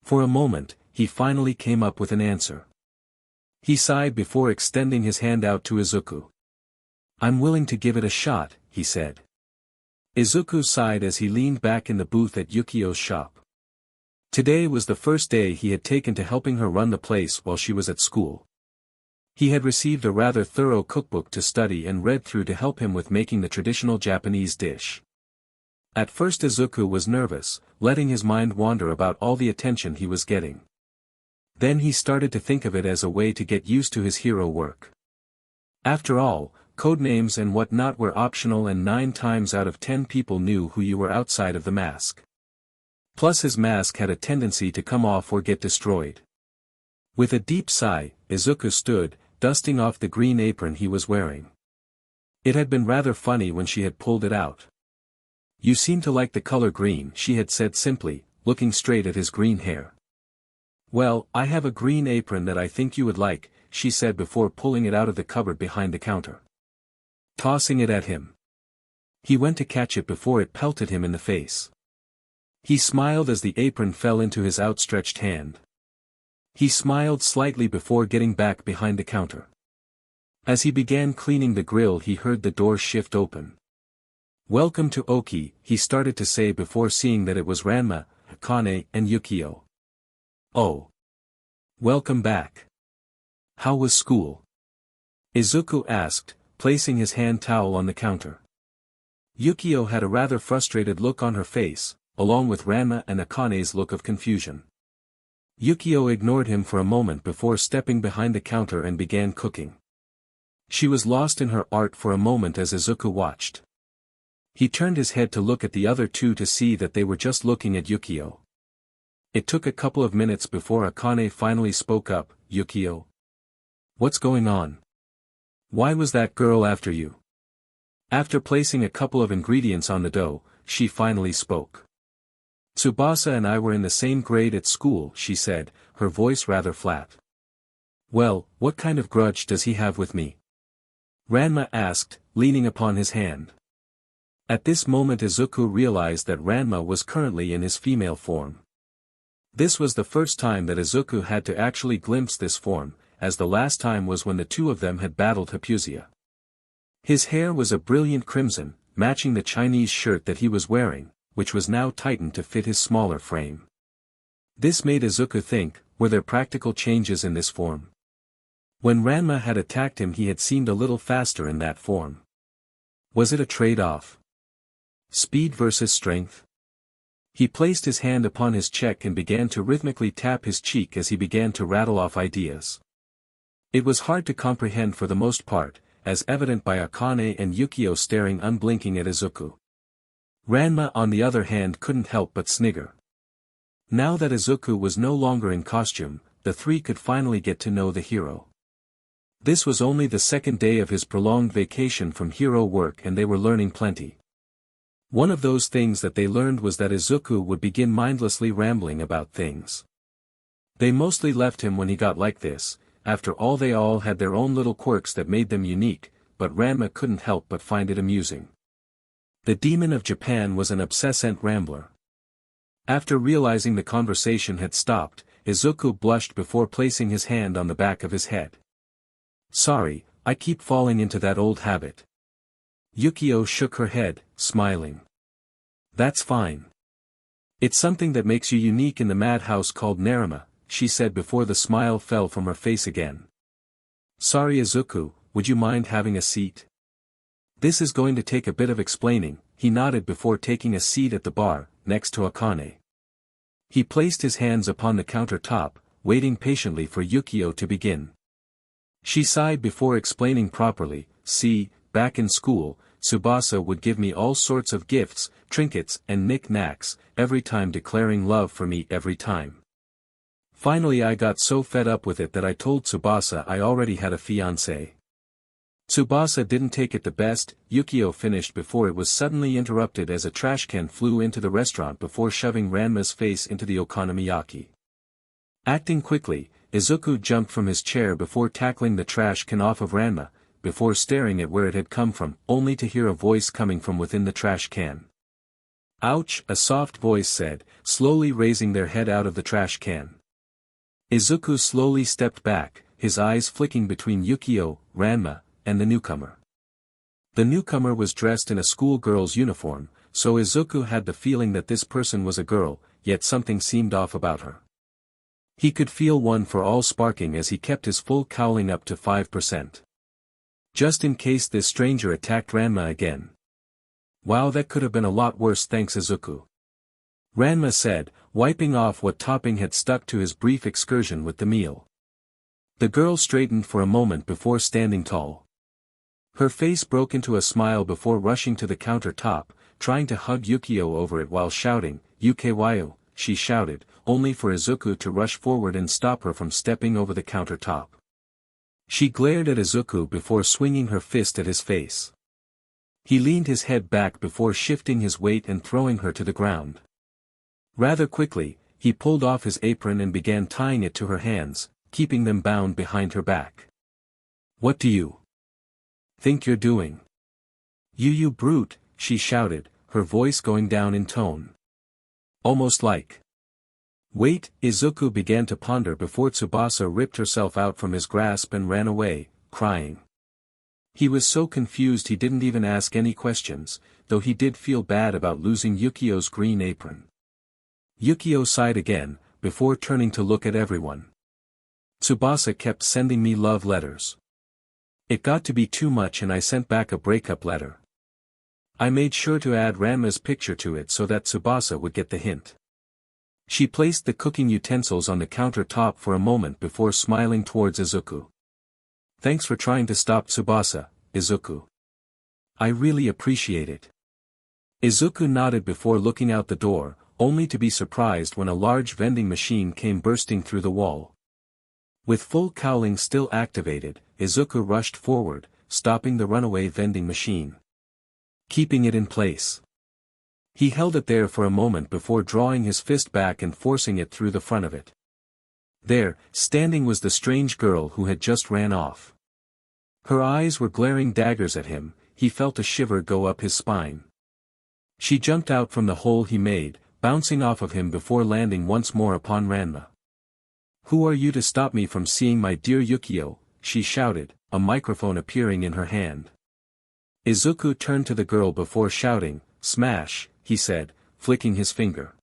For a moment, he finally came up with an answer. He sighed before extending his hand out to Izuku. I'm willing to give it a shot, he said. Izuku sighed as he leaned back in the booth at Yukio's shop. Today was the first day he had taken to helping her run the place while she was at school. He had received a rather thorough cookbook to study and read through to help him with making the traditional Japanese dish. At first Izuku was nervous, letting his mind wander about all the attention he was getting. Then he started to think of it as a way to get used to his hero work. After all, codenames and whatnot were optional and 9 times out of 10 people knew who you were outside of the mask. Plus his mask had a tendency to come off or get destroyed. With a deep sigh, Izuku stood, dusting off the green apron he was wearing. It had been rather funny when she had pulled it out. You seem to like the color green, she had said simply, looking straight at his green hair. Well, I have a green apron that I think you would like, she said before pulling it out of the cupboard behind the counter. Tossing it at him. He went to catch it before it pelted him in the face. He smiled as the apron fell into his outstretched hand. He smiled slightly before getting back behind the counter. As he began cleaning the grill he heard the door shift open. Welcome to Oki, he started to say before seeing that it was Ranma, Akane and Yukio. Oh. Welcome back. How was school? Izuku asked, placing his hand towel on the counter. Yukio had a rather frustrated look on her face, along with Ranma and Akane's look of confusion. Yukio ignored him for a moment before stepping behind the counter and began cooking. She was lost in her art for a moment as Izuku watched. He turned his head to look at the other two to see that they were just looking at Yukio. It took a couple of minutes before Akane finally spoke up. Yukio? What's going on? Why was that girl after you? After placing a couple of ingredients on the dough, she finally spoke. Tsubasa and I were in the same grade at school, she said, her voice rather flat. Well, what kind of grudge does he have with me? Ranma asked, leaning upon his hand. At this moment Izuku realized that Ranma was currently in his female form. This was the first time that Izuku had to actually glimpse this form, as the last time was when the two of them had battled Happosai. His hair was a brilliant crimson, matching the Chinese shirt that he was wearing, which was now tightened to fit his smaller frame. This made Izuku think, were there practical changes in this form? When Ranma had attacked him he had seemed a little faster in that form. Was it a trade-off? Speed versus strength? He placed his hand upon his cheek and began to rhythmically tap his cheek as he began to rattle off ideas. It was hard to comprehend for the most part, as evident by Akane and Yukio staring unblinking at Izuku. Ranma on the other hand couldn't help but snigger. Now that Izuku was no longer in costume, the three could finally get to know the hero. This was only the second day of his prolonged vacation from hero work and they were learning plenty. One of those things that they learned was that Izuku would begin mindlessly rambling about things. They mostly left him when he got like this. After all they all had their own little quirks that made them unique, but Ranma couldn't help but find it amusing. The demon of Japan was an obsessant rambler. After realizing the conversation had stopped, Izuku blushed before placing his hand on the back of his head. Sorry, I keep falling into that old habit. Yukio shook her head, smiling. That's fine. It's something that makes you unique in the madhouse called Narama, she said before the smile fell from her face again. Sorry Izuku, would you mind having a seat? This is going to take a bit of explaining, he nodded before taking a seat at the bar, next to Akane. He placed his hands upon the countertop, waiting patiently for Yukio to begin. She sighed before explaining properly, see, back in school, Tsubasa would give me all sorts of gifts, trinkets and knick-knacks, every time declaring love for me every time. Finally I got so fed up with it that I told Tsubasa I already had a fiancé. Tsubasa didn't take it the best, Yukio finished before it was suddenly interrupted as a trash can flew into the restaurant before shoving Ranma's face into the okonomiyaki. Acting quickly, Izuku jumped from his chair before tackling the trash can off of Ranma, before staring at where it had come from, only to hear a voice coming from within the trash can. Ouch, a soft voice said, slowly raising their head out of the trash can. Izuku slowly stepped back, his eyes flicking between Yukio, Ranma, and the newcomer. The newcomer was dressed in a schoolgirl's uniform, so Izuku had the feeling that this person was a girl, yet something seemed off about her. He could feel one for all sparking as he kept his full cowling up to 5%. Just in case this stranger attacked Ranma again. Wow, that could have been a lot worse, thanks Izuku. Ranma said, wiping off what topping had stuck to his brief excursion with the meal. The girl straightened for a moment before standing tall. Her face broke into a smile before rushing to the countertop, trying to hug Yukio over it while shouting, "Ukyo," she shouted, only for Izuku to rush forward and stop her from stepping over the countertop. She glared at Izuku before swinging her fist at his face. He leaned his head back before shifting his weight and throwing her to the ground. Rather quickly, he pulled off his apron and began tying it to her hands, keeping them bound behind her back. What do you think you're doing? You brute, she shouted, her voice going down in tone. Almost like. Wait, Izuku began to ponder before Tsubasa ripped herself out from his grasp and ran away, crying. He was so confused he didn't even ask any questions, though he did feel bad about losing Yukio's green apron. Yukio sighed again, before turning to look at everyone. Tsubasa kept sending me love letters. It got to be too much and I sent back a breakup letter. I made sure to add Ranma's picture to it so that Tsubasa would get the hint. She placed the cooking utensils on the countertop for a moment before smiling towards Izuku. Thanks for trying to stop Tsubasa, Izuku. I really appreciate it. Izuku nodded before looking out the door, only to be surprised when a large vending machine came bursting through the wall. With full cowling still activated, Izuku rushed forward, stopping the runaway vending machine. Keeping it in place. He held it there for a moment before drawing his fist back and forcing it through the front of it. There, standing was the strange girl who had just ran off. Her eyes were glaring daggers at him, he felt a shiver go up his spine. She jumped out from the hole he made, bouncing off of him before landing once more upon Ranma. "Who are you to stop me from seeing my dear Yukio?" she shouted, a microphone appearing in her hand. Izuku turned to the girl before shouting, "Smash," he said, flicking his finger.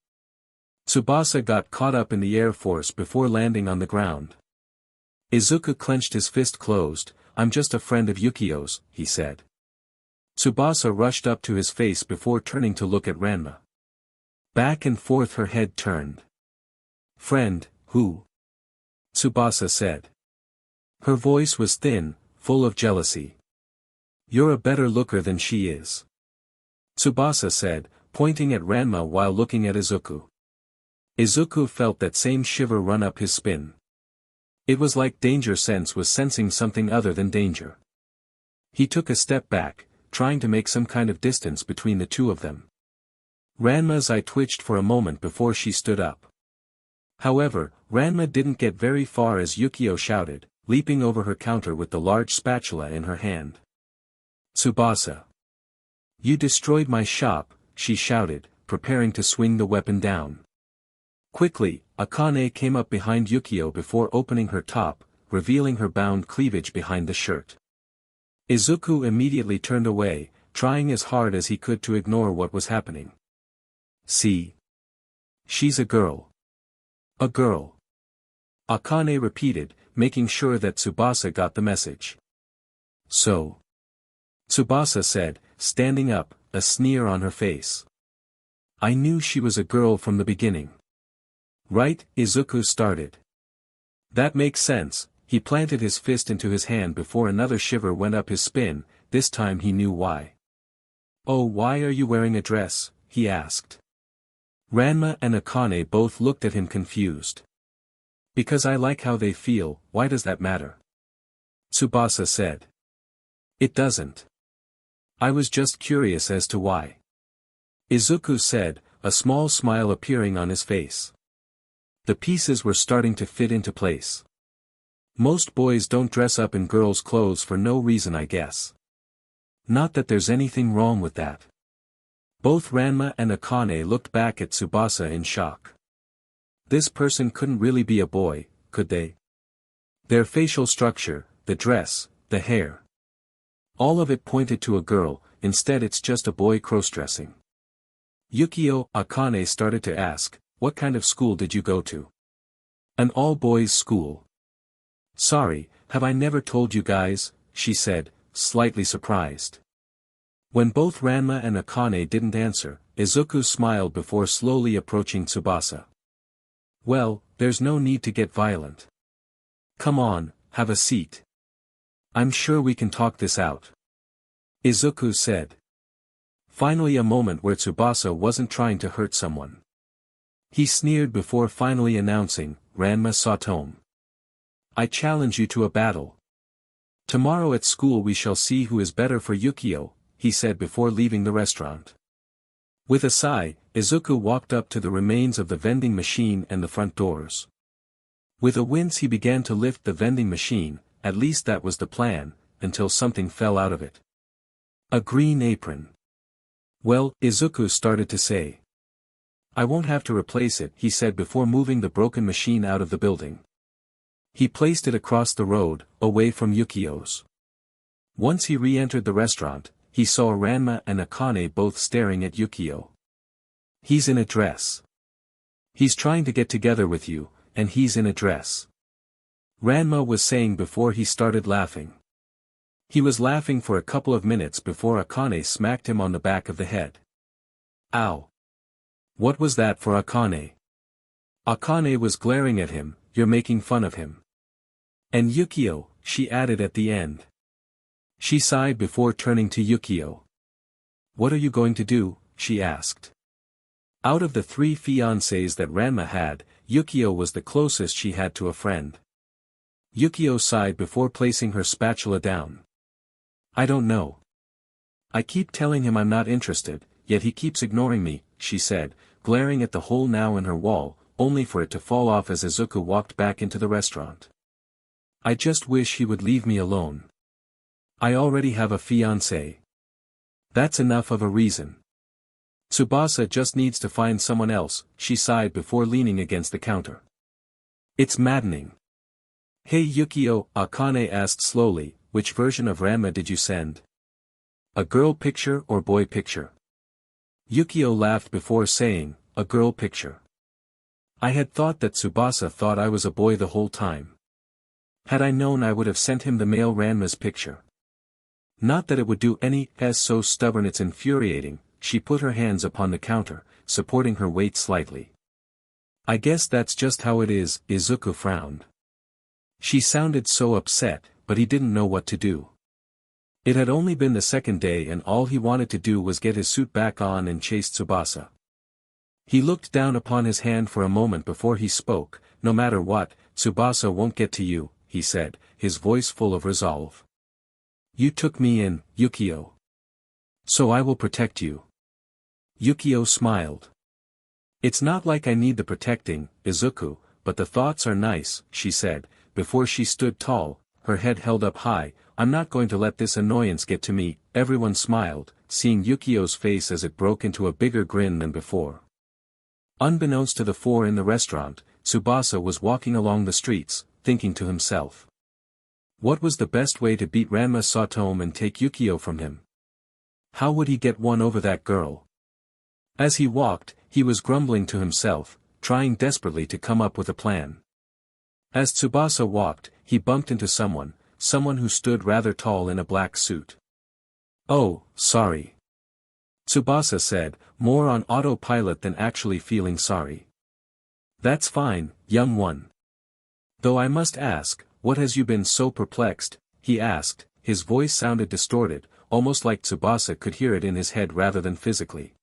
Tsubasa got caught up in the air force before landing on the ground. Izuku clenched his fist closed. "I'm just a friend of Yukio's," he said. Tsubasa rushed up to his face before turning to look at Ranma. Back and forth her head turned. "Friend, who?" Tsubasa said. Her voice was thin, full of jealousy. "You're a better looker than she is," Tsubasa said, pointing at Ranma while looking at Izuku. Izuku felt that same shiver run up his spine. It was like danger sense was sensing something other than danger. He took a step back, trying to make some kind of distance between the two of them. Ranma's eye twitched for a moment before she stood up. However, Ranma didn't get very far as Yukio shouted, leaping over her counter with the large spatula in her hand. "Tsubasa! You destroyed my shop," she shouted, preparing to swing the weapon down. Quickly, Akane came up behind Yukio before opening her top, revealing her bound cleavage behind the shirt. Izuku immediately turned away, trying as hard as he could to ignore what was happening. "See? She's a girl. A girl." Akane repeated, making sure that Tsubasa got the message. "So?" Tsubasa said, standing up, a sneer on her face. "I knew she was a girl from the beginning." "Right," Izuku started. "That makes sense." He planted his fist into his hand before another shiver went up his spine. This time he knew why. "Oh, why are you wearing a dress?" he asked. Ranma and Akane both looked at him confused. "Because I like how they feel, why does that matter?" Tsubasa said. "It doesn't. I was just curious as to why." Izuku said, a small smile appearing on his face. The pieces were starting to fit into place. Most boys don't dress up in girls' clothes for no reason, I guess. Not that there's anything wrong with that. Both Ranma and Akane looked back at Tsubasa in shock. This person couldn't really be a boy, could they? Their facial structure, the dress, the hair. All of it pointed to a girl, instead it's just a boy cross-dressing. Yukio, Akane started to ask, "What kind of school did you go to?" "An all-boys school." "Sorry, have I never told you guys?" she said, slightly surprised. When both Ranma and Akane didn't answer, Izuku smiled before slowly approaching Tsubasa. "Well, there's no need to get violent. Come on, have a seat. I'm sure we can talk this out," Izuku said. Finally a moment where Tsubasa wasn't trying to hurt someone. He sneered before finally announcing, "Ranma Sotome. I challenge you to a battle. Tomorrow at school we shall see who is better for Yukio," he said before leaving the restaurant. With a sigh, Izuku walked up to the remains of the vending machine and the front doors. With a wince he began to lift the vending machine, at least that was the plan, until something fell out of it. A green apron. "Well," Izuku started to say. "I won't have to replace it," he said before moving the broken machine out of the building. He placed it across the road, away from Yukio's. Once he re-entered the restaurant, he saw Ranma and Akane both staring at Yukio. "He's in a dress. He's trying to get together with you, and he's in a dress," Ranma was saying before he started laughing. He was laughing for a couple of minutes before Akane smacked him on the back of the head. "Ow! What was that for Akane?" Akane was glaring at him, "You're making fun of him." "And Yukio," she added at the end. She sighed before turning to Yukio. "What are you going to do?" she asked. Out of the 3 fiancés that Ranma had, Yukio was the closest she had to a friend. Yukio sighed before placing her spatula down. I don't know. I keep telling him I'm not interested, yet he keeps ignoring me, she said, glaring at the hole now in her wall, only for it to fall off as Izuku walked back into the restaurant. I just wish he would leave me alone. I already have a fiancé. That's enough of a reason. Tsubasa just needs to find someone else, she sighed before leaning against the counter. It's maddening. Hey Yukio, Akane asked slowly, which version of Ranma did you send? A girl picture or boy picture? Yukio laughed before saying, a girl picture. I had thought that Tsubasa thought I was a boy the whole time. Had I known I would have sent him the male Ranma's picture. Not that it would do any, as so stubborn it's infuriating, she put her hands upon the counter, supporting her weight slightly. I guess that's just how it is, Izuku frowned. She sounded so upset, but he didn't know what to do. It had only been the second day and all he wanted to do was get his suit back on and chase Tsubasa. He looked down upon his hand for a moment before he spoke, no matter what, Tsubasa won't get to you, he said, his voice full of resolve. You took me in, Yukio. So I will protect you. Yukio smiled. It's not like I need the protecting, Izuku, but the thoughts are nice, she said, before she stood tall, her head held up high. I'm not going to let this annoyance get to me. Everyone smiled, seeing Yukio's face as it broke into a bigger grin than before. Unbeknownst to the 4 in the restaurant, Tsubasa was walking along the streets, thinking to himself. What was the best way to beat Ranma® and take Yukio from him? How would he get one over that girl? As he walked, he was grumbling to himself, trying desperately to come up with a plan. As Tsubasa walked, he bumped into someone who stood rather tall in a black suit. Oh, sorry. Tsubasa said, more on autopilot than actually feeling sorry. That's fine, young one. Though I must ask, what has you been so perplexed? He asked, his voice sounded distorted, almost like Tsubasa could hear it in his head rather than physically.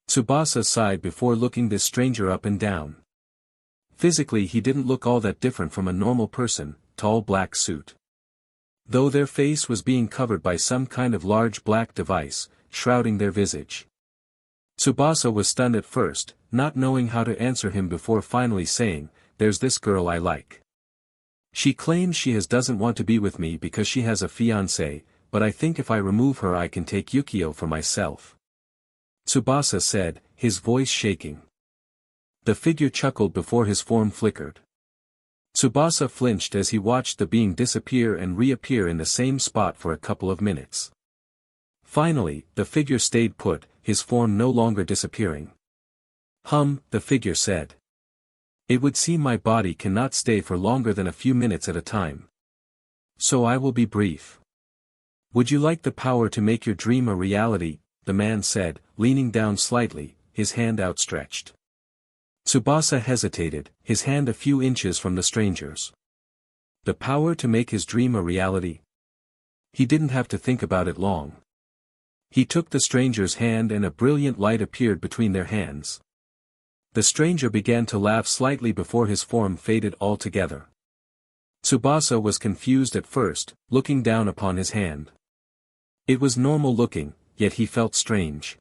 Tsubasa sighed before looking this stranger up and down. Physically he didn't look all that different from a normal person, tall black suit. Though their face was being covered by some kind of large black device, shrouding their visage. Tsubasa was stunned at first, not knowing how to answer him before finally saying, there's this girl I like. She claims she doesn't want to be with me because she has a fiancé, but I think if I remove her I can take Yukio for myself. Tsubasa said, his voice shaking. The figure chuckled before his form flickered. Tsubasa flinched as he watched the being disappear and reappear in the same spot for a couple of minutes. Finally, the figure stayed put, his form no longer disappearing. The figure said. It would seem my body cannot stay for longer than a few minutes at a time. So I will be brief. Would you like the power to make your dream a reality? The man said, leaning down slightly, his hand outstretched. Tsubasa hesitated, his hand a few inches from the stranger's. The power to make his dream a reality? He didn't have to think about it long. He took the stranger's hand and a brilliant light appeared between their hands. The stranger began to laugh slightly before his form faded altogether. Tsubasa was confused at first, looking down upon his hand. It was normal looking, yet he felt strange.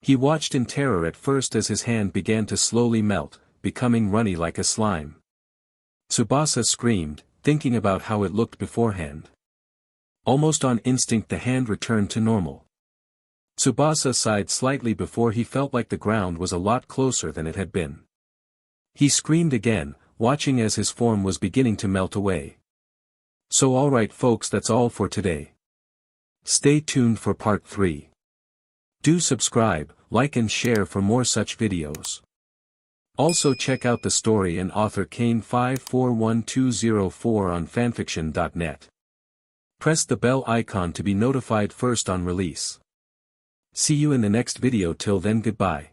He watched in terror at first as his hand began to slowly melt, becoming runny like a slime. Tsubasa screamed, thinking about how it looked beforehand. Almost on instinct the hand returned to normal. Tsubasa sighed slightly before he felt like the ground was a lot closer than it had been. He screamed again, watching as his form was beginning to melt away. So alright folks, that's all for today. Stay tuned for part 3. Do subscribe, like and share for more such videos. Also check out the story and author Kane541204 on FANFICTIONnet. Press the bell icon to be notified first on release. See you in the next video. Till then, goodbye.